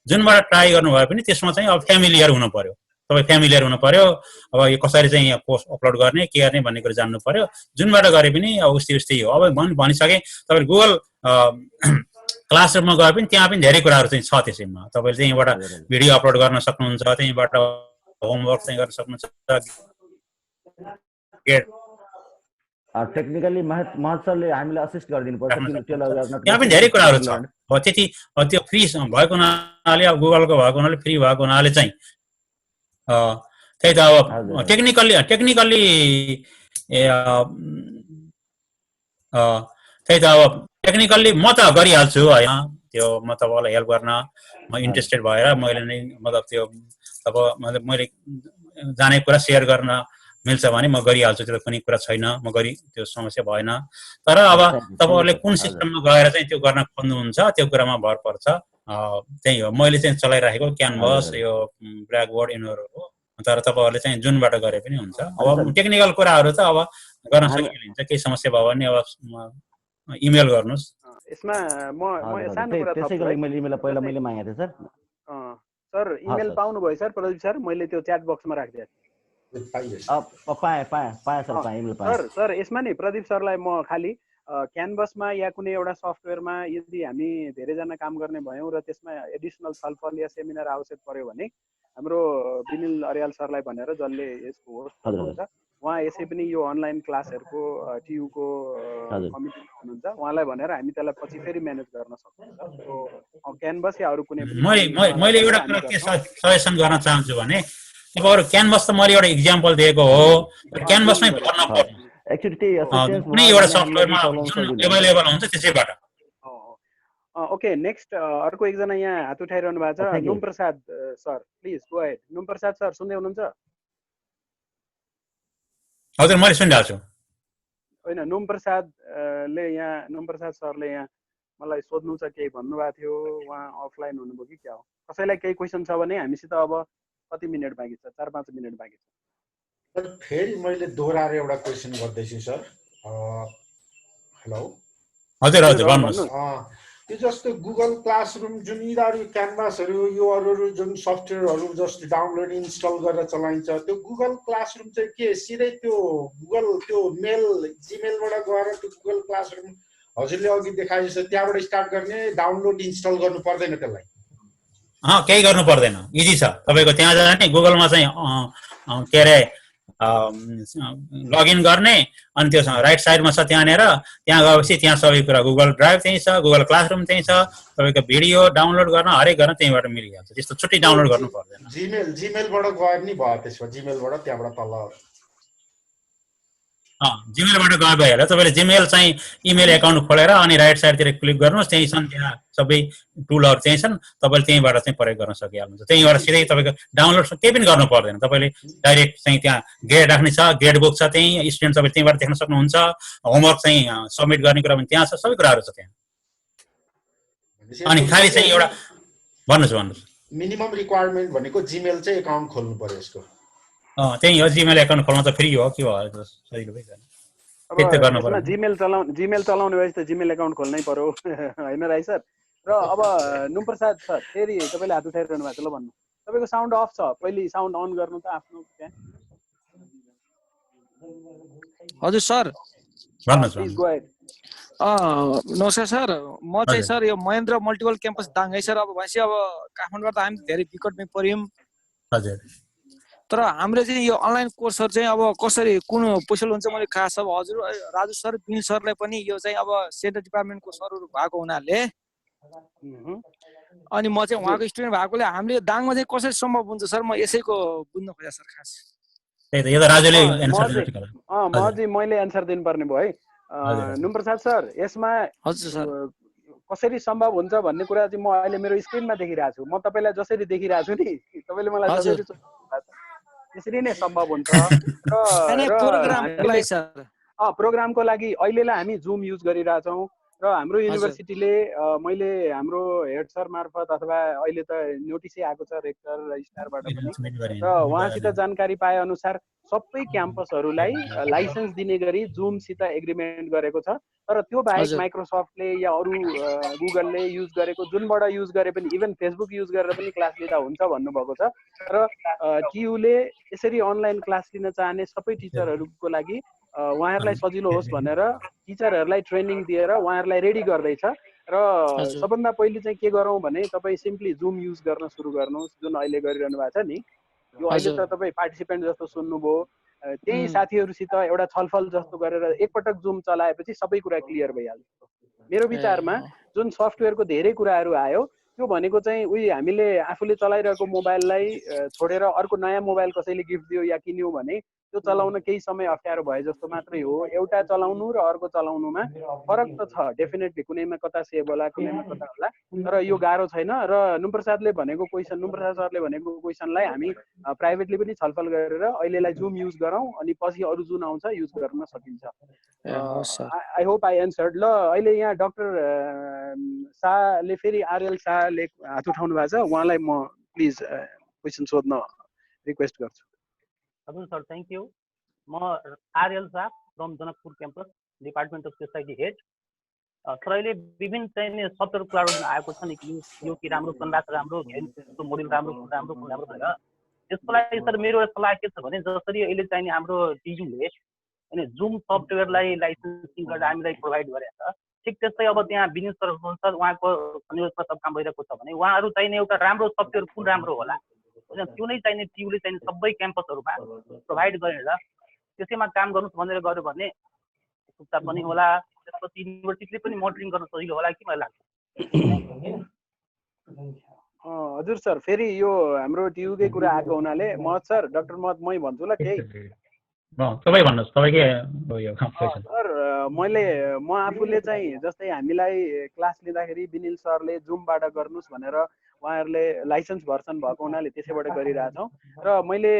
Speaker 6: जुनबाट ट्राई गर्नुभयो पनि त्यसमा चाहिँ अब फ्यामिलियर हुनु पर्यो, तपाईँ फ्यामिलियर हुनु पर्यो। अब यो कसरी चाहिँ यहाँ पोस्ट अपलोड गर्ने के गर्ने भन्ने कुरा जान्नु पर्यो। जुनबाट गरे पनि अब उस्तै हो। अब भनिसके तपाईँ गुगल क्लासरुममा गए पनि त्यहाँ पनि धेरै कुराहरू चाहिँ छ त्यसैमा। तपाईँले चाहिँ यहाँबाट भिडियो अपलोड गर्न सक्नुहुन्छ, त्यहीँबाट होमवर्क चाहिँ गर्न सक्नुहुन्छ।
Speaker 4: टेक्निकली महत सरले हामीलाई असिस्ट गरिदिनु पर्छ।
Speaker 6: त्यहाँ पनि धेरै कुराहरू छ। अब त्यति त्यो फ्री भएको हुनाले अब गुगलको भएको हुनाले फ्री भएको हुनाले चाहिँ त्यही त अब टेक्निकल्ली त्यही त अब टेक्निकल्ली म त गरिहाल्छु होइन। त्यो म तपाईँलाई हेल्प गर्न म इन्ट्रेस्टेड भएर मैले नै मतलब त्यो अब मतलब मैले जाने कुरा सेयर गर्न मिल्छ भने म गरिहाल्छु, त्यो कुनै कुरा छैन, म त्यो समस्या भएन। तर अब तपाईँहरूले कुन सिस्टममा गएर चाहिँ त्यो गर्न खोज्नुहुन्छ त्यो कुरामा भर पर्छ। त्यही हो मैले चाहिँ चलाइराखेको क्यानभस, यो ब्ल्याकबोर्ड यिनीहरू हो। तर तपाईँहरूले चाहिँ जुनबाट गरे पनि हुन्छ। अब टेक्निकल कुराहरू त अब गर्न सकिन्छ, केही समस्या भयो भने अब इमेल गर्नुहोस्।
Speaker 3: यसमा म सानो कुरा
Speaker 4: त्यसैको लागि मैले इमेल पहिला मैले मागेको थिएँ सर।
Speaker 3: सर इमेल पाउनुभयो सर प्रदीप सर? मैले त्यो च्याट बक्समा राखिदिएँ। सर यसमा नि प्रदीप सरलाई म खालि क्यानभसमा या कुनै एउटा सफ्टवेयरमा यदि हामी धेरैजना काम गर्ने भयौँ र त्यसमा एडिसनल छलफल या सेमिनार आवश्यक पर्यो भने हाम्रो विनिल अर्याल सरलाई भनेर जसले यसको होस्ट हुनुहुन्छ, उहाँ यसै पनि यो अनलाइन क्लासहरूको टियुको कमिटीमा हुनुहुन्छ, उहाँलाई भनेर हामी त्यसलाई पछि फेरि म्यानेज गर्न सक्छौँ। क्यानभस या अरू कुनै
Speaker 6: मैले एउटा कुरा के सजेसन गर्न चाहन्छु भने तपाईँहरू क्यानभस त मैले एउटा इक्जाम्पल दिएको हो। क्यानभसमै भर्न पर्छ, कुनै एउटा सफ्टवेयरमा जुन एभाइलेबल हुन्छ त्यसैबाट।
Speaker 3: ओके नेक्स्ट अर्को एकजना यहाँ हात उठाइरहनु भएको छ, Num Prasad sir, please go ahead. Num Prasad sir सुन्दै हुनुहुन्छ?
Speaker 6: हजुर मैले सुनिरहेको छु।
Speaker 3: होइन नुम प्रसादले यहाँ नुम प्रसाद सरले यहाँ मलाई सोध्नु छ केही भन्नुभएको थियो, उहाँ अफलाइन हुनुभयो कि क्या हो? कसैलाई केही क्वेसन छ भने हामीसित अब कति मिनट बाँकी छ? 4-5 मिनट बाँकी छ।
Speaker 14: फेरि मैले दोहोऱ्याएर एउटा क्वेसन गर्दैछु सर। हेलो
Speaker 6: हजुर हजुर भन्नुहोस्।
Speaker 14: यो जस्तो गुगल क्लासरुम जुन यिनीहरू क्यानभासहरू यो अरू जुन सफ्टवेयरहरू जस्तो डाउनलोड इन्स्टल गरेर चलाइन्छ, त्यो गुगल क्लासरुम चाहिँ के सिधै त्यो गुगल त्यो मेल जिमेलबाट गएर त्यो गुगल क्लासरुम हजुरले अघि देखाए जस्तो त्यहाँबाट स्टार्ट गर्ने, डाउनलोड इन्स्टल गर्नु पर्दैन त्यसलाई?
Speaker 6: केही गर्नु पर्दैन, इजी छ। तपाईँको त्यहाँ जाने गुगलमा चाहिँ के अरे लगइन गर्ने, अनि त्यो राइट साइडमा छ त्यहाँनिर, त्यहाँ गएपछि त्यहाँ सबै कुरा गुगल ड्राइभ त्यहीँ छ, गुगल क्लासरुम त्यहीँ छ, तपाईँको भिडियो डाउनलोड गर्न हरेक गर्न त्यहीँबाट मिलिहाल्छ। त्यस्तो छुट्टै डाउनलोड गर्नु पर्दैन।
Speaker 14: जिमेलबाट गए पनि भयो, त्यसमा जिमेलबाट त्यहाँबाट तल
Speaker 6: जिमेलबाट गए भइहाल्यो। तपाईँले जिमेल चाहिँ इमेल एकाउन्ट खोलेर अनि राइट साइडतिर क्लिक गर्नुहोस्, त्यहीँ छन् त्यहाँ सबै टुलहरू त्यहीँ छन्, तपाईँले त्यहीँबाट चाहिँ प्रयोग गर्न सकिहाल्नुहुन्छ। त्यहीँबाट सिधै तपाईँको डाउनलोड केही पनि गर्नु पर्दैन, तपाईँले डाइरेक्ट चाहिँ त्यहाँ ग्रेड राख्ने छ, ग्रेड बुक छ, त्यहीँ स्टुडेन्ट तपाईँ त्यहीँबाट देख्न सक्नुहुन्छ। होमवर्क चाहिँ सबमिट गर्ने कुरा पनि त्यहाँ छ, सबै कुराहरू छ त्यहाँ। अनि खालि चाहिँ एउटा भन्नुहोस्।
Speaker 14: मिनिमम रिक्वायरमेन्ट भनेको जिमेल चाहिँ एकाउन्ट खोल्नु पर्यो यसको?
Speaker 6: त्यही हो, जिमेल एकाउन्ट खोल्न त फ्री हो, के भयो सजिलो भइसक्यो।
Speaker 3: जिमेल चलाउने भएपछि त जिमेल एकाउन्ट खोल्नै पर्यो होइन राई सर? र अब नुम प्रसाद सर फेरि तपाईँले हात उठाइरहनु भएको छ, ल भन्नु। तपाईँको साउन्ड अफ छ, पहिले साउन्ड अन गर्नु त आफ्नो त्यहाँ।
Speaker 2: हजुर सर
Speaker 3: प्लिज गो अहेड।
Speaker 2: नमस्कार सर, म चाहिँ सर यो महेन्द्र मल्टिपल क्याम्पस दाङ है सर। अब भनेपछि अब काठमाडौँबाट हामी धेरै विकटमै पर्यौँ।
Speaker 6: हजुर।
Speaker 2: तर हाम्रो चाहिँ यो अनलाइन कोर्सहरू चाहिँ अब कसरी कुन पोसिबल हुन्छ मैले खास अब हजुर राजु सर बिल सरलाई पनि यो चाहिँ अब सेन्ट्रल डिपार्टमेन्टको सरहरू भएको हुनाले अनि म चाहिँ उहाँको स्टुडेन्ट भएकोले हामीले दाङमा चाहिँ कसरी सम्भव हुन्छ सर? म यसैको बुझ्न खोजेँ सर खास।
Speaker 3: मैले एन्सर दिनुपर्ने भयो है। नुम प्रसाद सर यसमा
Speaker 2: हजुर सर
Speaker 3: कसरी सम्भव हुन्छ भन्ने कुरा चाहिँ म अहिले मेरो स्क्रिनमा देखिरहेको छु। म तपाईँलाई जसरी देखिरहेको छु नि, तपाईँले मलाई जसरी त्यसरी नै सम्भव हुन्छ। प्रोग्रामको लागि अहिलेलाई हामी जुम युज गरिरहेछौँ र हाम्रो युनिभर्सिटीले मैले हाम्रो हेड सर मार्फत अथवा अहिले त नोटिसै आएको छ रेक्टर रजिस्ट्रारबाट पनि र उहाँसित जानकारी पाए अनुसार सबै क्याम्पसहरूलाई लाइसेन्स दिने गरी जुमसित एग्रिमेन्ट गरेको छ। तर त्यो बाहेक माइक्रोसफ्टले या अरू गुगलले युज गरेको जुनबाट युज गरे पनि इभन फेसबुक युज गरेर पनि क्लास लिँदा हुन्छ भन्नुभएको छ। र टियुले यसरी अनलाइन क्लास लिन चाहने सबै टिचरहरूको लागि उहाँहरूलाई सजिलो होस् भनेर टिचरहरूलाई ट्रेनिङ दिएर उहाँहरूलाई रेडी गर्दैछ। र सबभन्दा पहिले चाहिँ के गरौँ भने तपाईँ सिम्पली जुम युज गर्न सुरु गर्नुहोस्, जुन अहिले गरिरहनु भएको छ नि। यो अहिले त तपाईँ पार्टिसिपेन्ट जस्तो सुन्नुभयो, त्यही साथीहरूसित एउटा छलफल जस्तो गरेर एकपटक जुम चलाएपछि सबै कुरा क्लियर भइहाल्छ। मेरो विचारमा जुन सफ्टवेयरको धेरै कुराहरू आयो त्यो भनेको चाहिँ उही हामीले आफूले चलाइरहेको मोबाइललाई छोडेर अर्को नयाँ मोबाइल कसैले गिफ्ट दियो या किन्यो भने त्यो चलाउन केही समय अप्ठ्यारो भए जस्तो मात्रै हो। एउटा चलाउनु र अर्को चलाउनुमा फरक त छ डेफिनेटली, कुनैमा कता सेभ होला कुनैमा कता होला, तर यो गाह्रो छैन। र नुप्रसादले भनेको क्वेसन, नुप्रसाद सरले भनेको क्वेसनलाई हामी प्राइभेटली पनि छलफल गरेर अहिलेलाई जुम युज गरौँ अनि पछि अरू जुन आउँछ युज गर्न सकिन्छ। I hope I answered. ल अहिले यहाँ डाक्टर शाहले फेरि आरएल शाहले हात उठाउनु भएको छ, उहाँलाई म प्लिज क्वेसन सोध्न रिक्वेस्ट गर्छु।
Speaker 15: हजुर सर, थ्याङ्क यू। म RL Shah from Janakpur campus, department of society head. Sir अहिले विभिन्न चाहिने सफ्टवेयर कुराहरू आएको छ नि कि यो कि राम्रो कन्भर्ट राम्रो मोडल राम्रो भनेर। त्यसको लागि सर मेरो सल्लाह के छ भने जसरी अहिले चाहिने हाम्रो टियुले अनि जुम सफ्टवेयरलाई लाइसेन्सिङ गरेर हामीलाई प्रोभाइड गरेको छ, ठिक त्यस्तै अब त्यहाँ विनित सर हुनुहुन्छ, उहाँको संयोजकमा सब काम भइरहेको छ भने उहाँहरू चाहिने एउटा राम्रो सफ्टवेयर कुन राम्रो होला त्यो नै चाहिने टियुले चाहिने सबै क्याम्पसहरूमा प्रोभाइड गरेर त्यसैमा काम गर्नुहोस् भनेर गर्यो भने सुविधा पनि होला। त्यसपछि युनिभर्सिटीले पनि मोनिटरिङ गर्न सजिलो होला कि मलाई लाग्छ।
Speaker 3: हजुर सर, फेरि यो हाम्रो टियुकै कुरा आएको हुनाले महत सर, डाक्टर महत मै भन्छु ल केही।
Speaker 6: तपाईँ भन्नुहोस्, तपाईँकै
Speaker 3: सर म आफूले चाहिँ जस्तै हामीलाई क्लास लिँदाखेरि विनिल सरले जुमबाट गर्नुहोस् भनेर उहाँहरूले लाइसेन्स भर्सन भएको हुनाले त्यसैबाट गरिरहेछौँ। र मैले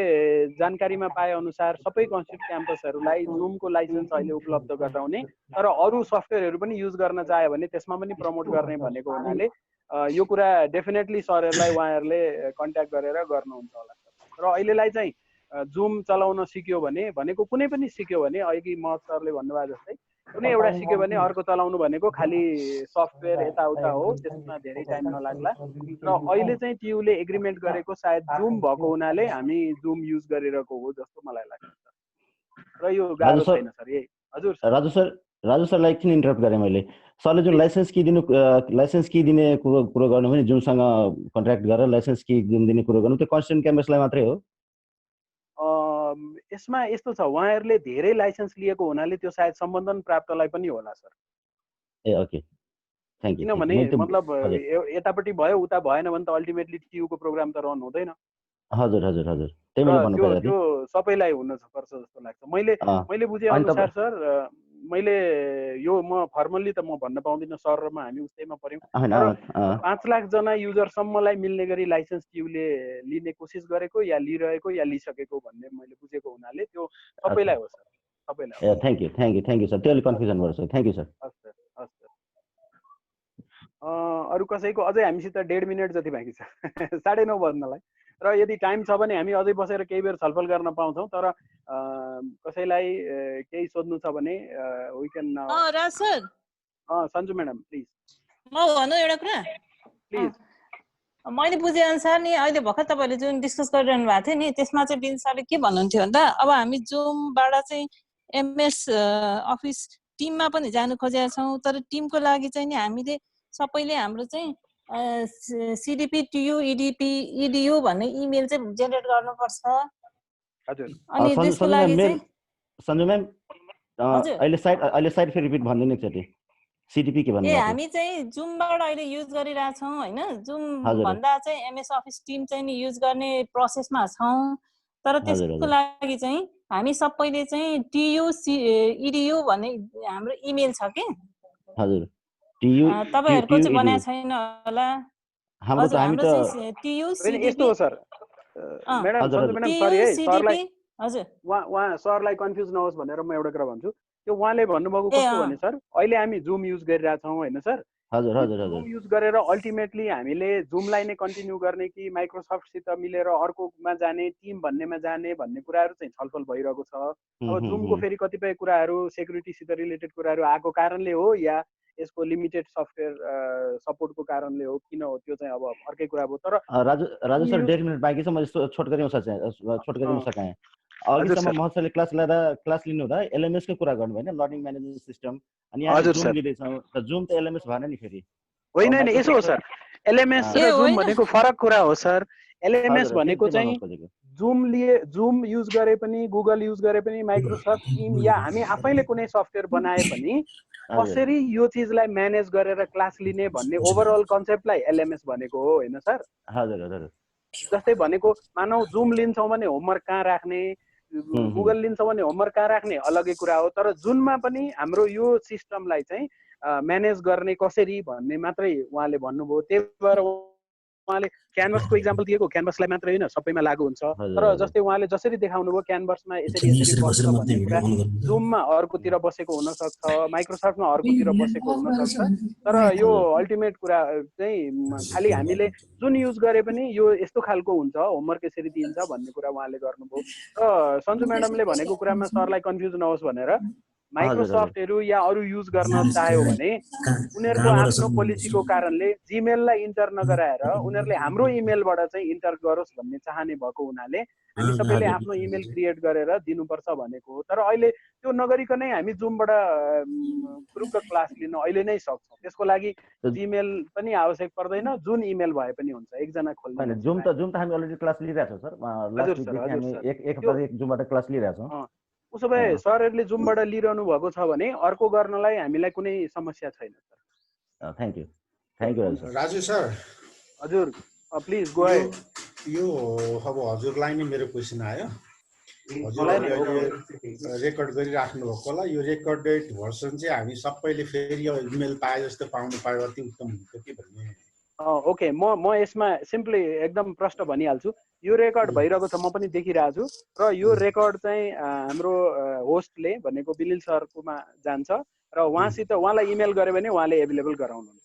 Speaker 3: जानकारीमा पाए अनुसार सबै कन्स्टिट्युट क्याम्पसहरूलाई जुमको लाइसेन्स अहिले उपलब्ध गराउने, तर अरू सफ्टवेयरहरू पनि युज गर्न चाह्यो भने त्यसमा पनि प्रमोट गर्ने भनेको हुनाले यो कुरा डेफिनेटली सरहरूलाई उहाँहरूले कन्ट्याक्ट गरेर गर्नुहुन्छ होला। र अहिलेलाई चाहिँ जुम चलाउन सिक्यो भने भनेको कुनै पनि सिक्यो भने अघि महत सरले भन्नुभयो जस्तै कुनै एउटा सिक्यो भने अर्को चलाउनु भनेको खालि सफ्टवेयर यताउता हो, त्यसमा धेरै टाइम नलाग्ला। र अहिले चाहिँ टियुले एग्रिमेन्ट गरेको सायद जुम भएको हुनाले हामी जुम युज गरिरहेको हो जस्तो मलाई लाग्छ। र यो गाह्रो छैन सर। यही हजुर
Speaker 4: राजु सरलाई किन इन्टरप्ट गरेँ मैले? सरले जुन लाइसेन्स कि दिने कुरो गर्नु भने जुमसँग कन्ट्र्याक्ट गरेर लाइसेन्स कि जुन दिने कुरो गर्नु त्यो कन्स्टिट्युन्ट क्याम्पसलाई मात्रै हो?
Speaker 3: यसमा यस्तो छ, उहाँहरूले धेरै लाइसेन्स लिएको हुनाले त्यो सायद सम्बन्धन प्राप्तलाई पनि होला sir.
Speaker 4: A okay, thank you.
Speaker 3: किनभने मतलब यतापट्टि भयो उता भएन भने त अल्टिमेटली टियुको प्रोग्राम त रन हुँदैन।
Speaker 4: हजुर हजुर हजुर, त्यही मैले भन्नु पर्यो।
Speaker 3: त्यो सबैलाई हुन पर्छ जस्तो लाग्छ। मैले बुझे अनुसार सर, मैले यो म फर्मल्ली त म भन्न पाउँदिनँ, सर र म हामी उस्तैमा पर्यौँ। 5 लाख जना युजरसम्मलाई मिल्ने गरी लाइसेन्स टियुले लिने कोसिस गरेको या लिइरहेको या लिइसकेको भन्ने मैले बुझेको हुनाले त्यो सबैलाई हो सर, सबैलाई।
Speaker 4: थ्याङ्क यू सर, त्यो अलिक कन्फ्युजन भयो सर। Thank you sir.
Speaker 3: हस् सर। अरू कसैको अझै हामीसित 1.5 मिनट जति बाँकी छ 9:30 बज्नलाई। र यदि टाइम छ भने हामी अझै बसेर केही बेर छलफल गर्न पाउँछौँ, तर कसैलाई केही सोध्नु छ भने we can.
Speaker 11: Raj sir,
Speaker 3: Sanju madam please.
Speaker 11: म भन्नु एउटा कुरा
Speaker 3: प्लिज।
Speaker 11: मैले बुझे अनुसार नि अहिले भर्खर तपाईँले जुन डिस्कस गरिरहनु भएको थियो नि त्यसमा चाहिँ विनित सरले के भन्नुहुन्थ्यो भन्दा अब हामी जुमबाट चाहिँ एमएस अफिस टिममा पनि जानु खोजेका छौँ, तर टिमको लागि चाहिँ नि हामीले सबैले हाम्रो चाहिँ सिडिपी टियु इडियु भन्ने इमेल चाहिँ जेनेरेट गर्नुपर्छ। अनि त्यसको लागि चाहिँ
Speaker 4: सन्जु म्याम अहिले साइड फेरि रिपिट भनिदिनु एकचोटि। सिडिपी के भन्नु?
Speaker 11: हामी चाहिँ जुमबाट अहिले युज गरिरहेछौँ होइन, जुम भन्दा चाहिँ एमएस अफिस टिम चाहिँ नि युज गर्ने प्रोसेसमा छौँ, तर त्यसको लागि चाहिँ हामी सबैले चाहिँ टियु इडियु भन्ने हाम्रो इमेल छ कि।
Speaker 4: हजुर, टियु
Speaker 11: तपाईहरुको चाहिँ बनाएको छैन होला।
Speaker 4: हाम्रो
Speaker 11: चाहिँ टियु सिडिपी
Speaker 3: यस्तो हो sir. Madam Sanju madam sorry है, सरलाई
Speaker 11: हजुर
Speaker 3: उहाँ सरलाई कन्फ्युज नहोस् भनेर म एउटा कुरा भन्छु। त्यो उहाँले भन्नुभएको कस्तो भने सर अहिले हामी जुम युज गरिरहेछौँ होइन सर
Speaker 4: हजुर हजुर हजुर
Speaker 3: जुम युज गरेर अल्टिमेटली हामीले जुमलाई नै कन्टिन्यू गर्ने कि माइक्रोसफ्टसित मिलेर अर्कोमा जाने टिम भन्नेमा जाने भन्ने कुराहरू चाहिँ छलफल भइरहेको छ अब जुमको फेरि कतिपय कुराहरू सेक्युरिटीसित रिलेटेड कुराहरू आएको कारणले हो या यसको लिमिटेड सफ्टवेयर सपोर्टको कारणले हो किन हो त्यो चाहिँ अब अर्कै कुरा हो तर
Speaker 4: राजु सर 1.5 मिनट बाँकी छ म छोटकरीमा सकाएँ अघिसम्म महर्षले क्लास लिनु हुँदा एलएमएस को कुरा गर्नु भएन लर्निङ म्यानेजमेन्ट सिस्टम अनि यहाँ जुम लिँदैछौँ त जुम त एलएमएस भएन नि फेरि
Speaker 3: होइन नि यसो हो सर एलएमएस र जुम भनेको फरक कुरा हो सर एलएमएस भनेको चाहिँ जुम युज गरे पनि गुगल युज गरे पनि माइक्रोसफ्ट टिम या हामी आफैले कुनै सफ्टवेयर बनाए पनि कसरी यो चिजलाई म्यानेज गरेर क्लास लिने भन्ने ओभरअल कन्सेप्टलाई एलएमएस भनेको हो होइन सर
Speaker 4: हजुर हजुर
Speaker 3: जस्तै भनेको मानौ जुम लिन्छौँ भने होमवर्क कहाँ राख्ने गुगल लिन्छौँ भने होमवर्क कहाँ राख्ने अलग्गै कुरा हो तर जुनमा पनि हाम्रो यो सिस्टमलाई चाहिँ म्यानेज गर्ने कसरी भन्ने मात्रै उहाँले भन्नुभयो त्यही भएर उहाँले क्यानभसको इक्जाम्पल दिएको क्यानभसलाई मात्रै होइन सबैमा लागू हुन्छ तर जस्तै उहाँले जसरी देखाउनु भयो क्यानभसमा यसरी बस्छ भन्ने कुरा जुममा अर्कोतिर बसेको हुनसक्छ माइक्रोसफ्टमा अर्कोतिर बसेको हुनसक्छ तर यो अल्टिमेट कुरा चाहिँ खालि हामीले जुन युज गरे पनि यो यस्तो खालको हुन्छ होमवर्क यसरी दिइन्छ भन्ने कुरा उहाँले गर्नुभयो र सन्जु म्याडमले भनेको कुरामा सरलाई कन्फ्युज नहोस् भनेर माइक्रोसफ्टहरू या अरू युज गर्न चाह्यो भने उनीहरूको आफ्नो पोलिसीको कारणले जिमेललाई इन्टर नगराएर उनीहरूले हाम्रो इमेलबाट चाहिँ इन्टर गरोस् भन्ने चाहने भएको हुनाले हामी सबैले आफ्नो इमेल क्रिएट गरेर दिनुपर्छ भनेको हो तर अहिले त्यो नगरिकनै हामी जुमबाट ग्रुपको क्लास लिन अहिले नै सक्छौँ त्यसको लागि जिमेल पनि आवश्यक पर्दैन जुन इमेल भए पनि हुन्छ एकजना खोल्दैन
Speaker 4: जुम त हामी अलरेडी क्लास लिइरहेछौँ सर एक जुमबाट क्लास लिइरहेछौँ
Speaker 3: उसो भए सरहरूले जुमबाट लिइरहनु भएको छ भने अर्को गर्नलाई हामीलाई कुनै समस्या छैन sir
Speaker 4: thank you
Speaker 14: Raju sir
Speaker 3: हजुर प्लिज गो अहेड
Speaker 14: यो अब हजुरलाई नै मेरो क्वेसन आयो हजुरले रेकर्ड गरिराख्नु भएको होला यो रेकर्डेड भर्सन चाहिँ हामी सबैले फेरि यो इमेल पाए जस्तो पाउनु पाए अति उत्तम हुन्थ्यो कि भन्ने
Speaker 3: ओके म यसमा सिम्पली एकदम प्रश्न भनिहाल्छु यो रेकर्ड भइरहेको छ म पनि देखिरहेको छु र यो रेकर्ड चाहिँ हाम्रो होस्टले भनेको बिलिल सरकोमा जान्छ र उहाँसित उहाँलाई इमेल गर्यो भने उहाँले एभाइलेबल गराउनुहुन्छ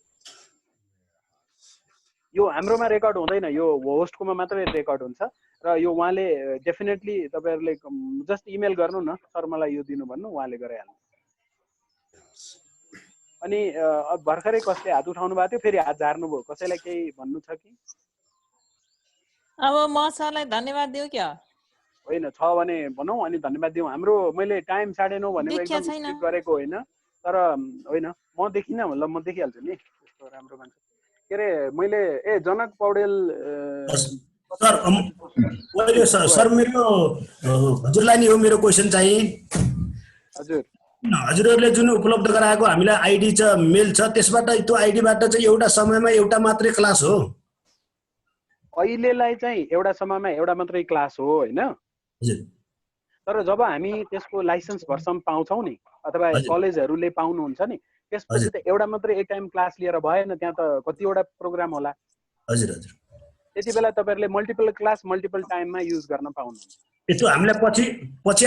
Speaker 3: यो हाम्रोमा रेकर्ड हुँदैन यो होस्टकोमा मात्रै रेकर्ड हुन्छ र यो उहाँले डेफिनेटली तपाईँहरूले जस्ट इमेल गर्नु न सर मलाई यो दिनु भन्नु उहाँले गराइहाल्नु अनि भर्खरै कसले हात उठाउनु भएको थियो फेरि हात झार्नु भयो कसैलाई केही भन्नु छ कि
Speaker 11: अब म सरलाई धन्यवाद दिऊ क्या
Speaker 3: होइन छ भने भनौँ अनि धन्यवाद दिउँ हाम्रो मैले टाइम 9:30 भनेको एकदम स्ट्रिक्ट गरेको होइन तर होइन म देखिनँ ल म देखिहाल्छु नि त्यस्तो राम्रो मान्छे के अरे मैले जनक पौडेल
Speaker 16: सर मेरो हजुरलाई नि हो मेरो क्वेसन चाहिँ
Speaker 3: हजुर
Speaker 16: हजुरहरूले जुन उपलब्ध गराएको हामीलाई आइडी छ मेल छ त्यसबाट त्यो आइडीबाट चाहिँ एउटा समयमा एउटा मात्रै क्लास हो
Speaker 3: अहिलेलाई चाहिँ एउटा समयमा एउटा मात्रै क्लास हो होइन तर जब हामी त्यसको लाइसेन्स भर्सन पाउँछौँ नि अथवा कलेजहरूले पाउनुहुन्छ नि त्यसपछि त एउटा मात्रै एक टाइम क्लास लिएर भएन त्यहाँ त कतिवटा प्रोग्राम होला
Speaker 16: हजुर हजुर
Speaker 3: त्यति बेला तपाईँहरूले मल्टिपल क्लास मल्टिपल टाइममा युज गर्न पाउनुहुन्छ
Speaker 16: त्यो हामीलाई पछि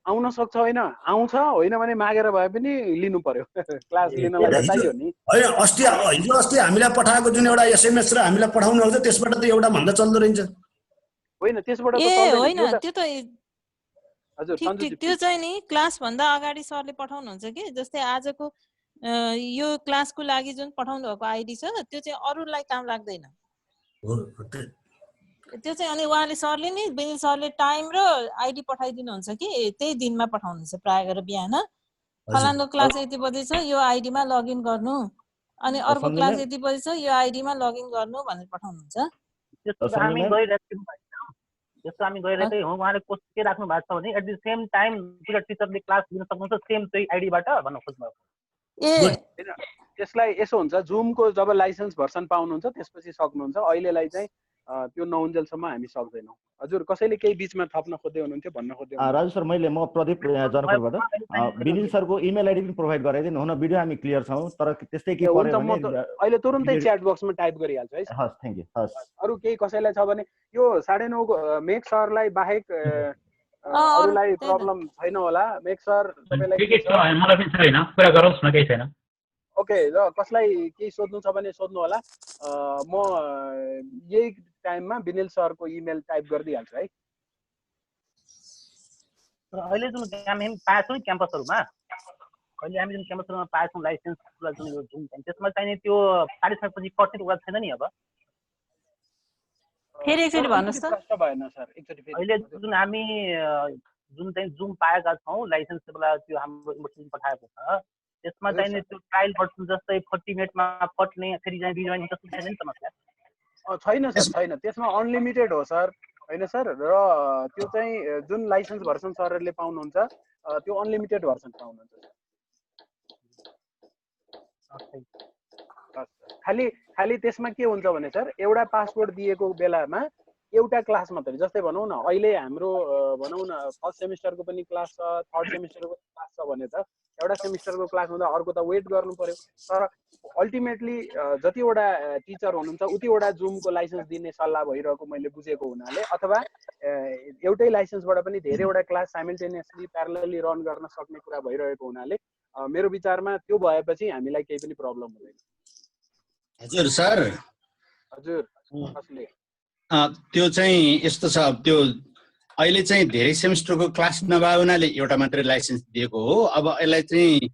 Speaker 16: आउन सक्छ
Speaker 3: होइन आउँछ होइन भने मागेर भए पनि लिनु पर्यो क्लास लिनलाई चाहियो नि
Speaker 16: होइन हिजो अस्ति हामीलाई पठाएको जुन एउटा एसएमएस र हामीलाई पठाउनु हुन्छ त्यसबाट त एउटा भन्दा चल्दो रहेछ
Speaker 3: होइन त्यसबाट
Speaker 11: होइन त्यो त हजुर त्यो चाहिँ नि क्लास भन्दा अगाडि सरले पठाउनुहुन्छ कि जस्तै आजको यो क्लासको लागि जुन पठाउनु भएको आइडी छ त्यो चाहिँ अरूलाई काम लाग्दैन त्यो चाहिँ अनि उहाँले सरले नि बेनी सरले टाइम र आइडी पठाइदिनुहुन्छ कि त्यही दिनमा पठाउनुहुन्छ प्राय गरेर बिहान फलानु क्लास यति बजे छ यो आइडीमा लगइन गर्नु अनि अर्को क्लास यति बजे छ यो आइडीमा लगइन गर्नु भनेर पठाउनुहुन्छ
Speaker 15: त्यस्तो हामी गइरहेकै हौँ उहाँले कस्तो के राख्नु भएको छ भने एट द सेम टाइम दुईटा टिचरले क्लास दिन सक्नुहुन्छ सेम त्यही आइडीबाट भन्न खोज्नुभएको
Speaker 3: त्यसलाई यसो हुन्छ जुमको जब लाइसेन्स भर्सन पाउनुहुन्छ त्यसपछि सक्नुहुन्छ अहिलेलाई चाहिँ त्यो नहुन्जेलसम्म हामी सक्दैनौँ हजुर कसैले केही बिचमा थप्न खोज्दै हुनुहुन्थ्यो भन्न खोज्दै
Speaker 4: राजु सर म प्रदीप जनकपुरबाट बिलिल सरको इमेल आइडी पनि प्रोभाइड गराइदिनु हुन भिडियो हामी क्लियर छौँ तर त्यस्तै के पर्यो भने
Speaker 3: अहिले तुरुन्तै च्याट बक्समा टाइप गरिहाल्छु है
Speaker 4: हस् थ्यांक यू हस्
Speaker 3: अरू केही कसैलाई छ भने यो 9:30 को मेक सरलाई बाहेक अरूलाई प्रब्लम छैन होला मेक सर तपाईलाई
Speaker 6: के छ मलाई पनि छैन कुरा गरौस् न केही छैन
Speaker 3: ओके र कसलाई केही सोध्नु छ भने सोध्नु होला म यही टाइममा विनिल सरको इमेल टाइप गरिदिइहाल्छु है
Speaker 15: अहिले जुन हामी पाएछौँ क्याम्पसहरुमा अहिले हामी जुन क्याम्पसहरुमा पाएछौँ लाइसेन्सलाई जुन यो जुन त्यसमा चाहिने त्यो पारिसकेपछि कति कुरा छैन नि अब
Speaker 11: फेरि एकचोटि भन्नुस् त
Speaker 3: प्रश्न भएन सर एकचोटि फेरि
Speaker 15: अहिले जुन हामी जुन चाहिँ जुम पाएका छौँ लाइसेन्सबाट त्यो हाम्रो इन्भर्सिटी पठाएको छ त्यसमा चाहिने त्यो ट्रायल भर्सन जस्तै 40 मिनेटमा कट्ने फेरि चाहिँ रिजोइन जस्तो छैन नि समस्या
Speaker 3: छैन सर छैन त्यसमा अनलिमिटेड हो सर हैन सर र त्यो चाहिँ जुन लाइसेन्स भर्सन सरहरूले पाउनुहुन्छ त्यो अनलिमिटेड भर्सन पाउनुहुन्छ खाली त्यसमा के हुन्छ भने सर एउटा पासवर्ड दिएको बेलामा एउटा क्लास मात्रै जस्तै भनौँ न अहिले हाम्रो भनौँ न फर्स्ट सेमिस्टरको पनि क्लास छ थर्ड सेमिस्टरको क्लास छ भने त एउटा सेमिस्टरको क्लास हुँदा अर्को त वेट गर्नु पर्यो तर अल्टिमेटली जतिवटा टिचर हुनुहुन्छ उतिवटा जुमको लाइसेन्स दिने सल्लाह भइरहेको मैले बुझेको हुनाले अथवा एउटै लाइसेन्सबाट पनि धेरैवटा क्लास साइमल्टेनियसली प्यारलली रन गर्न सक्ने कुरा भइरहेको हुनाले मेरो विचारमा त्यो भएपछि हामीलाई केही पनि प्रब्लम हुँदैन
Speaker 17: हजुर सर
Speaker 3: हजुर कसले
Speaker 17: त्यो चाहिँ यस्तो छ त्यो अहिले चाहिँ धेरै सेमिस्टरको क्लास नभए हुनाले एउटा मात्रै लाइसेन्स दिएको हो अब यसलाई चाहिँ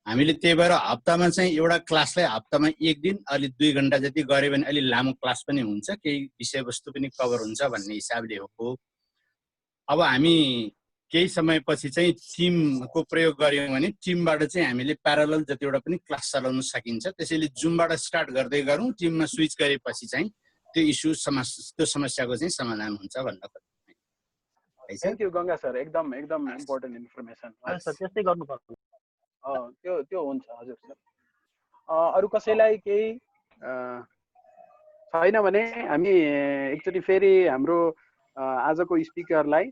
Speaker 17: हामीले त्यही भएर हप्तामा चाहिँ एउटा क्लासलाई हप्तामा 1 दिन अलि 2 घण्टा जति गऱ्यो भने अलि लामो क्लास पनि हुन्छ केही विषयवस्तु पनि कभर हुन्छ भन्ने हिसाबले हो अब हामी केही समयपछि चाहिँ टिमको प्रयोग गर्यौँ भने टिमबाट चाहिँ हामीले प्यारलल जतिवटा पनि क्लास चलाउन सकिन्छ त्यसैले जुमबाट स्टार्ट गर्दै गरौँ टिममा स्विच गरेपछि चाहिँ त्यो इस्यु त्यो समस्याको चाहिँ समाधान हुन्छ भन्न खोजेँ
Speaker 3: थ्यांक यू गंगा सर एकदम इम्पोर्टेन्ट इन्फर्मेसन
Speaker 15: सर त्यस्तै गर्नुपर्छ
Speaker 3: त्यो हुन्छ हजुर सर अरु कसैलाई केही छैन भने हामी एकचोटि फेरि हाम्रो आजको स्पिकरलाई